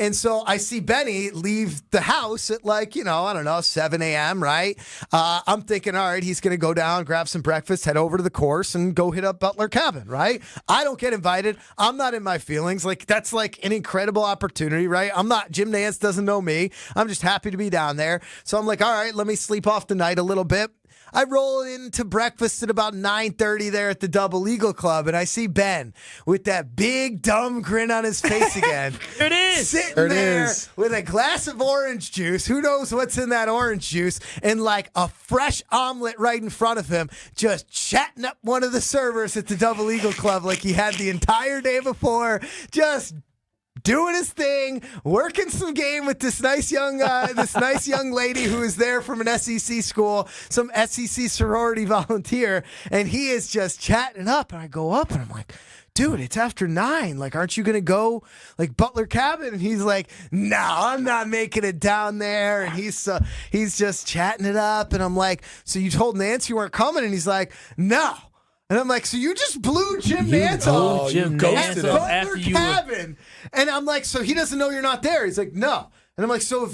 And so I see Benny leave the house at 7 a.m. Right? I'm thinking, all right, he's gonna go down, grab some breakfast, head over to the course, and go hit up Butler Cabin. Right? I don't get invited. I'm not in my feelings. That's an incredible opportunity, right? I'm not. Jim Nantz doesn't know me. I'm just happy to be down there. So I'm like, all right, let me sleep off the night a little bit. I roll into breakfast at about 9:30 there at the Double Eagle Club, and I see Ben with that big dumb grin on his face again. There it is. Sitting there with a glass of orange juice. Who knows what's in that orange juice? And a fresh omelet right in front of him, just chatting up one of the servers at the Double Eagle Club like he had the entire day before. Just doing his thing, working some game with this nice young lady who is there from an SEC school, some SEC sorority volunteer, and he is just chatting up. And I go up and I'm like, dude, it's after 9. Aren't you gonna go Butler Cabin? And he's like, no, I'm not making it down there. And he's just chatting it up. And I'm like, so you told Nantz you weren't coming? And he's like, no. And I'm like, so you just blew Jim Nantz off Jim Nantz at Butler Cabin. And I'm like, so he doesn't know you're not there. He's like, no. And I'm like, so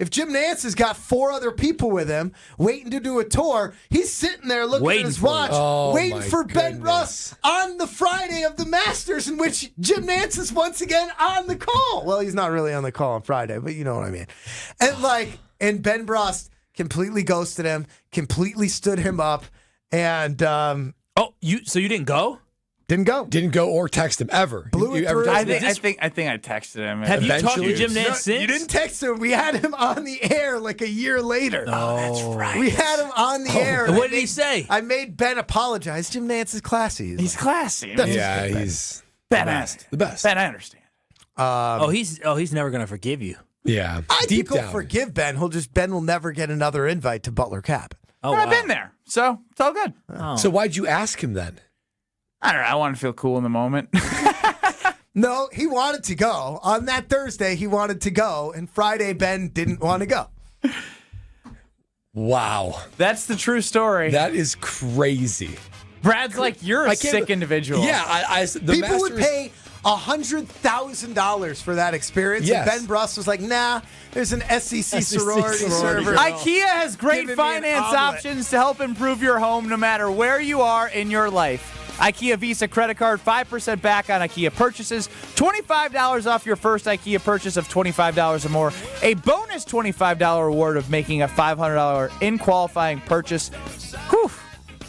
if Jim Nantz has got 4 other people with him waiting to do a tour, he's sitting there looking at his watch, waiting for Ben Brust on the Friday of the Masters, in which Jim Nantz is once again on the call. Well, he's not really on the call on Friday, but you know what I mean. And and Ben Brust completely ghosted him, completely stood him up, and so you didn't go? Didn't go or text him ever. Blew it through. I think I texted him. Have you talked to Jim Nantz since? You didn't text him. We had him on the air a year later. Oh, that's right. We had him on the air. And what did he say? I made Ben apologize. Jim Nantz is classy. He's classy. He's Ben, the best. Ben, I understand. He's never gonna forgive you. Yeah, I think he'll forgive Ben. Ben will never get another invite to Butler Cabin. Oh, I've been there, so it's all good. Oh. So why'd you ask him then? I don't know. I want to feel cool in the moment. No, he wanted to go. On that Thursday, he wanted to go, and Friday, Ben didn't want to go. Wow. That's the true story. That is crazy. Brad's like, you're a sick individual. Yeah. People would pay $100,000 for that experience. Yes. And Ben Brust was like, nah, there's an SEC sorority server. IKEA has great finance options to help improve your home no matter where you are in your life. IKEA Visa credit card, 5% back on IKEA purchases, $25 off your first IKEA purchase of $25 or more, a bonus $25 reward of making a $500 in qualifying purchase. Whew.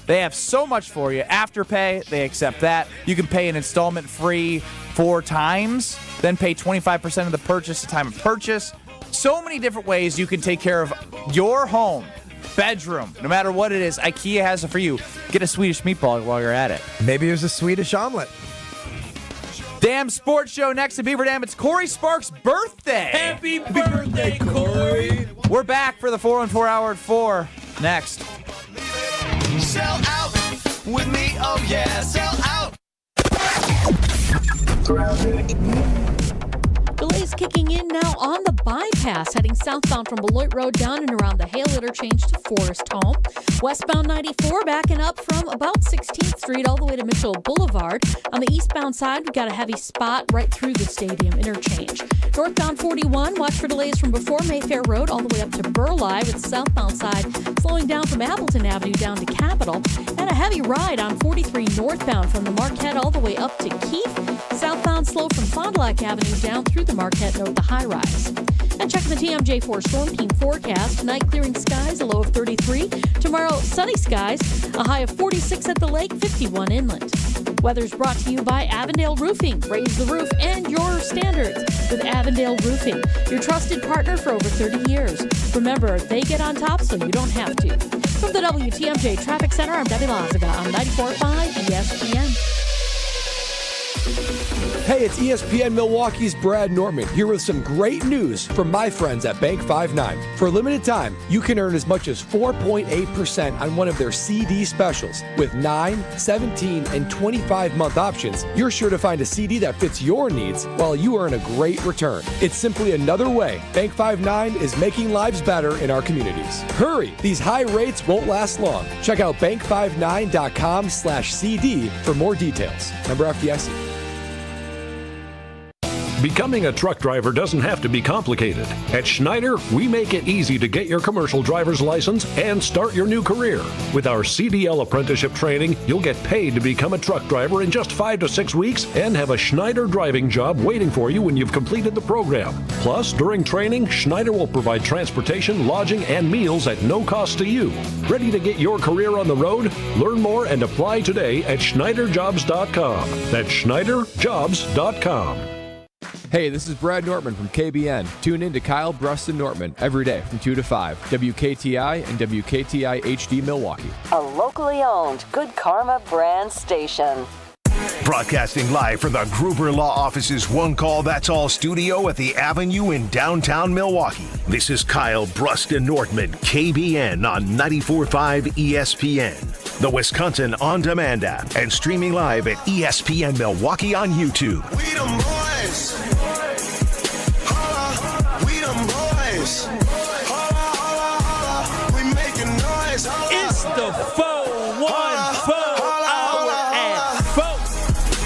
They have so much for you. Afterpay, they accept that. You can pay an installment free 4 times, then pay 25% of the purchase at time of purchase. So many different ways you can take care of your home, bedroom, no matter what it is. IKEA has it for you. Get a Swedish meatball while you're at it. Maybe it was a Swedish omelet. Dam Sports Show next to Beaver Dam. It's Corey Sparks' birthday. Happy birthday, Corey. We're back for the 4-on-4 Hour at 4 next. Sell out with me, oh yeah, sell out. Delays kicking in now on the bypass, heading southbound from Beloit Road down and around the Hale interchange to Forest Home. Westbound 94 backing up from about 16th Street all the way to Mitchell Boulevard. On the eastbound side, we've got a heavy spot right through the stadium interchange. Northbound 41, watch for delays from before Mayfair Road all the way up to Burleigh, with the southbound side slowing down from Appleton Avenue down to Capitol. And a heavy ride on 43 northbound from the Marquette all the way up to Keith. Southbound slow from Fond du Lac Avenue down through the Marquette Note, the high rise. And checking the TMJ4 Storm Team forecast. Tonight, clearing skies, a low of 33. Tomorrow, sunny skies, a high of 46 at the lake, 51 inland. Weather's brought to you by Avondale Roofing. Raise the roof and your standards with Avondale Roofing, your trusted partner for over 30 years. Remember, they get on top so you don't have to. From the WTMJ Traffic Center, I'm Debbie Lazaga on 94.5 ESPN. Hey, it's ESPN Milwaukee's Brad Nortman here with some great news from my friends at Bank 5-9. For a limited time, you can earn as much as 4.8% on one of their CD specials. With 9, 17, and 25-month options, you're sure to find a CD that fits your needs while you earn a great return. It's simply another way Bank 5-9 is making lives better in our communities. Hurry! These high rates won't last long. Check out bank59.com/CD for more details. Member FDIC. Becoming a truck driver doesn't have to be complicated. At Schneider, we make it easy to get your commercial driver's license and start your new career. With our CDL apprenticeship training, you'll get paid to become a truck driver in just 5 to 6 weeks and have a Schneider driving job waiting for you when you've completed the program. Plus, during training, Schneider will provide transportation, lodging, and meals at no cost to you. Ready to get your career on the road? Learn more and apply today at SchneiderJobs.com. That's SchneiderJobs.com. Hey, this is Brad Nortman from KBN. Tune in to Kyle, Brust, and Nortman every day from 2 to 5. WKTI and WKTI HD Milwaukee. A locally owned Good Karma brand station. Broadcasting live from the Gruber Law Office's One Call That's All studio at the Avenue in downtown Milwaukee. This is Kyle, Brust, and Nortman, KBN on 94.5 ESPN. The Wisconsin On Demand app and streaming live at ESPN Milwaukee on YouTube. We them boys. Holla, we them boys. Holla, holla, holla. We making noise. Holla. It's the 414 Hour at 4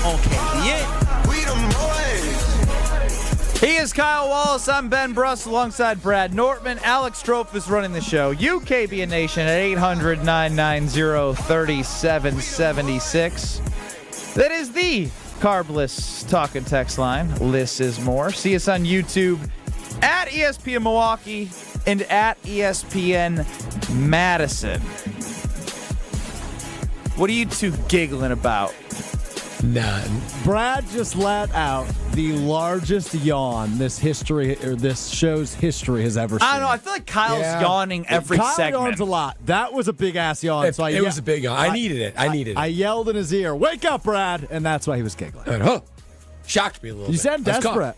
on KBN. We them boys. He is Kyle Wallace. I'm Ben Brust alongside Brad Nortman. Alex Strofe is running the show. UKBN Nation at 800-990-3776. That is the carbless talk and text line. Less is more. See us on YouTube at ESPN Milwaukee and at ESPN Madison. What are you two giggling about? None. Brad just let out the largest yawn this show's history has ever seen. I don't know. I feel like Kyle's yawning every segment. Kyle yawns a lot. That was a big ass yawn. It was a big yawn. I needed it. I yelled in his ear, "Wake up, Brad!" And that's why he was giggling. Shocked me a little bit. You sound desperate.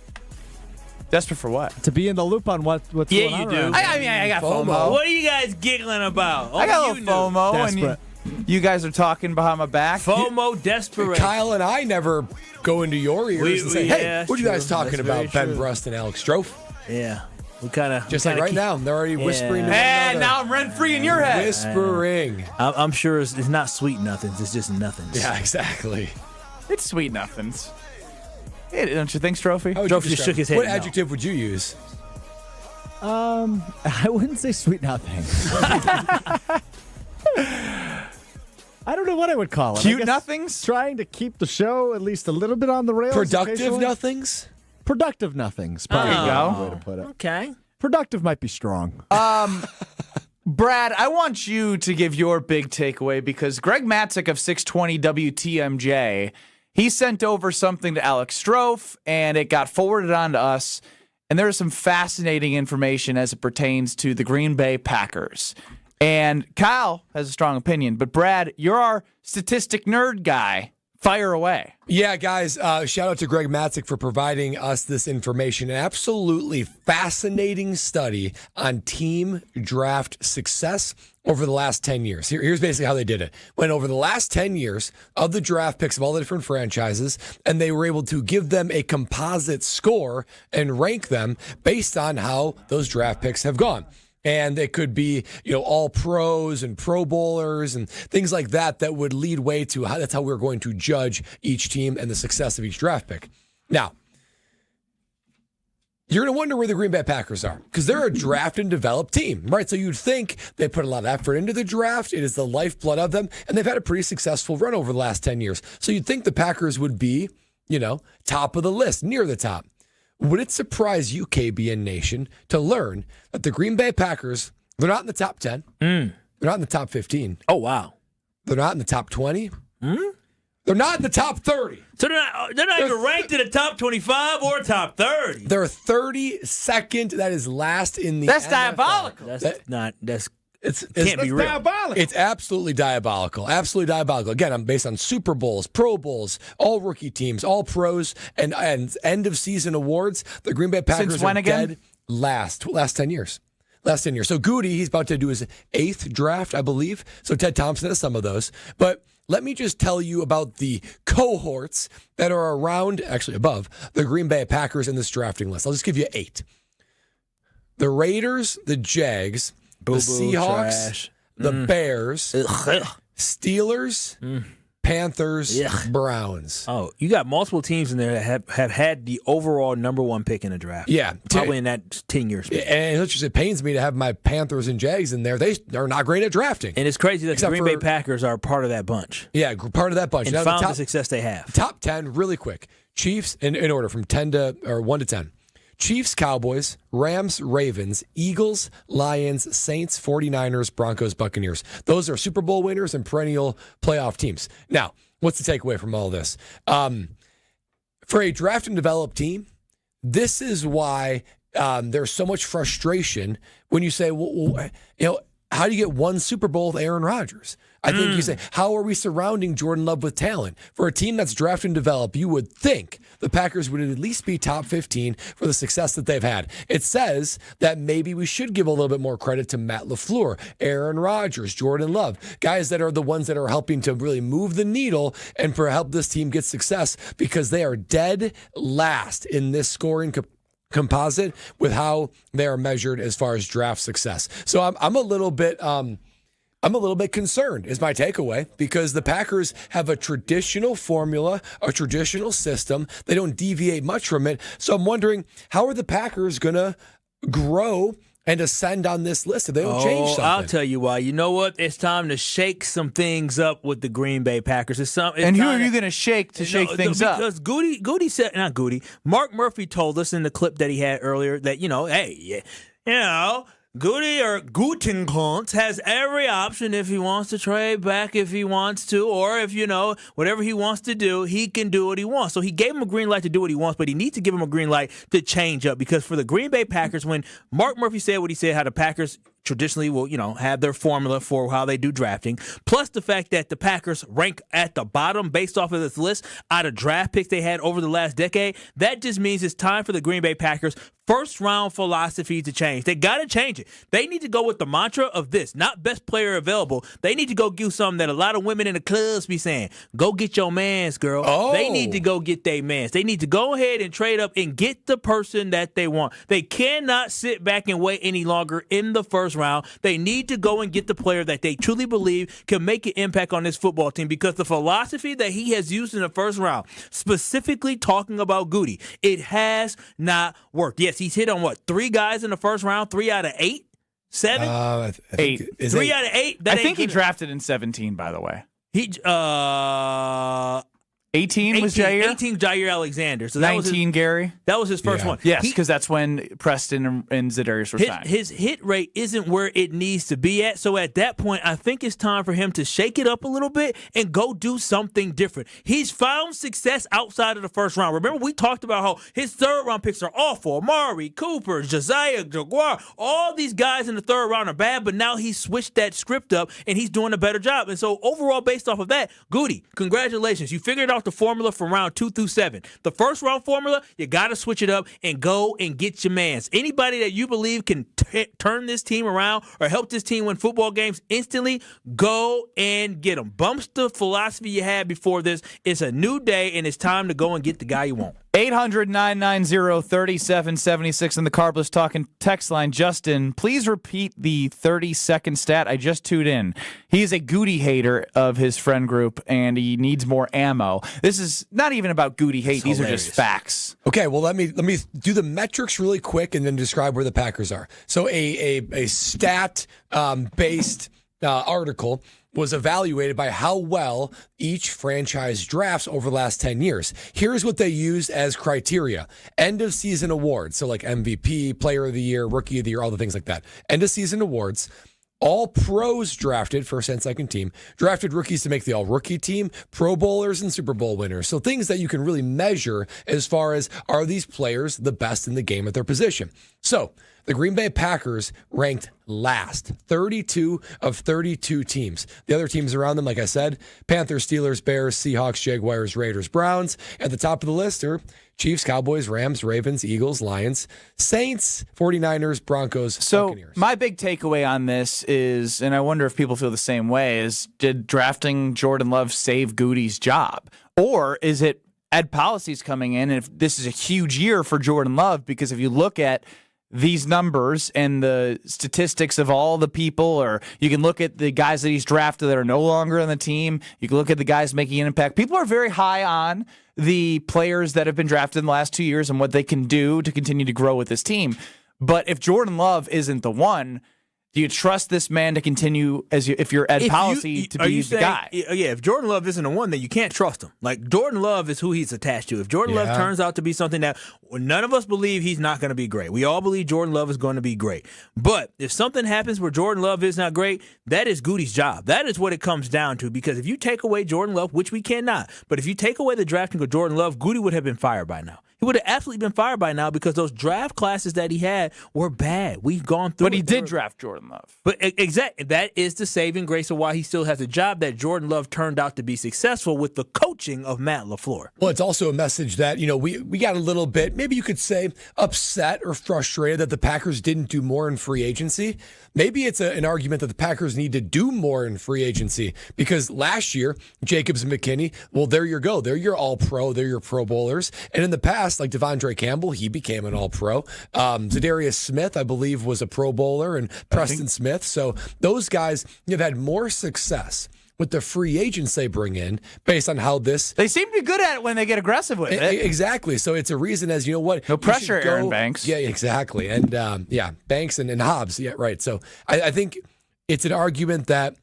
Desperate for what? To be in the loop on what's going on. Yeah, you do. I got FOMO. What are you guys giggling about? I got a little FOMO. Desperate. And you guys are talking behind my back. FOMO, desperate. Kyle and I never go into your ears and say, "Hey, what are you guys talking That's about?" very Ben true. Brust and Alex Strofe. Yeah, we kind of Just like right now, they're already whispering to one And another. now I'm rent-free in your head. Whispering. I'm sure it's not sweet nothings. It's just nothings. Yeah, exactly. It's sweet nothings. Hey, don't you think, Strophy? How would you Strofe just describe shook his it? head. What no. adjective would you use? I wouldn't say sweet nothing. I don't know what I would call it. Cute nothings? Trying to keep the show at least a little bit on the rails. Productive nothings? Productive nothings. Probably the way to put it. Okay. Productive might be strong. Brad, I want you to give your big takeaway because Greg Matzik of 620 WTMJ, he sent over something to Alex Strofe, and it got forwarded on to us. And there is some fascinating information as it pertains to the Green Bay Packers. And Kyle has a strong opinion, but Brad, you're our statistic nerd guy. Fire away. Yeah, guys, shout out to Greg Matzik for providing us this information. An absolutely fascinating study on team draft success over the last 10 years. Here's basically how they did it. Went over the last 10 years of the draft picks of all the different franchises, and they were able to give them a composite score and rank them based on how those draft picks have gone. And it could be, all pros and pro bowlers and things like that would lead way to that's how we're going to judge each team and the success of each draft pick. Now, you're going to wonder where the Green Bay Packers are because they're a draft and develop team, right? So you'd think they put a lot of effort into the draft. It is the lifeblood of them, and they've had a pretty successful run over the last 10 years. So you'd think the Packers would be, top of the list, near the top. Would it surprise you, KBN Nation, to learn that the Green Bay Packers, they're not in the top 10. They're not in the top 15. Oh, wow. They're not in the top 20. They're not in the top 30. So they're not even ranked in the top 25 or top 30. They're 32nd. That is last in the That's NFL. diabolical. It can't be real. Diabolical. It's absolutely diabolical. Absolutely diabolical. Again, I'm based on Super Bowls, Pro Bowls, all rookie teams, all pros, and end of season awards. The Green Bay Packers Since when are again? dead last 10 years. Last 10 years. So Goody, he's about to do his 8th draft, I believe. So Ted Thompson has some of those. But let me just tell you about the cohorts that are around, actually above, the Green Bay Packers in this drafting list. I'll just give you 8. The Raiders, the Jags, the Seahawks, trash. the Bears, Steelers, Panthers, Browns. Oh, you got multiple teams in there that have had the overall number 1 pick in the draft. Yeah. Probably in that 10 years. And it pains me to have my Panthers and Jags in there. They are not great at drafting. And it's crazy that the Green Bay Packers are part of that bunch. Yeah, part of that bunch. And now, found the success they have. Top 10, really quick. Chiefs, in order from 1 to 10. Chiefs, Cowboys, Rams, Ravens, Eagles, Lions, Saints, 49ers, Broncos, Buccaneers. Those are Super Bowl winners and perennial playoff teams. Now, what's the takeaway from all this? For a draft and develop team, this is why there's so much frustration when you say, how do you get one Super Bowl with Aaron Rodgers? I think you say, how are we surrounding Jordan Love with talent? For a team that's draft and develop, you would think the Packers would at least be top 15 for the success that they've had. It says that maybe we should give a little bit more credit to Matt LaFleur, Aaron Rodgers, Jordan Love, guys that are the ones that are helping to really move the needle and help this team get success because they are dead last in this scoring composite with how they are measured as far as draft success. So I'm a little bit concerned is my takeaway because the Packers have a traditional formula, a traditional system. They don't deviate much from it. So I'm wondering, how are the Packers going to grow and ascend on this list if they don't change something? I'll tell you why. You know what? It's time to shake some things up with the Green Bay Packers. And who are you going to shake shake things up? Because Goody said, not Goody, Mark Murphy told us in the clip that he had earlier that, Goody or Gutekunst has every option if he wants to trade back, if he wants to, or if, whatever he wants to do, he can do what he wants. So he gave him a green light to do what he wants, but he needs to give him a green light to change up because for the Green Bay Packers, when Mark Murphy said what he said, how the Packers traditionally will, have their formula for how they do drafting, plus the fact that the Packers rank at the bottom based off of this list out of draft picks they had over the last decade, that just means it's time for the Green Bay Packers first-round philosophy to change. They got to change it. They need to go with the mantra of this, not best player available. They need to go do something that a lot of women in the clubs be saying. Go get your mans, girl. Oh. They need to go get their mans. They need to go ahead and trade up and get the person that they want. They cannot sit back and wait any longer in the first round. They need to go and get the player that they truly believe can make an impact on this football team because the philosophy that he has used in the first round, specifically talking about Goody, it has not worked. Yes, he's hit on 3 guys in the first round, 3 out of 8? 7? 8. 3 out of 8? I think he drafted in 17, by the way. He 18 was Jair? 18 Jair Alexander. So that 19 Gary? That was his first one. Yes, because that's when Preston and Za'Darius were signed. His hit rate isn't where it needs to be at. So at that point, I think it's time for him to shake it up a little bit and go do something different. He's found success outside of the first round. Remember, we talked about how his third-round picks are awful. Amari, Cooper, Josiah, Jaguar, all these guys in the third round are bad, but now he's switched that script up, and he's doing a better job. And so overall, based off of that, Goody, congratulations. You figured out the formula from round 2 through 7. The first round formula, you got to switch it up and go and get your mans. Anybody that you believe can turn this team around or help this team win football games instantly, go and get them. Bumps the philosophy you had before this. It's a new day, and it's time to go and get the guy you want. 800-990-3776 in the Carbless Talking text line. Justin, please repeat the 30-second stat. I just tuned in. He is a Goody hater of his friend group, and he needs more ammo. This is not even about Goody hate. These are just facts. Okay, well, let me do the metrics really quick and then describe where the Packers are. So a stat based article was evaluated by how well each franchise drafts over the last 10 years. Here's what they used as criteria. End of season awards. So like MVP, Player of the Year, Rookie of the Year, all the things like that. End of season awards. All pros drafted, first and second team, drafted rookies to make the all-rookie team, Pro Bowlers, and Super Bowl winners. So things that you can really measure as far as, are these players the best in the game at their position? So the Green Bay Packers ranked last, 32 of 32 teams. The other teams around them, like I said, Panthers, Steelers, Bears, Seahawks, Jaguars, Raiders, Browns. At the top of the list are Chiefs, Cowboys, Rams, Ravens, Eagles, Lions, Saints, 49ers, Broncos, Buccaneers. My big takeaway on this is, and I wonder if people feel the same way, is did drafting Jordan Love save Goody's job? Or is it Ed Policy's coming in, and if this is a huge year for Jordan Love, because if you look at these numbers and the statistics of all the people, or you can look at the guys that he's drafted that are no longer on the team. You can look at the guys making an impact. People are very high on the players that have been drafted in the last 2 years and what they can do to continue to grow with this team. But if Jordan Love isn't the one, do you trust this man to continue if you're Ed Policy to be the guy? Yeah, if Jordan Love isn't the one, then you can't trust him. Like, Jordan Love is who he's attached to. If Jordan Love turns out to be something that none of us believe he's not going to be great. We all believe Jordan Love is going to be great. But if something happens where Jordan Love is not great, that is Goody's job. That is what it comes down to. Because if you take away Jordan Love, which we cannot, but if you take away the drafting of Jordan Love, Goody would have been fired by now. He would have absolutely been fired by now because those draft classes that he had were bad. We've gone through But he did draft Jordan Love. But exactly, that is the saving grace of why he still has a job, that Jordan Love turned out to be successful with the coaching of Matt LaFleur. Well, it's also a message that, we got a little bit, maybe you could say, upset or frustrated that the Packers didn't do more in free agency. Maybe it's an argument that the Packers need to do more in free agency because last year, Jacobs and McKinney, well, there you go. They're your all-pro. They're your Pro Bowlers. And in the past, like Devondre Campbell, he became an all-pro. Zadarius Smith, I believe, was a Pro Bowler, and Preston Smith. So those guys have had more success with the free agents they bring in based on how this... They seem to be good at it when they get aggressive with it. Exactly. So it's a reason as, what? No pressure, Aaron Banks. Yeah, exactly. And, Banks and Hobbs. Yeah, right. So I think it's an argument that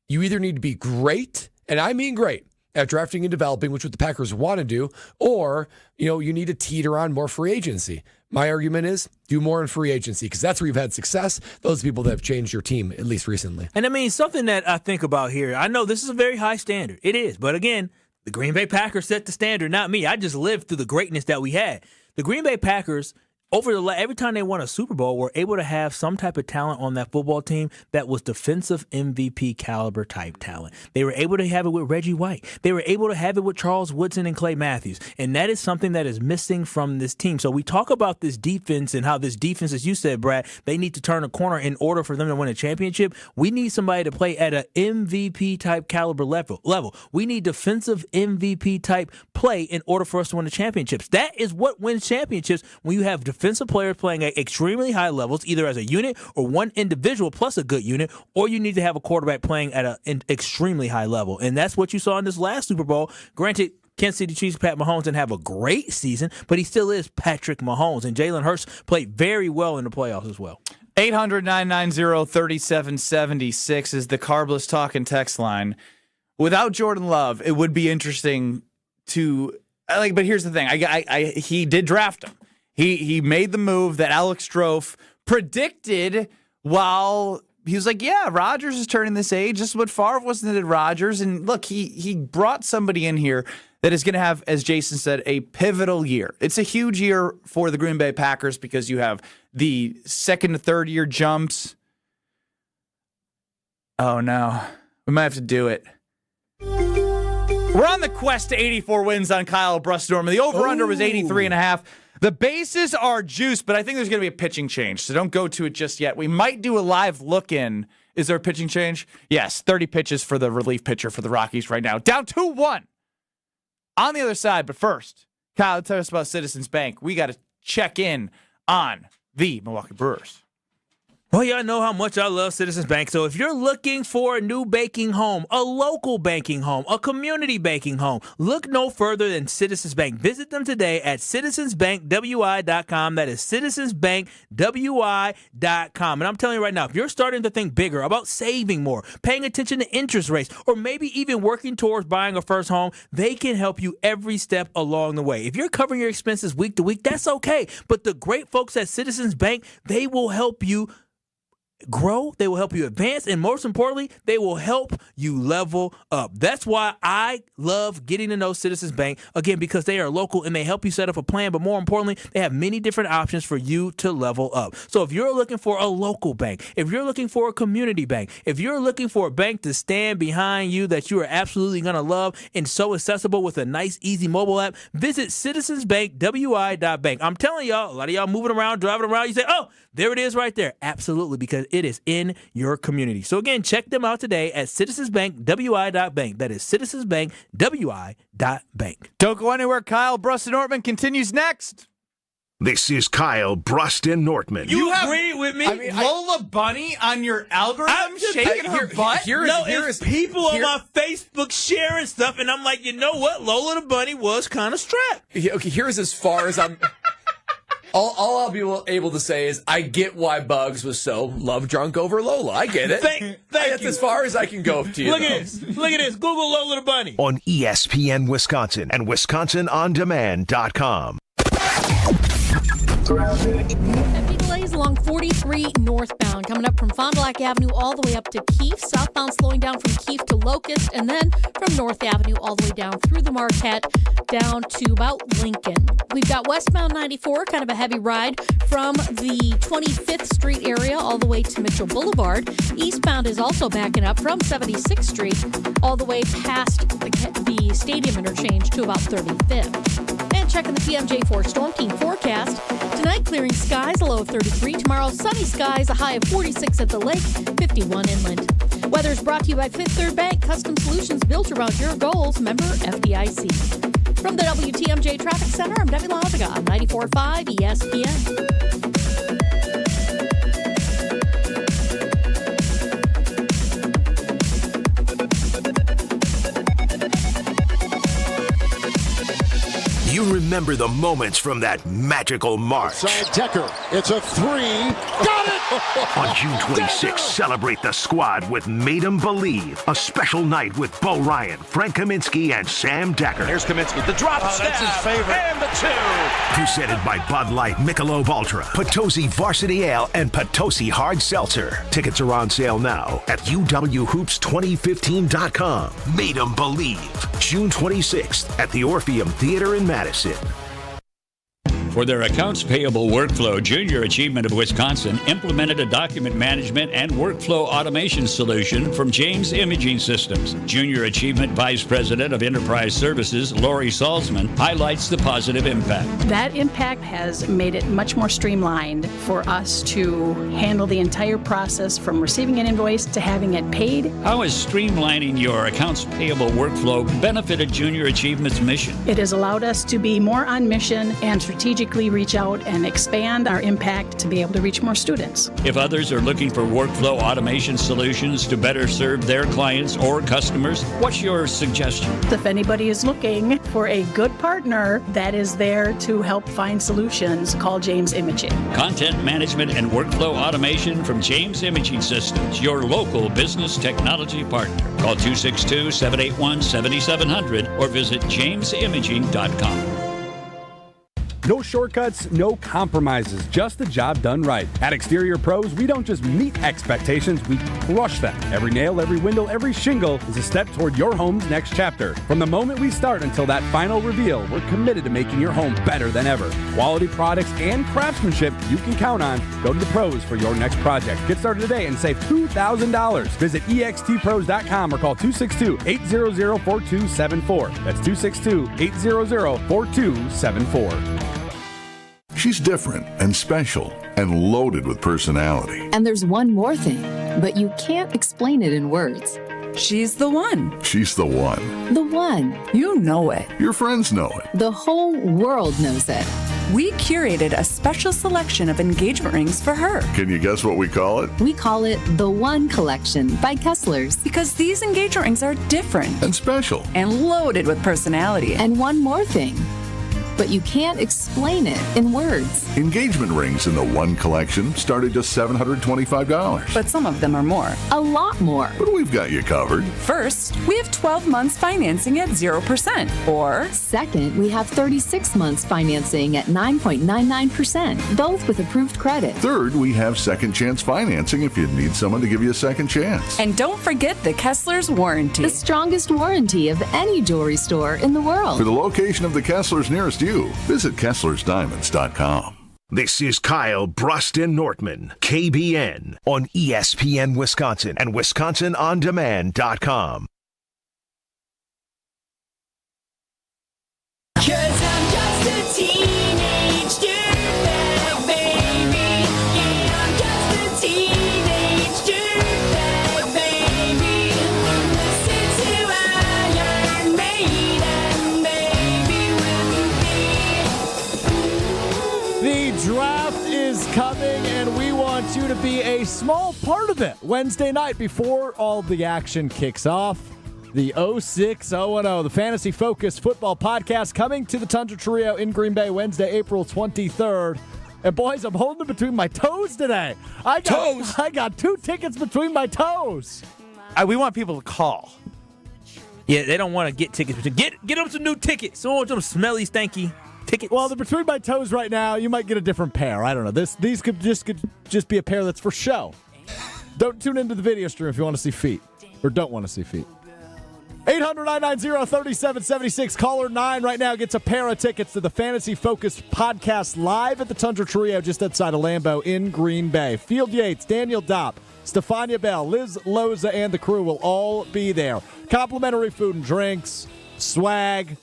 you either need to be great, and I mean great, at drafting and developing, which what the Packers want to do, or, you need to teeter on more free agency. My argument is do more in free agency because that's where you've had success. Those people that have changed your team, at least recently. And I mean, something that I think about here, I know this is a very high standard. It is. But again, the Green Bay Packers set the standard, not me. I just lived through the greatness that we had. The Green Bay Packers, every time they won a Super Bowl, were able to have some type of talent on that football team that was defensive MVP caliber type talent. They were able to have it with Reggie White. They were able to have it with Charles Woodson and Clay Matthews. And that is something that is missing from this team. So we talk about this defense and how this defense, as you said, Brad, they need to turn a corner in order for them to win a championship. We need somebody to play at an MVP type caliber level. We need defensive MVP type play in order for us to win the championships. That is what wins championships, when you have defensive players playing at extremely high levels, either as a unit or one individual plus a good unit, or you need to have a quarterback playing at an extremely high level. And that's what you saw in this last Super Bowl. Granted, Kansas City Chiefs' Pat Mahomes didn't have a great season, but he still is Patrick Mahomes. And Jalen Hurts played very well in the playoffs as well. 800-990-3776 is the Carbless Talking text line. without Jordan Love, it would be interesting to but here's the thing. He did draft him. He made the move that Alex Strofe predicted while he was like, yeah, Rodgers is turning this age. This is what Favre wasn't at Rodgers. And look, he brought somebody in here that is going to have, as Jason said, a pivotal year. It's a huge year for the Green Bay Packers because you have the second to third year jumps. Oh, no. We might have to do it. We're on the quest to 84 wins on Kyle Brust Nortman. The over-under was 83.5. The bases are juiced, but I think there's going to be a pitching change, so don't go to it just yet. We might do a live look-in. Is there a pitching change? Yes, 30 pitches for the relief pitcher for the Rockies right now. Down 2-1 on the other side, but first, Kyle, tell us about Citizens Bank. We got to check in on the Milwaukee Brewers. Well, y'all know how much I love Citizens Bank. So if you're looking for a new banking home, a local banking home, a community banking home, look no further than Citizens Bank. Visit them today at citizensbankwi.com. That is citizensbankwi.com. And I'm telling you right now, if you're starting to think bigger about saving more, paying attention to interest rates, or maybe even working towards buying a first home, they can help you every step along the way. If you're covering your expenses week to week, that's okay. But the great folks at Citizens Bank, they will help you grow, they will help you advance, and most importantly, they will help you level up. That's why I love getting to know Citizens Bank, again, because they are local and they help you set up a plan, but more importantly, they have many different options for you to level up. So if you're looking for a local bank, if you're looking for a community bank, if you're looking for a bank to stand behind you that you are absolutely going to love and so accessible with a nice, easy mobile app, visit citizensbankwi.bank. I'm telling y'all, a lot of y'all moving around, driving around, you say, oh, there it is right there. Absolutely, because it is in your community. So again, check them out today at citizensbankwi.bank. That is citizensbankwi.bank. Don't go anywhere. Kyle Brust and Nortman continues next. This is Kyle Brust and Nortman. You agree with me? Lola Bunny on your algorithm? I'm just shaking her butt? It's people on my Facebook sharing stuff, and I'm like, you know what? Lola the Bunny was kind of strapped. Okay, here's as far as I'm... All I'll be able to say is I get why Bugs was so love drunk over Lola. I get it. That's as far as I can go to you. Look at this. Google Lola the Bunny. On ESPN Wisconsin and WisconsinOnDemand.com. Delays along 43 northbound coming up from Fond du Lac Avenue all the way up to Keefe. Southbound slowing down from Keefe to Locust, and then from North Avenue all the way down through the Marquette down to about Lincoln. We've got westbound 94, kind of a heavy ride from the 25th Street area all the way to Mitchell Boulevard. Eastbound is also backing up from 76th Street all the way past the stadium interchange to about 35th. And checking the PMJ4 Storm Team forecast. Tonight, clearing skies, a low of 33. Tomorrow, sunny skies, a high of 46 at the lake, 51 inland. Weather is brought to you by Fifth Third Bank, custom solutions built around your goals. Member FDIC. From the WTMJ Traffic Center, I'm Debbie Lazaga on 94.5 ESPN. You remember the moments from that magical March. Side Decker, it's a three. Got it! On June 26th, celebrate the squad with Made 'em Believe, a special night with Bo Ryan, Frank Kaminsky, and Sam Decker. Here's Kaminsky, the drop stab, that's his favorite. And the two. Presented by Bud Light, Michelob Ultra, Potosi Varsity Ale, and Potosi Hard Seltzer. Tickets are on sale now at uwhoops2015.com. Made 'em Believe, June 26th at the Orpheum Theater in Madison. For their accounts payable workflow, Junior Achievement of Wisconsin implemented a document management and workflow automation solution from James Imaging Systems. Junior Achievement Vice President of Enterprise Services, Lori Salzman, highlights the positive impact. That impact has made it much more streamlined for us to handle the entire process from receiving an invoice to having it paid. How has streamlining your accounts payable workflow benefited Junior Achievement's mission? It has allowed us to be more on mission and strategic strategically reach out and expand our impact to be able to reach more students. If others are looking for workflow automation solutions to better serve their clients or customers, what's your suggestion? If anybody is looking for a good partner that is there to help find solutions, call James Imaging. Content management and workflow automation from James Imaging Systems, your local business technology partner. Call 262-781-7700 or visit jamesimaging.com. No shortcuts, no compromises, just the job done right. At Exterior Pros, we don't just meet expectations, we crush them. Every nail, every window, every shingle is a step toward your home's next chapter. From the moment we start until that final reveal, we're committed to making your home better than ever. Quality products and craftsmanship you can count on. Go to the pros for your next project. Get started today and save $2,000. Visit extpros.com or call 262-800-4274. That's 262-800-4274. She's different and special and loaded with personality. And there's one more thing, but you can't explain it in words. She's the one. She's the one. The one. You know it. Your friends know it. The whole world knows it. We curated a special selection of engagement rings for her. Can you guess what we call it? We call it the One Collection by Kessler's. Because these engagement rings are different. And special. And loaded with personality. And one more thing. But you can't explain it in words. Engagement rings in the One Collection start at just $725. But some of them are more. A lot more. But we've got you covered. First, we have 12 months financing at 0%. Or second, we have 36 months financing at 9.99%, both with approved credit. Third, we have second chance financing if you need someone to give you a second chance. And don't forget the Kessler's warranty. The strongest warranty of any jewelry store in the world. For the location of the Kessler's nearest you, visit KesslersDiamonds.com. This is Kyle, Brust, and Nortman, KBN, on ESPN Wisconsin and WisconsinOnDemand.com. Cause I'm just a teenage dirtbag, baby. Yeah, I'm just a teenage dirtbag, baby. Listen to Iron Maiden, baby, with me. The draft is coming, and we want you to be a small part of it. Wednesday night before all the action kicks off. The 06-0-0, the Fantasy Focused Football Podcast, coming to the Tundra Trio in Green Bay Wednesday, April 23rd. And boys, I'm holding it between my toes today. I got 2 tickets between my toes. We want people to call. Yeah, they don't want to get tickets. Get them some new tickets. Don't want them smelly, stanky tickets. Well, they're between my toes right now. You might get a different pair. I don't know. These could just be a pair that's for show. Don't tune into the video stream if you want to see feet or don't want to see feet. 800-990-3776. Caller 9 right now gets a pair of tickets to the Fantasy Focused Podcast live at the Tundra Trio just outside of Lambeau in Green Bay. Field Yates, Daniel Dopp, Stefania Bell, Liz Loza, and the crew will all be there. Complimentary food and drinks, swag,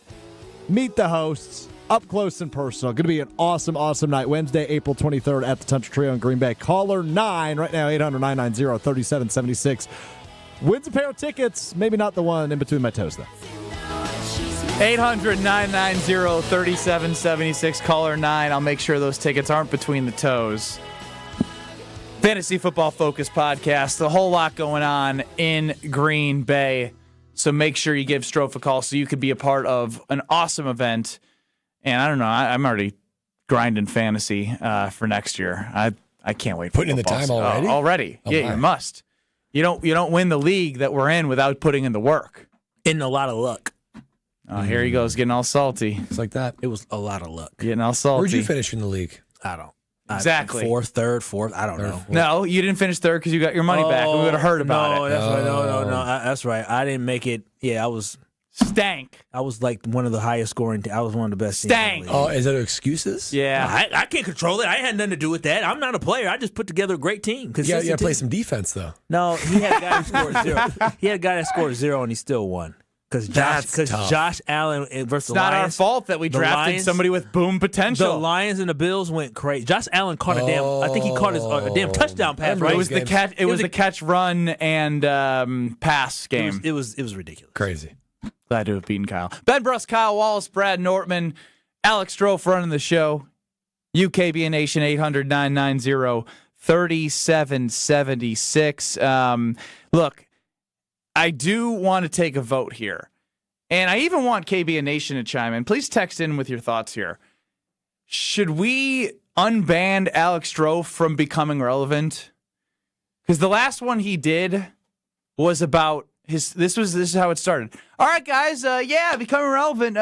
meet the hosts, up close and personal. Going to be an awesome, awesome night. Wednesday, April 23rd at the Tundra Trio in Green Bay. Caller 9 right now, 800-990-3776. Wins a pair of tickets. Maybe not the one in between my toes, though. 800-990-3776. Caller 9. I'll make sure those tickets aren't between the toes. Fantasy Football Focus Podcast. A whole lot going on in Green Bay. So make sure you give Strofe a call so you could be a part of an awesome event. And I don't know. I'm already grinding fantasy for next year. I can't wait for putting in the time already? Already. Oh, yeah, you must. You don't win the league that we're in without putting in the work. In a lot of luck. Oh, here he goes, getting all salty. It's like that. It was a lot of luck. Getting all salty. Where'd you finish in the league? I don't. Exactly. Fourth. I don't know. No, you didn't finish third because you got your money back, and we would have heard about it. That's right. No. That's right. I didn't make it. Yeah, I was stank. I was like one of the highest scoring. I was one of the best. Stank. Oh, is that excuses? Yeah, no, I can't control it. I had nothing to do with that. I'm not a player. I just put together a great team. You got to play some defense, though. No, he had a guy who scored 0. He had a guy that scored 0, and he still won. Because Josh Allen versus the Lions. It's not our fault that we drafted somebody with boom potential. The Lions and the Bills went crazy. Josh Allen caught I think he caught his damn touchdown pass. Right? It was the catch. It was the catch, run, and pass game. It was ridiculous. Crazy. Glad to have beaten Kyle. Ben Brust, Kyle Wallace, Brad Nortman, Alex Strofe running the show. UKBN Nation 800-990-3776. Look, I do want to take a vote here. And I even want KBN Nation to chime in. Please text in with your thoughts here. Should we unban Alex Strofe from becoming relevant? Because the last one he did was about this is how it started. All right, guys, becoming relevant.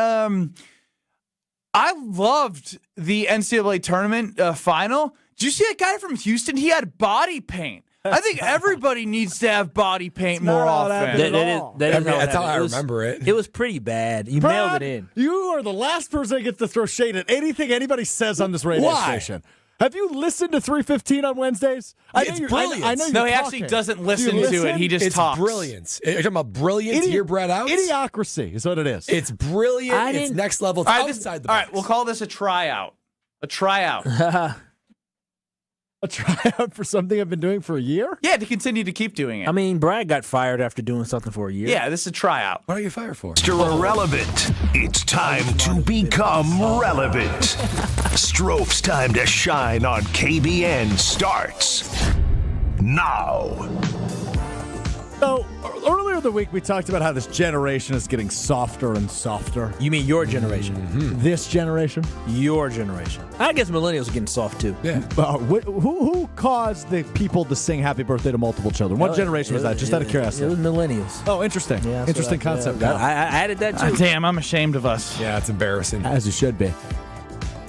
I loved the NCAA tournament final. Did you see that guy from Houston? He had body paint. I think everybody needs to have body paint more often. That's how I remember it. It was pretty bad. You nailed it in. You are the last person that gets to throw shade at anything anybody says on this radio station. Have you listened to 315 on Wednesdays? It's brilliant. I know no, he actually doesn't listen to it. He just talks. It's brilliance. You're talking about brilliance here, Brett Out? Idiocracy is what it is. It's brilliant. It's next level. It's outside the box. All right, we'll call this a tryout. A tryout. A tryout for something I've been doing for a year? Yeah, to continue to keep doing it. I mean, Brad got fired after doing something for a year. Yeah, this is a tryout. What are you fired for? Mr. Irrelevant. It's time to become relevant. Strofe's time to shine on KBN starts now. So, earlier in the week, we talked about how this generation is getting softer and softer. You mean your generation? Mm-hmm. This generation? Your generation. I guess millennials are getting soft, too. Yeah. Who caused the people to sing happy birthday to multiple children? What generation was that? Just out of curiosity. It was millennials. Oh, interesting. Yeah, interesting concept. I added that, too. Damn, I'm ashamed of us. Yeah, it's embarrassing. As you should be.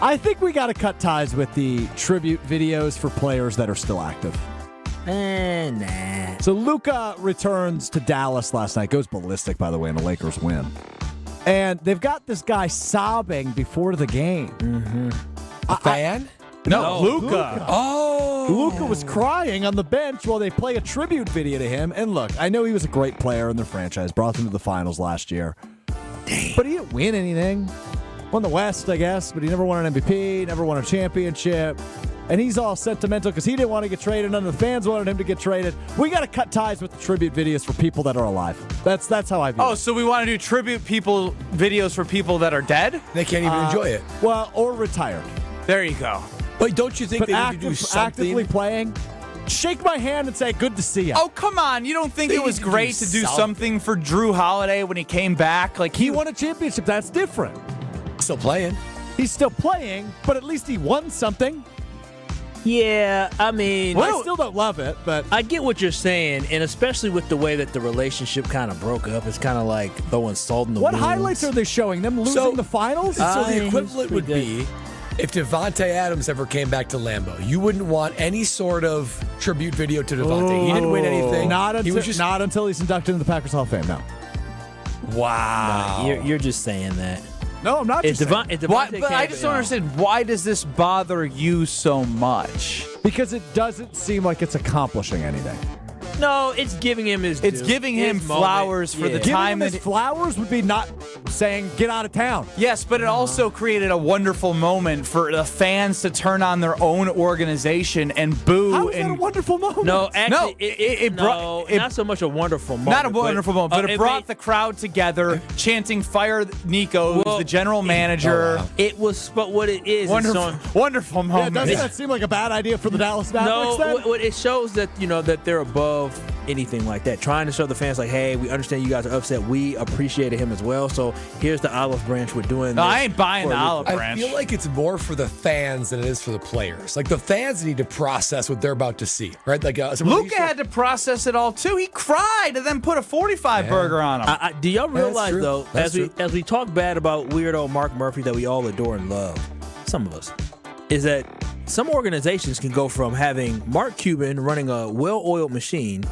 I think we got to cut ties with the tribute videos for players that are still active. Nah. So Luka returns to Dallas last night. Goes ballistic, by the way, and the Lakers win. And they've got this guy sobbing before the game. Mm-hmm. A fan? No, Luka. Oh. Luka was crying on the bench while they play a tribute video to him. And look, I know he was a great player in their franchise. Brought them to the finals last year. Dang. But he didn't win anything. Won the West, I guess, but he never won an MVP, never won a championship. And he's all sentimental because he didn't want to get traded. None of the fans wanted him to get traded. We got to cut ties with the tribute videos for people that are alive. That's how I view it. Oh, so we want to do tribute videos for people that are dead? They can't even enjoy it. Well, or retired. There you go. But don't you think they need to do something? Actively playing? Shake my hand and say, good to see you. Oh, come on. You don't think it was great to do something for Drew Holiday when he came back? Like he won a championship. That's different. Still playing. He's still playing, but at least he won something. Yeah, I mean... I still don't love it, but... I get what you're saying, and especially with the way that the relationship kind of broke up, it's kind of like throwing salt in the wounds. What highlights are they showing? Them losing the finals? So the equivalent would be if Devontae Adams ever came back to Lambeau. You wouldn't want any sort of tribute video to Devontae. He didn't win anything. Not until he's inducted into the Packers Hall of Fame, no. Wow. No, you're just saying that. No, I'm not. But I just don't understand. Why does this bother you so much? Because it doesn't seem like it's accomplishing anything. No, it's giving him his due. It's giving him His flowers moment. for the Yeah. time Giving him his flowers would be not saying, get out of town. Yes, but it also created a wonderful moment for the fans to turn on their own organization and boo. How is that a wonderful moment? No, actually, it brought not so much a wonderful moment. Not a wonderful moment, but it brought the crowd together, chanting "Fire Nico," who's the general manager. It was, but what it is, wonderful moment. Yeah, doesn't that seem like a bad idea for the Dallas Mavericks? No, it shows that that they're above anything like that. Trying to show the fans like, hey, we understand you guys are upset. We appreciated him as well. So here's the olive branch we're doing. No, I ain't buying the olive branch. I feel like it's more for the fans than it is for the players. Like the fans need to process what they're about to see, right? Like Luka had to process it all too. He cried and then put a 45 burger on him. Do y'all realize though, as we talk bad about weirdo Mark Murphy that we all adore and love, some of us, is that some organizations can go from having Mark Cuban running a well-oiled machine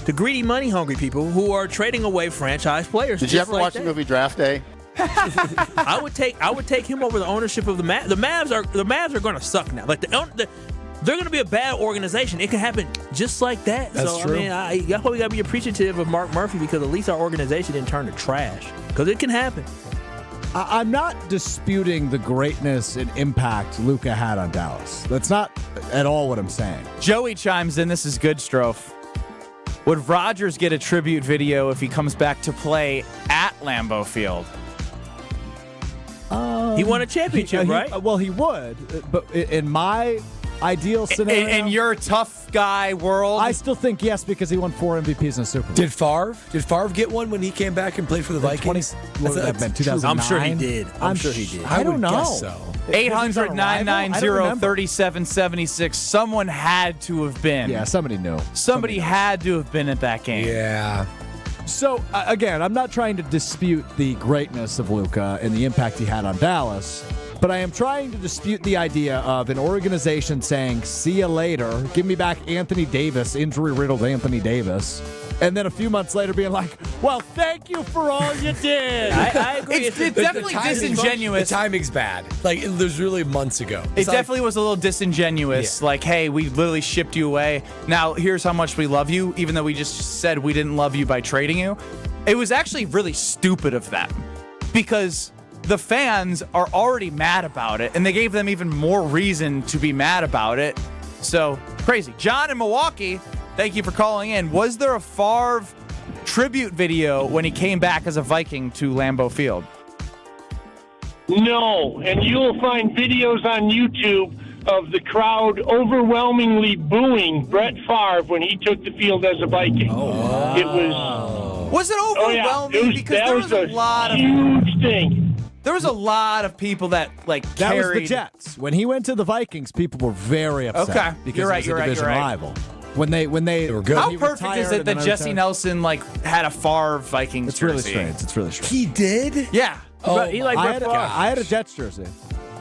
to greedy, money-hungry people who are trading away franchise players. Did you ever watch the movie Draft Day? I would take him over the ownership of the Mavs. The Mavs are going to suck now. Like they're going to be a bad organization. It can happen just like that. That's true. I mean, that's why we got to be appreciative of Mark Murphy, because at least our organization didn't turn to trash. Because it can happen. I'm not disputing the greatness and impact Luka had on Dallas. That's not at all what I'm saying. Joey chimes in. This is good, Strofe. Would Rodgers get a tribute video if he comes back to play at Lambeau Field? He won a championship, right? Well, he would, but in my ideal scenario, in your tough guy world, I still think yes because he won 4 MVPs in a Super Bowl. Did Favre get one when he came back and played for the Vikings? What would that have been, 2009? I'm sure he did. I'm sure he did. I don't know. Guess so. 800-990-3776. Someone had to have been. Yeah, somebody knew. Somebody had to have been at that game. Yeah. So, again, I'm not trying to dispute the greatness of Luka and the impact he had on Dallas, but I am trying to dispute the idea of an organization saying, see you later, give me back Anthony Davis, injury-riddled Anthony Davis, and then a few months later being like, well, thank you for all you did. I agree. It's definitely disingenuous. The timing's bad. Like, it was really months ago. It definitely was a little disingenuous. Yeah. Like, hey, we literally shipped you away. Now, here's how much we love you, even though we just said we didn't love you by trading you. It was actually really stupid of them because the fans are already mad about it, and they gave them even more reason to be mad about it. So, crazy. John in Milwaukee, thank you for calling in. Was there a Favre tribute video when he came back as a Viking to Lambeau Field? No, and you'll find videos on YouTube of the crowd overwhelmingly booing Brett Favre when he took the field as a Viking. Oh, wow. It was... Was it overwhelming? Because there was a lot of... huge thing. There was a lot of people that, that carried... was the Jets. When he went to the Vikings, people were very upset. Okay, because you're right, it was a division rival. When they were good. How perfect is it that Jesse Nelson had a Favre Vikings It's really jersey? strange. It's really strange. He did? Yeah. He liked Brett Favre. I had a Jets jersey.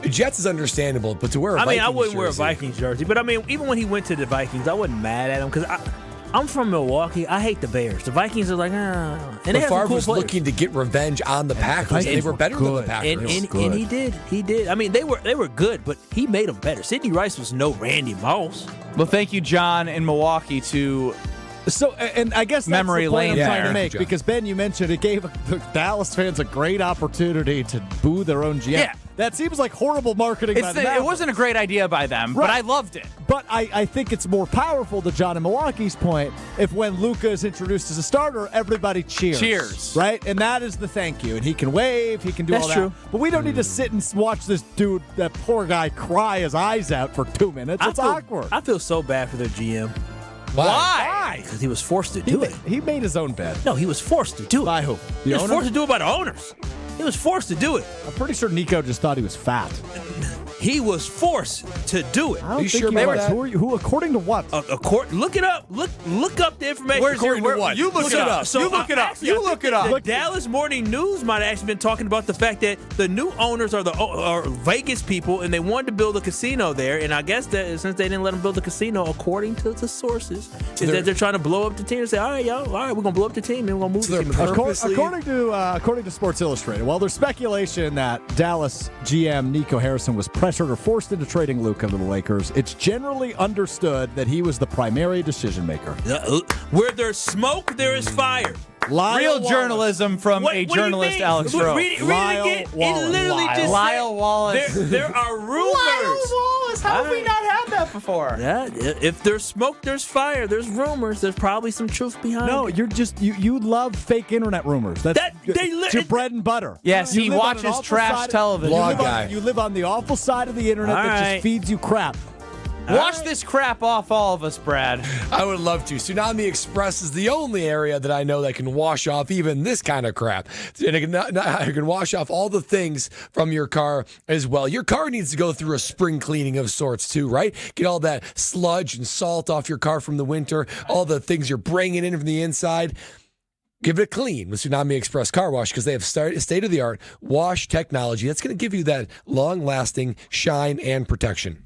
Jets is understandable, but to wear a Vikings jersey. I wouldn't wear a Vikings jersey. But, even when he went to the Vikings, I wasn't mad at him because I'm from Milwaukee. I hate the Bears. The Vikings are like, And but Favre was looking to get revenge on the Packers. They were better than the Packers. And he did. He did. They were good, but he made them better. Sidney Rice was no Randy Moss. Well, thank you, John in Milwaukee, So, and I guess that's memory the point lane I'm trying to there. make, because, Ben, you mentioned it gave the Dallas fans a great opportunity to boo their own GM. Yeah. That seems like horrible marketing by the It wasn't a great idea by them, but I loved it. But I think it's more powerful, to John in Milwaukee's point, if when Luka is introduced as a starter, everybody cheers. Cheers. Right? And that is the thank you. And he can wave, he can do all that. That's true. But we don't need to sit and watch this dude, that poor guy, cry his eyes out for 2 minutes. It's awkward. I feel so bad for their GM. Why? Because he was forced to do it. He made his own bed. No, he was forced to do it. By who? He was forced to do it by the owners. He was forced to do it. I'm pretty sure Nico just thought he was fat. He was forced to do it. I don't think he was. Who, according to what? Look it up. Look up the information. According to what? You look it up. So, you look it up. You look it up. The Dallas Morning News might have actually been talking about the fact that the new owners are Vegas people, and they wanted to build a casino there. And I guess that since they didn't let them build a casino, according to the sources, is that they're trying to blow up the team and say, all right, y'all, we're gonna blow up the team and we're gonna move the team. According to Sports Illustrated, well, there's speculation that Dallas GM Nico Harrison was pressured or forced into trading Luka to the Lakers. It's generally understood that he was the primary decision maker. Where there's smoke, there is fire. Real journalism from a journalist, Alex Rowe. Read it again. It literally just Lyle Wallace. There are rumors. Lyle Wallace. How have we not had that before? Yeah, if there's smoke, there's fire. There's rumors. There's probably some truth behind it. No, you're just you love fake internet rumors. It's your bread and butter. Yes, he watches trash television. You live on the awful side of the internet that just feeds you crap. Wash this crap off all of us, Brad. I would love to. Tsunami Express is the only area that I know that can wash off even this kind of crap. And it can wash off all the things from your car as well. Your car needs to go through a spring cleaning of sorts too, right? Get all that sludge and salt off your car from the winter, all the things you're bringing in from the inside. Give it a clean with Tsunami Express Car Wash because they have state-of-the-art wash technology that's going to give you that long-lasting shine and protection.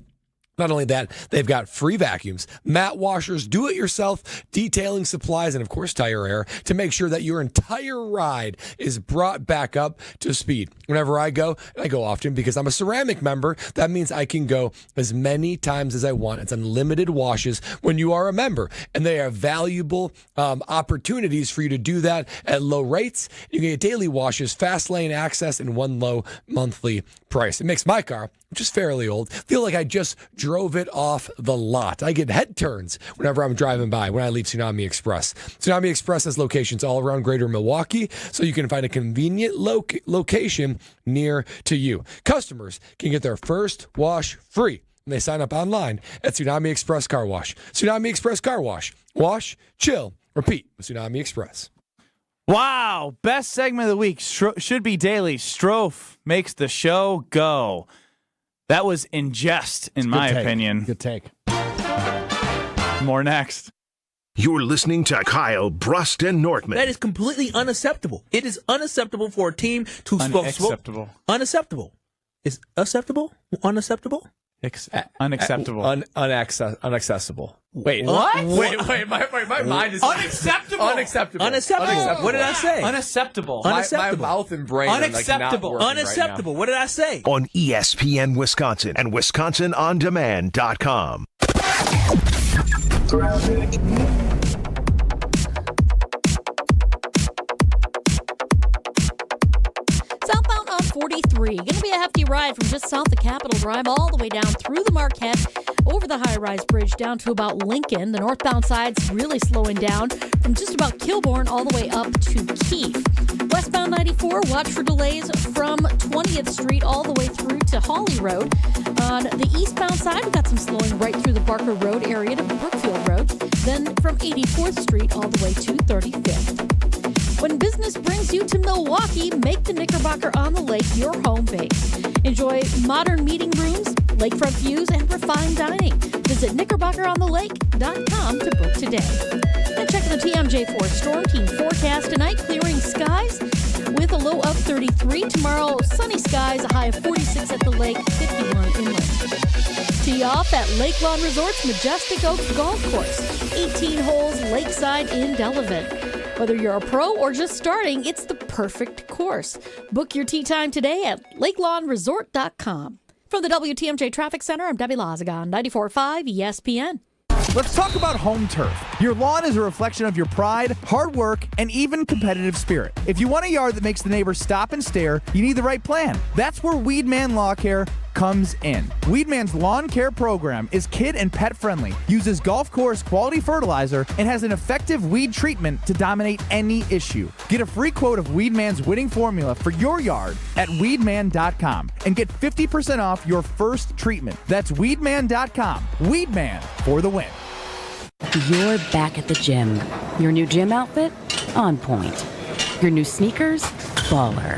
Not only that, they've got free vacuums, mat washers, do-it-yourself detailing supplies, and, of course, tire air to make sure that your entire ride is brought back up to speed. Whenever I go, and I go often because I'm a ceramic member, that means I can go as many times as I want. It's unlimited washes when you are a member, and they are valuable opportunities for you to do that at low rates. You can get daily washes, fast lane access, and one low monthly price. It makes my car which is fairly old, feel like I just drove it off the lot. I get head turns whenever I'm driving by when I leave Tsunami Express. Tsunami Express has locations all around greater Milwaukee, so you can find a convenient location near to you. Customers can get their first wash free when they sign up online at Tsunami Express Car Wash. Tsunami Express Car Wash. Wash, chill, repeat with Tsunami Express. Wow, best segment of the week should be daily. Strofe makes the show go. That was in jest, in my opinion. Good take. More next. You're listening to Kyle, Brust, and Nortman. That is completely unacceptable. It is unacceptable for a team to Unacceptable. Unacceptable. Is acceptable? Unacceptable? Unacceptable. Unaccessible. Wait. What? Wait. My mind is Unacceptable. Unacceptable. Unacceptable. What did I say? Unacceptable. My mouth and brain Unacceptable. are like not working Unacceptable. right What did I say? On ESPN Wisconsin and WisconsinOnDemand.com. Southbound on 43. Going to be a hefty ride from just south of Capitol Drive all the way down through the Marquette, over the high-rise bridge down to about Lincoln. The northbound side's really slowing down from just about Kilbourne all the way up to Keith. Westbound 94, watch for delays from 20th Street all the way through to Hawley Road. On the eastbound side, we've got some slowing right through the Barker Road area to Brookfield Road. Then from 84th Street all the way to 35th. When business brings you to Milwaukee, make the Knickerbocker on the Lake your home base. Enjoy modern meeting rooms, lakefront views, and refined dining. Visit knickerbockerontheLake.com to book today. And check the TMJ4 Storm Team forecast tonight. Clearing skies with a low of 33. Tomorrow, sunny skies, a high of 46 at the lake, 51 inland. Tee off at Lake Lawn Resort's Majestic Oaks Golf Course. 18 holes lakeside in Delavan. Whether you're a pro or just starting, it's the perfect course. Book your tee time today at lakelawnresort.com. From the WTMJ Traffic Center, I'm Debbie Lazagon, 94.5 ESPN. Let's talk about home turf. Your lawn is a reflection of your pride, hard work, and even competitive spirit. If you want a yard that makes the neighbors stop and stare, you need the right plan. That's where Weedman Lawn Care comes in. Weedman's lawn care program is kid and pet friendly, uses golf course quality fertilizer, and has an effective weed treatment to dominate any issue. Get a free quote of Weedman's winning formula for your yard at weedman.com and get 50% off your first treatment. That's weedman.com. Weedman for the win. You're back at the gym. Your new gym outfit? On point. Your new sneakers? Baller.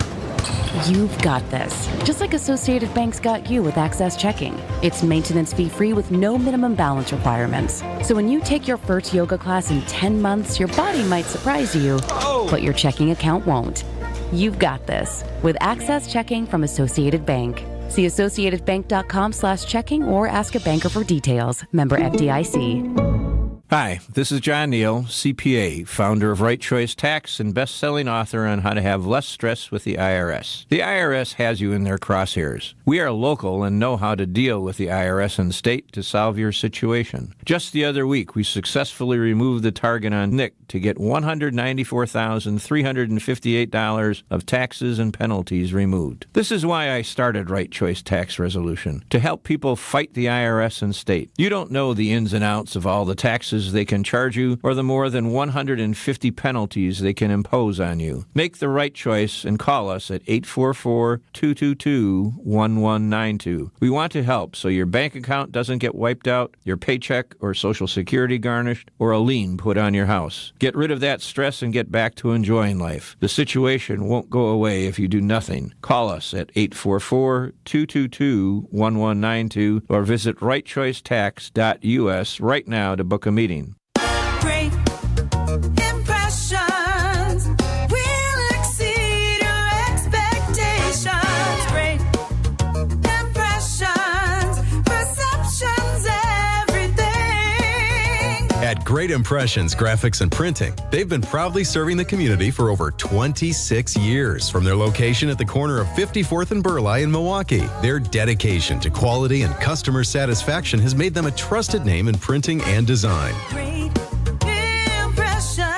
You've got this. Just like Associated Bank's got you with Access Checking. It's maintenance fee free with no minimum balance requirements. So when you take your first yoga class in 10 months, your body might surprise you, but your checking account won't. You've got this with Access Checking from Associated Bank. See associatedbank.com/checking or ask a banker for details. Member FDIC. Hi, this is John Neal, CPA, founder of Right Choice Tax and best-selling author on how to have less stress with the IRS. The IRS has you in their crosshairs. We are local and know how to deal with the IRS and state to solve your situation. Just the other week, we successfully removed the target on Nick to get $194,358 of taxes and penalties removed. This is why I started Right Choice Tax Resolution, to help people fight the IRS and state. You don't know the ins and outs of all the taxes they can charge you or the more than 150 penalties they can impose on you. Make the right choice and call us at 844-222-1192. We want to help so your bank account doesn't get wiped out, your paycheck or Social Security garnished, or a lien put on your house. Get rid of that stress and get back to enjoying life. The situation won't go away if you do nothing. Call us at 844-222-1192 or visit rightchoicetax.us right now to book a meeting. Great impressions will exceed your expectations. Great impressions, perceptions, everything. At Great Impressions Graphics and Printing, they've been proudly serving the community for over 26 years. From their location at the corner of 54th and Burleigh in Milwaukee, their dedication to quality and customer satisfaction has made them a trusted name in printing and design. Great impressions.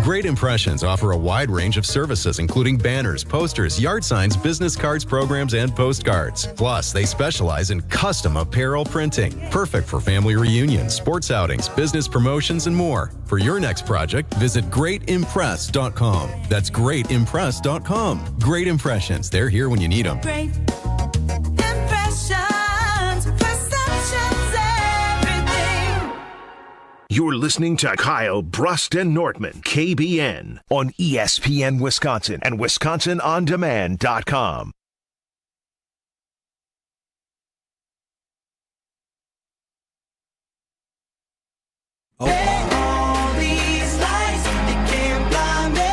Great Impressions offer a wide range of services, including banners, posters, yard signs, business cards, programs, and postcards. Plus, they specialize in custom apparel printing, perfect for family reunions, sports outings, business promotions, and more. For your next project, visit greatimpress.com. That's greatimpress.com. Great Impressions. They're here when you need them. Great impressions, perceptions, everything. You're listening to Kyle, Brust, and Nortman, KBN, on ESPN Wisconsin and WisconsinOnDemand.com. All these lights, they can't blind me.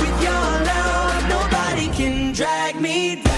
With your love, nobody can drag me down.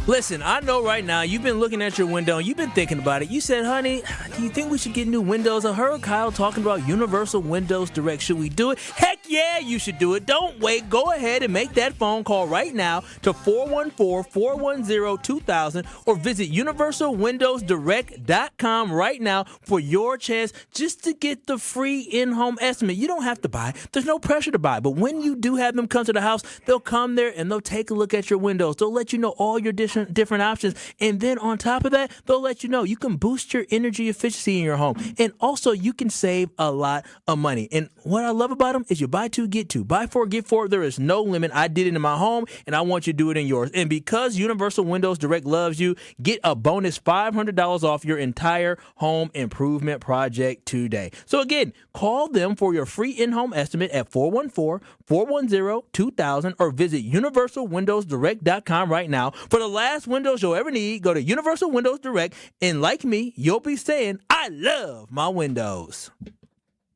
Listen, I know right now you've been looking at your window and you've been thinking about it. You said, honey, do you think we should get new windows? I heard Kyle talking about Universal Windows Direct. Should we do it? Heck yeah, you should do it. Don't wait. Go ahead and make that phone call right now to 414-410-2000 or visit universalwindowsdirect.com right now for your chance just to get the free in-home estimate. You don't have to buy. There's no pressure to buy. But when you do have them come to the house, they'll come there and they'll take a look at your windows. They'll let you know all your different options. And then on top of that, they'll let you know you can boost your energy efficiency in your home. And also you can save a lot of money. And what I love about them is you buy two, get two. Buy four, get four. There is no limit. I did it in my home and I want you to do it in yours. And because Universal Windows Direct loves you, get a bonus $500 off your entire home improvement project today. So again, call them for your free in-home estimate at 414-410-2000 or visit universalwindowsdirect.com right now. For the last windows you'll ever need, go to Universal Windows Direct, and like me, you'll be saying, I love my windows.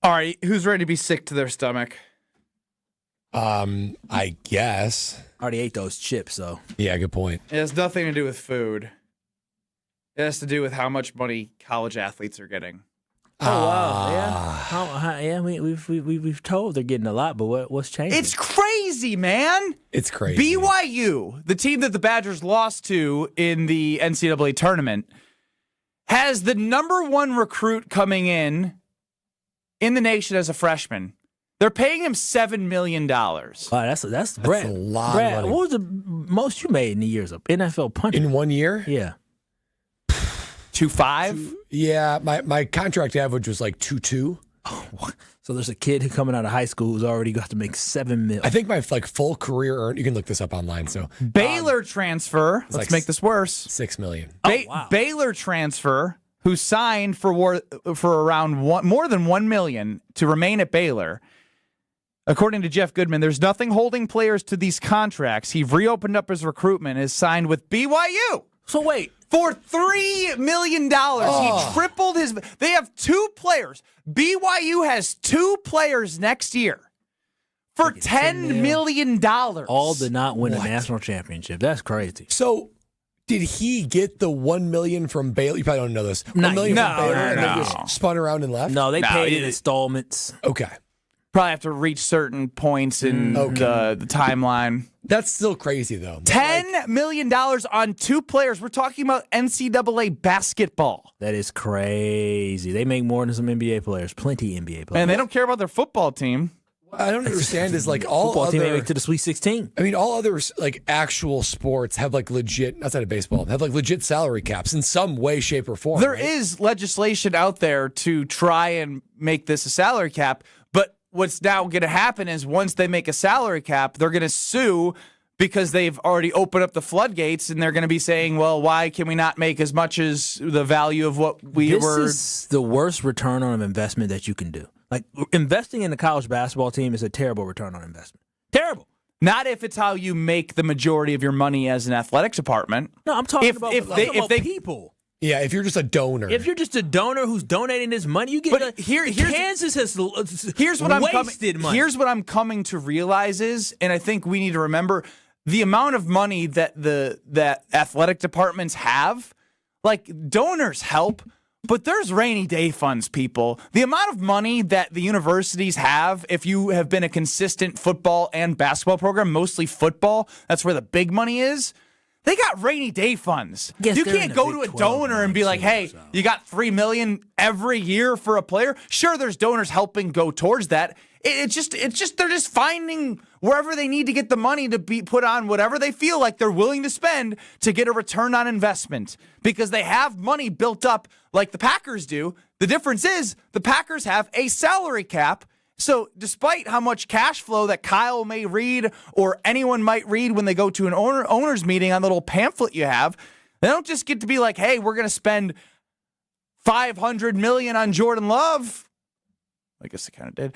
All right, who's ready to be sick to their stomach? I guess. Already ate those chips, so. Yeah, good point. It has nothing to do with food. It has to do with how much money college athletes are getting. Oh wow! Yeah, we've told they're getting a lot, but what's changing? It's crazy, man. It's crazy. BYU, the team that the Badgers lost to in the NCAA tournament, has the number one recruit coming in the nation as a freshman. They're paying him $7 million. Wow, that's Brad. A lot Brad, of money. what was the most you made in the years of NFL punting? In 1 year? Yeah. 2.5? Yeah, my contract average was like 2.2. So there's a kid coming out of high school who's already got to make $7 million. I think my full career earned. You can look this up online. So Baylor transfer. Let's make this worse. $6 million. Wow. Baylor transfer, who signed for around more than $1 million to remain at Baylor. According to Jeff Goodman, there's nothing holding players to these contracts. He reopened up his recruitment, is signed with BYU. So wait. For $3 million. He tripled his. They have two players. BYU has two players next year for $10 million. All did not win a national championship. That's crazy. So did he get the $1 million from Baylor? You probably don't know this. $1 million from Baylor and then just spun around and left? No, they paid in installments. Okay. Probably have to reach certain points in the timeline. That's still crazy, though. $10 million on two players. We're talking about NCAA basketball. That is crazy. They make more than some NBA players. Plenty NBA players. And they don't care about their football team. I don't understand is like all football other team make to the Sweet 16. I mean, all other like actual sports have like legit outside of baseball have like legit salary caps in some way, shape, or form. There is legislation out there to try and make this a salary cap, but what's now going to happen is once they make a salary cap, they're going to sue because they've already opened up the floodgates, and they're going to be saying, well, why can we not make as much as the value of what we were? This is the worst return on investment that you can do. Like, investing in a college basketball team is a terrible return on investment. Terrible. Not if it's how you make the majority of your money as an athletics department. No, I'm talking about people. Yeah, if you're just a donor. If you're just a donor who's donating this money, you get Kansas has wasted money. Here's what I'm coming to realize is, and I think we need to remember, the amount of money that athletic departments have, like donors help, but there's rainy day funds, people. The amount of money that the universities have, if you have been a consistent football and basketball program, mostly football, that's where the big money is. They got rainy day funds. Yes, you can't go to a donor and be like, hey, you got $3 million every year for a player. Sure, there's donors helping go towards that. It's just they're just finding wherever they need to get the money to be put on whatever they feel like they're willing to spend to get a return on investment because they have money built up like the Packers do. The difference is the Packers have a salary cap. So despite how much cash flow that Kyle may read or anyone might read when they go to an owner's meeting on the little pamphlet you have, they don't just get to be like, hey, we're going to spend $500 million on Jordan Love. I guess it kind of did,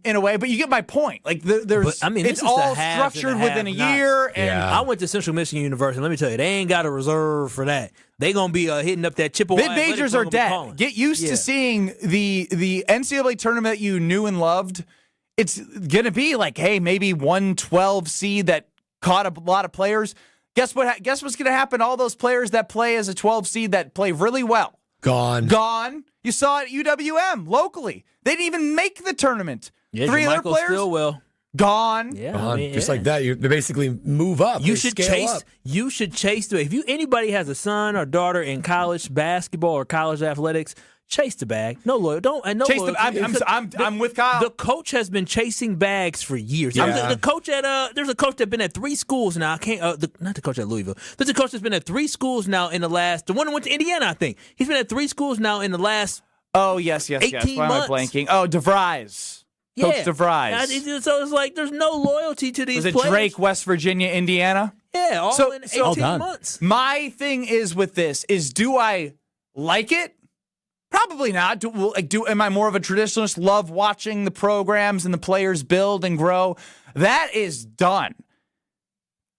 in a way, but you get my point. Like, it's all structured within a year. And I went to Central Michigan University. Let me tell you, they ain't got a reserve for that. They gonna be hitting up that Chippewa. Mid-majors are dead. Get used to seeing the NCAA tournament that you knew and loved. It's gonna be like, hey, maybe 112 seed that caught a lot of players. Guess what? Guess what's gonna happen? All those players that play as a 12 seed that play really well. Gone. You saw it at UWM locally. They didn't even make the tournament. Yeah, 3 other Michael players Stillwell. Gone. Yeah, gone. Just like that. They basically move up. You They should scale chase. up. You should chase the. If anybody has a son or daughter in college basketball or college athletics, chase the bag. No loyal. Don't and no Chase loyalty. I'm with Kyle. The coach has been chasing bags for years. Yeah. The coach at there's a coach that's been at 3 schools now. I can't not the coach at Louisville. There's a coach that's been at 3 schools now in the last. The one who went to Indiana, I think. He's been at 3 schools now in the last. Oh yes. 18 Why months. am I blanking? Oh, DeVries. Coach DeVries. So it's like there's no loyalty to these Was it players. Drake, West Virginia, Indiana? Yeah, all in 18 months. My thing is with this is, do I like it? Probably not. Am I more of a traditionalist? Love watching the programs and the players build and grow? That is done.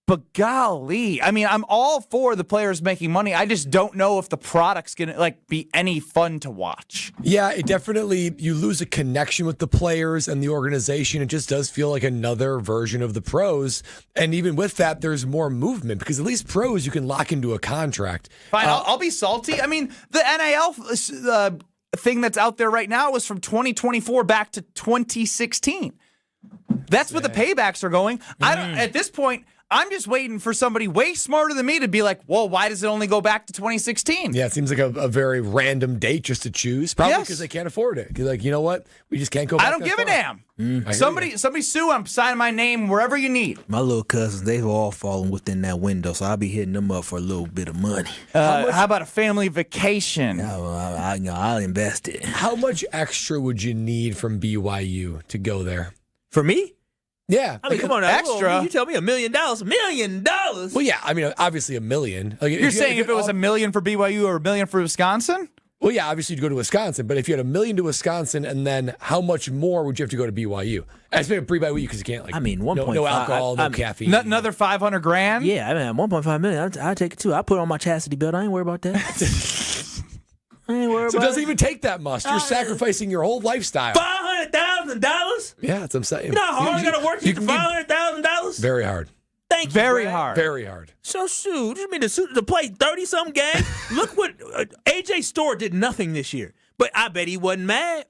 But golly, I mean, I'm all for the players making money. I just don't know if the product's gonna be any fun to watch. Yeah, it definitely, you lose a connection with the players and the organization. It just does feel like another version of the pros. And even with that, there's more movement because at least pros, you can lock into a contract. Fine, I'll be salty. I mean, the NIL thing that's out there right now was from 2024 back to 2016. That's what the paybacks are going. At this point, I'm just waiting for somebody way smarter than me to be like, well, why does it only go back to 2016? Yeah, it seems like a very random date just to choose. Probably because they can't afford it. Because, you know what? We just can't go back I don't that give a far. damn. Somebody sue, I'm signing my name wherever you need. My little cousins, they've all fallen within that window, so I'll be hitting them up for a little bit of money. How about a family vacation? I'll invest it. How much extra would you need from BYU to go there? For me? Yeah. I mean, come on now. Extra. You tell me $1 million. $1 million? Well, yeah. I mean, obviously $1 million. You're saying if it was $1 million for BYU or $1 million for Wisconsin? Well, yeah, obviously you'd go to Wisconsin, but if you had $1 million to Wisconsin, and then how much more would you have to go to BYU? And it's been pre-BYU because you can't, no alcohol, no caffeine. Another $500,000? Yeah, I mean, $1.5 million. I'll take it too. I put on my chastity belt. I ain't worried about that. I ain't worried So it about doesn't even take that much. You're sacrificing your whole lifestyle. $500,000? Yeah, that's what I'm saying. You know how hard I got to work to get $500,000? Very hard. Thank you. Very hard. Very hard. So, shoot, you mean to play 30-something games? Look what AJ Storr did nothing this year. But I bet he wasn't mad.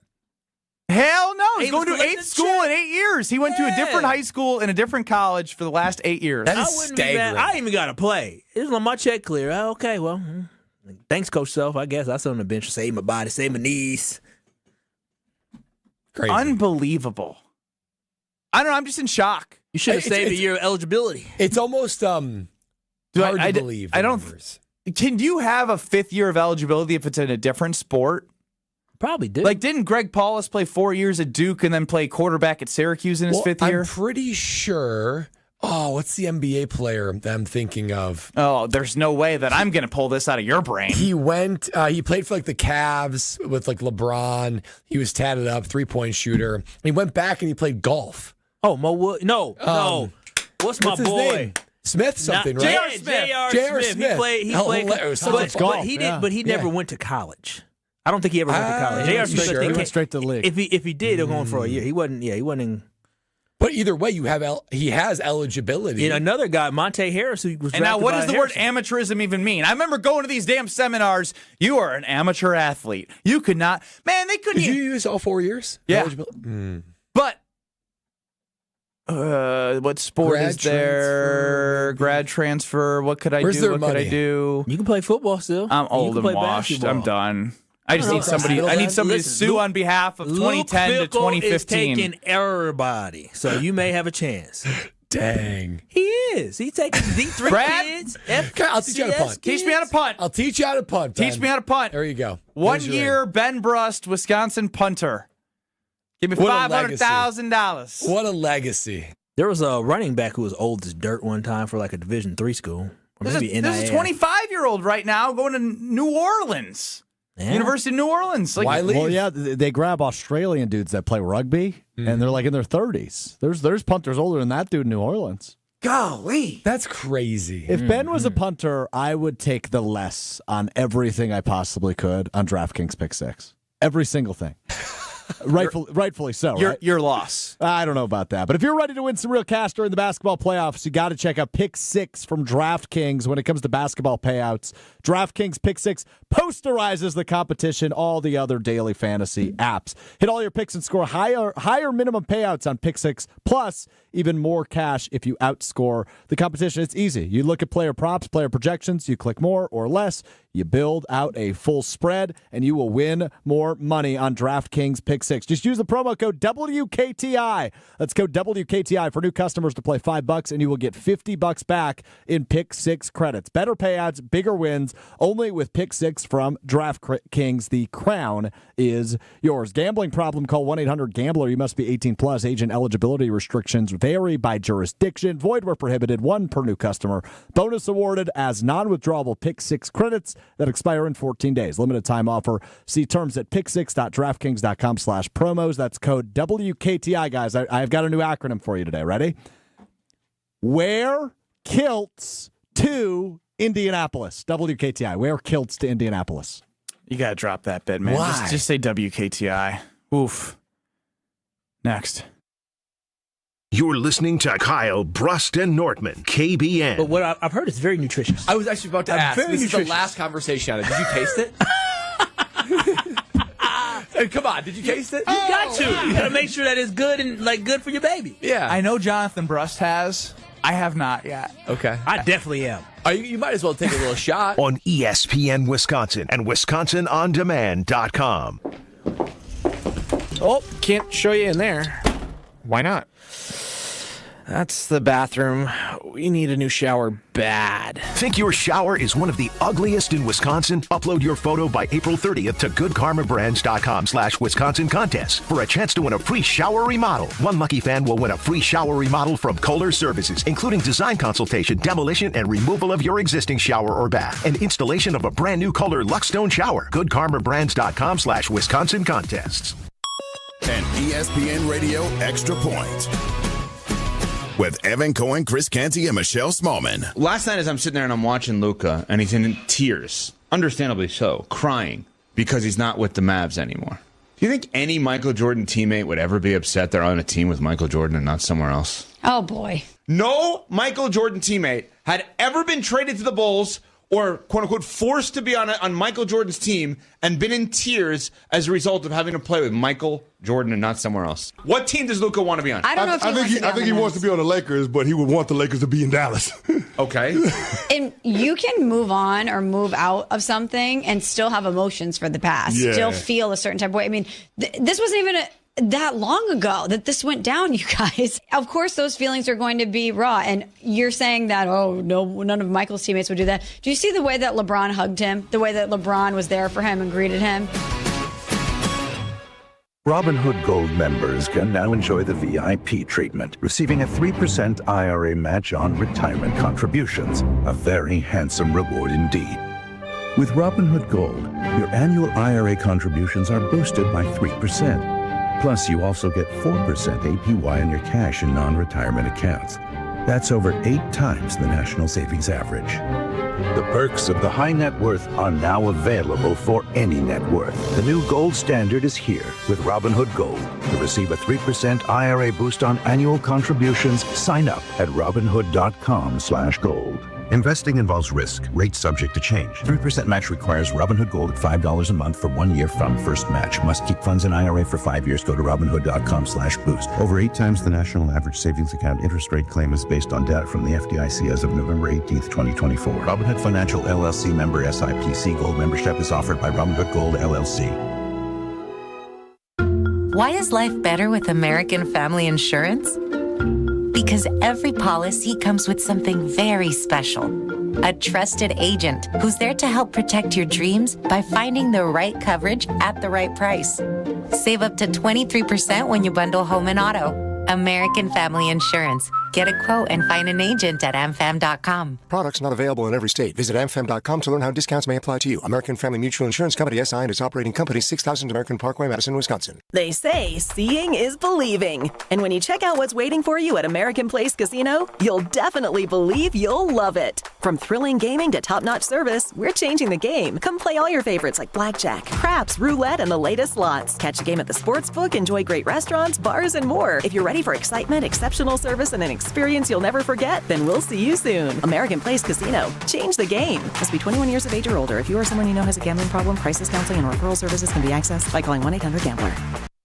Hell no. He's He going was to 8th school in 8 years. He went to a different high school and a different college for the last 8 years. That is I wouldn't be mad. staggering. I ain't even got to play. It was on my check clear. Okay, well, thanks, Coach Self. I guess I sit on the bench to save my body, save my knees. Crazy. Unbelievable. I don't know. I'm just in shock. You should have saved a year of eligibility. It's almost hard to believe. I don't. Can you have a 5th year of eligibility if it's in a different sport? Probably did. Like, didn't Greg Paulus play 4 years at Duke and then play quarterback at Syracuse in his 5th year? I'm pretty sure. Oh, what's the NBA player that I'm thinking of? Oh, there's no way that I'm going to pull this out of your brain. He went, he played for the Cavs with LeBron. He was tatted up, 3-point shooter. He went back and he played golf. Oh, Mo Wood. No. What's my his boy? name? Smith something, right? J.R. Smith. He played but he did. But he never went to college. I don't think he ever went to college. J.R. Smith he went straight to the league. If he did, they're going for a year. He wasn't. Yeah, he wasn't in. But either way, he has eligibility. You know, another guy, Monte Harris, who was. And now, what does the word amateurism even mean? I remember going to these damn seminars. You are an amateur athlete. You could not. Man, they couldn't. Did you use all 4 years? Yeah. But what sport is there? Grad transfer. What could I do? What could I do? You can play football still. I'm old and washed. I'm done. I just need somebody. I need somebody to sue on behalf of 2010 to 2015. Is taking everybody, so you may have a chance. Dang. He is. He's taking D3 kids. I'll teach you how to punt. Teach me how to punt. I'll teach you how to punt. Ben. Teach me how to punt. There you go. 1 year, Ben Brust, Wisconsin punter. Give me $500,000. What a legacy. There was a running back who was old as dirt one time for like a Division III school. Or maybe NIL. There's a 25-year-old right now going to New Orleans. Yeah. University of New Orleans. Why leave? Well, yeah, they grab Australian dudes that play rugby, and they're like in their 30s. There's punters older than that dude in New Orleans. Golly. That's crazy. If Ben was a punter, I would take the less on everything I possibly could on DraftKings Pick 6. Every single thing. Rightfully so. Your loss. I don't know about that. But if you're ready to win some real cash during the basketball playoffs, you got to check out Pick 6 from DraftKings when it comes to basketball payouts. DraftKings Pick 6 posterizes the competition, all the other daily fantasy apps. Hit all your picks and score higher minimum payouts on Pick 6, plus even more cash if you outscore the competition. It's easy. You look at player props, player projections, you click more or less, you build out a full spread, and you will win more money on DraftKings Pick 6. Just use the promo code WKTI. That's code WKTI for new customers to play $5, and you will get $50 back in Pick 6 credits. Better payouts, bigger wins, only with Pick 6 from DraftKings. The crown is yours. Gambling problem? Call 1-800-GAMBLER. You must be 18 plus. Agent eligibility restrictions vary by jurisdiction. Void where prohibited. 1 per new customer. Bonus awarded as non-withdrawable Pick 6 credits that expire in 14 days. Limited time offer. See terms at pick6.draftkings.com/promos. That's code WKTI, guys. I've got a new acronym for you today. Ready? Wear kilts to Indianapolis. WKTI. Wear kilts to Indianapolis. You got to drop that bit, man. Why? Just say WKTI. Oof. Next. You're listening to Kyle, Brust, and Nortman, KBN. But what I've heard is very nutritious. I was actually about to ask. This is the last conversation on it. Did you taste it? Come on, did you taste it? You got to. You got to make sure that it's good and good for your baby. Yeah. I know Jonathan Brust has. I have not yet. Okay. I definitely am. You might as well take a little shot. On ESPN Wisconsin and WisconsinOnDemand.com. Oh, can't show you in there. Why not? That's the bathroom. We need a new shower bad. Think your shower is one of the ugliest in Wisconsin? Upload your photo by April 30th to goodkarmabrands.com/Wisconsin contest for a chance to win a free shower remodel. One lucky fan will win a free shower remodel from Kohler Services, including design consultation, demolition, and removal of your existing shower or bath, and installation of a brand new Kohler Luxstone shower. goodkarmabrands.com/Wisconsin contests. An ESPN Radio Extra Point with Evan Cohen, Chris Canty, and Michelle Smallman. Last night as I'm sitting there and I'm watching Luka, and he's in tears, understandably so, crying because he's not with the Mavs anymore. Do you think any Michael Jordan teammate would ever be upset they're on a team with Michael Jordan and not somewhere else? Oh, boy. No Michael Jordan teammate had ever been traded to the Bulls or, quote-unquote, forced to be on Michael Jordan's team and been in tears as a result of having to play with Michael Jordan and not somewhere else. What team does Luka want to be on? I don't know if I think he wants to be on the Lakers, but he would want the Lakers to be in Dallas. Okay. And you can move on or move out of something and still have emotions for the past. Yeah. Still feel a certain type of way. I mean, this wasn't even that long ago that this went down, you guys. Of course, those feelings are going to be raw. And you're saying that, oh, no, none of Michael's teammates would do that. Do you see the way that LeBron hugged him? The way that LeBron was there for him and greeted him? Robinhood Gold members can now enjoy the VIP treatment, receiving a 3% IRA match on retirement contributions. A very handsome reward indeed. With Robinhood Gold, your annual IRA contributions are boosted by 3%. Plus, you also get 4% APY on your cash and non-retirement accounts. That's over 8 times the national savings average. The perks of the high net worth are now available for any net worth. The new gold standard is here with Robinhood Gold. To receive a 3% IRA boost on annual contributions, sign up at Robinhood.com/gold. Investing involves risk. Rates subject to change. 3% match requires Robinhood Gold at $5 a month for 1 year from first match. Must keep funds in IRA for 5 years. Go to Robinhood.com/boost. Over 8 times the national average savings account interest rate claim is based on data from the FDIC as of November 18th, 2024. Robinhood Financial LLC member SIPC. Gold membership is offered by Robinhood Gold LLC. Why is life better with American Family Insurance? Because every policy comes with something very special. A trusted agent who's there to help protect your dreams by finding the right coverage at the right price. Save up to 23% when you bundle home and auto. American Family Insurance. Get a quote and find an agent at amfam.com. Products not available in every state. Visit amfam.com to learn how discounts may apply to you. American Family Mutual Insurance Company, SI, and its operating company, 6000 American Parkway, Madison, Wisconsin. They say seeing is believing. And when you check out what's waiting for you at American Place Casino, you'll definitely believe you'll love it. From thrilling gaming to top-notch service, we're changing the game. Come play all your favorites like blackjack, craps, roulette, and the latest slots. Catch a game at the sportsbook, enjoy great restaurants, bars, and more. If you're ready for excitement, exceptional service, and an experience you'll never forget, then we'll see you soon. American Place Casino. Change the game. Must be 21 years of age or older. If you or someone you know has a gambling problem, crisis counseling and referral services can be accessed by calling 1-800-GAMBLER.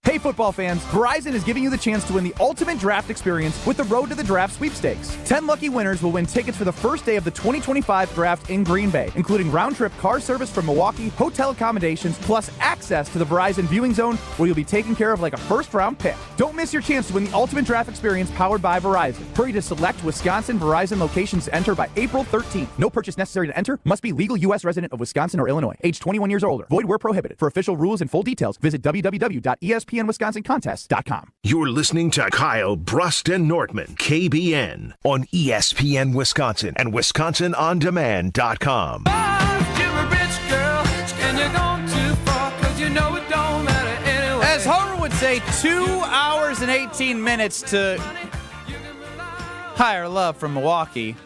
Hey football fans, Verizon is giving you the chance to win the ultimate draft experience with the Road to the Draft sweepstakes. 10 lucky winners will win tickets for the first day of the 2025 draft in Green Bay, including round-trip car service from Milwaukee, hotel accommodations, plus access to the Verizon viewing zone where you'll be taken care of like a first-round pick. Don't miss your chance to win the ultimate draft experience powered by Verizon. Hurry to select Wisconsin Verizon locations to enter by April 13th. No purchase necessary to enter. Must be legal U.S. resident of Wisconsin or Illinois. Age 21 years or older. Void where prohibited. For official rules and full details, visit www.espnwisconsincontest.com. You're listening to Kyle, Brust, and Nortman, KBN, on ESPN Wisconsin and WisconsinOnDemand.com. As Homer would say, 2 hours and 18 minutes to hire love from Milwaukee.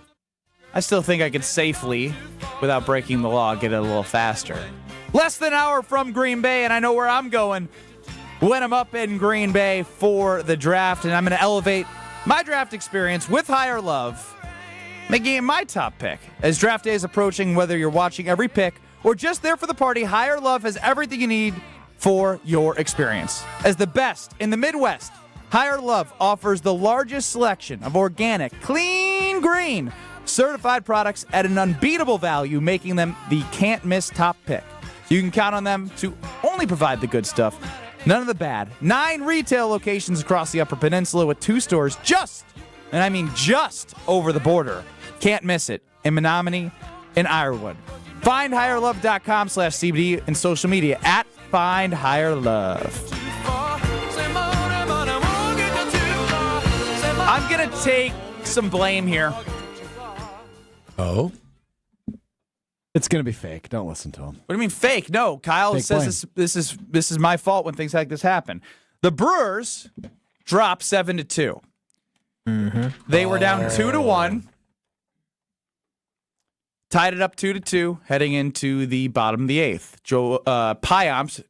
I still think I could safely, without breaking the law, get it a little faster. Less than an hour from Green Bay, and I know where I'm going when I'm up in Green Bay for the draft, and I'm going to elevate my draft experience with higher love, making it my top pick. As draft day is approaching, whether you're watching every pick or just there for the party, Higher Love has everything you need for your experience. As the best in the Midwest, Higher Love offers the largest selection of organic, clean green, certified products at an unbeatable value, making them the can't-miss top pick. You can count on them to only provide the good stuff, none of the bad. 9 retail locations across the Upper Peninsula with 2 stores just over the border. Can't miss it. In Menominee and Ironwood. Find HigherLove.com/CBD and social media at Find Higher Love. I'm going to take some blame here. Oh? It's going to be fake. Don't listen to him. What do you mean fake? No, Kyle Fake says this is my fault when things like this happen. The Brewers dropped 7-2. Mm-hmm. They were down 2-1. Tied it up 2-2, heading into the bottom of the 8th. Joel Payamps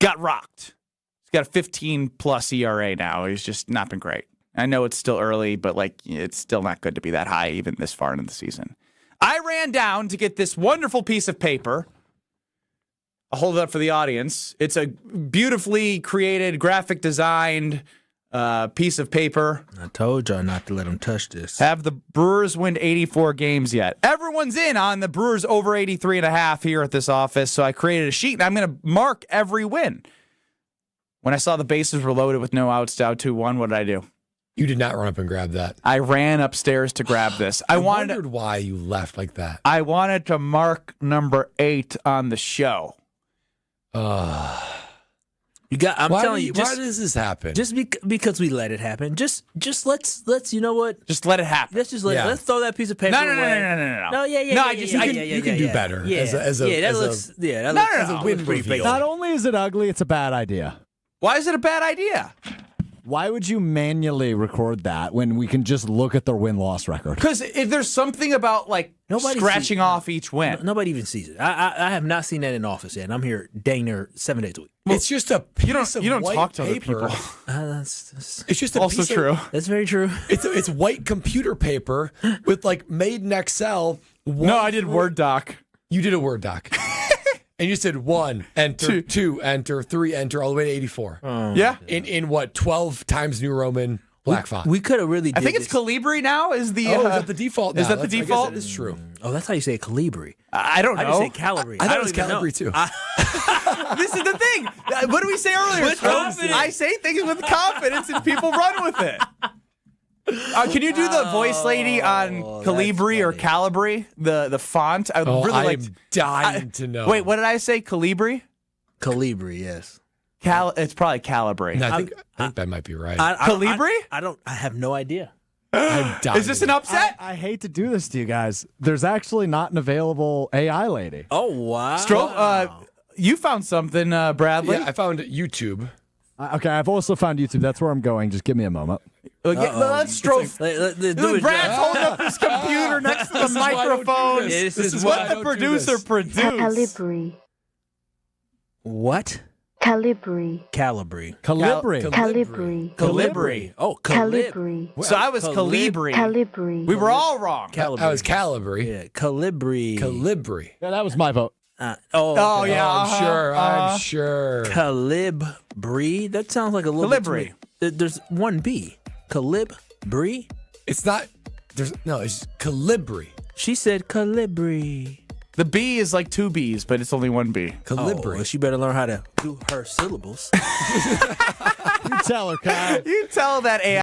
got rocked. He's got a 15-plus ERA now. He's just not been great. I know it's still early, but it's still not good to be that high even this far into the season. I ran down to get this wonderful piece of paper. I'll hold it up for the audience. It's a beautifully created, graphic designed piece of paper. I told y'all not to let them touch this. Have the Brewers win 84 games yet? Everyone's in on the Brewers over 83.5 here at this office, so I created a sheet, and I'm going to mark every win. When I saw the bases were loaded with no outs, down 2-1, what did I do? You did not run up and grab that. I ran upstairs to grab this. I wondered why you left like that. I wanted to mark number 8 on the show. I'm why telling you. Why does this happen? Just because we let it happen. Just let's you know what? Just let it happen. Let's just let's throw that piece of paper away. No. No, yeah. You can do better. Yeah, as a win reveal. Not only is it ugly, it's a bad idea. Why is it a bad idea? Why would you manually record that when we can just look at their win-loss record? Because if there's something about like scratching off each win. Nobody even sees it. I have not seen that in office yet, and I'm here dang near 7 days a week. It's just a piece of you don't white talk to paper. other people. That's It's just a also piece true. That's very true. It's white computer paper with like made in Excel. No, I did Word doc. You did a Word doc. And you said 1, enter, 2, enter, 3, enter, all the way to 84. Yeah. In what, 12 Times New Roman black font? We could have really. I think it's Calibri now. Is the is that the default now? Is that the default? I guess that is true. Oh, that's how you say Calibri. I don't know. I just say Calibri. I thought it don't was even know. Calibri too. This is the thing. What did we say earlier? With confidence. I say things with confidence, and people run with it. Can you do the voice lady on Calibri or Calibri? The font. I would really like. I'm dying to know. Wait, what did I say? Calibri? Calibri, yes. It's probably Calibri. No, I think that might be right. Calibri? I have no idea. I'm dying. Is this an upset? I hate to do this to you guys. There's actually not an available AI lady. Oh, wow. Stroll, you found something, Bradley. Yeah, I found YouTube. Okay, I've also found YouTube. That's where I'm going. Just give me a moment. Let's stroll. Brad's holding up his computer next to the microphone. This is what the producer produced. Calibri. What? Calibri. Calibri. Calibri. Oh, Calibri. So I was Calibri. Calibri. We were all wrong. Calibri. I was Calibri. Yeah, Calibri. Calibri. Yeah, that was my vote. Oh, yeah. I'm sure. Calibri. That sounds like a little Calibri. bit. There's one B. Calibri. It's not. It's Calibri. She said Calibri. The B is like 2 B's, but it's only 1 B. Calibri. Well, she better learn how to do her syllables. You tell her, Kyle. You tell that AI.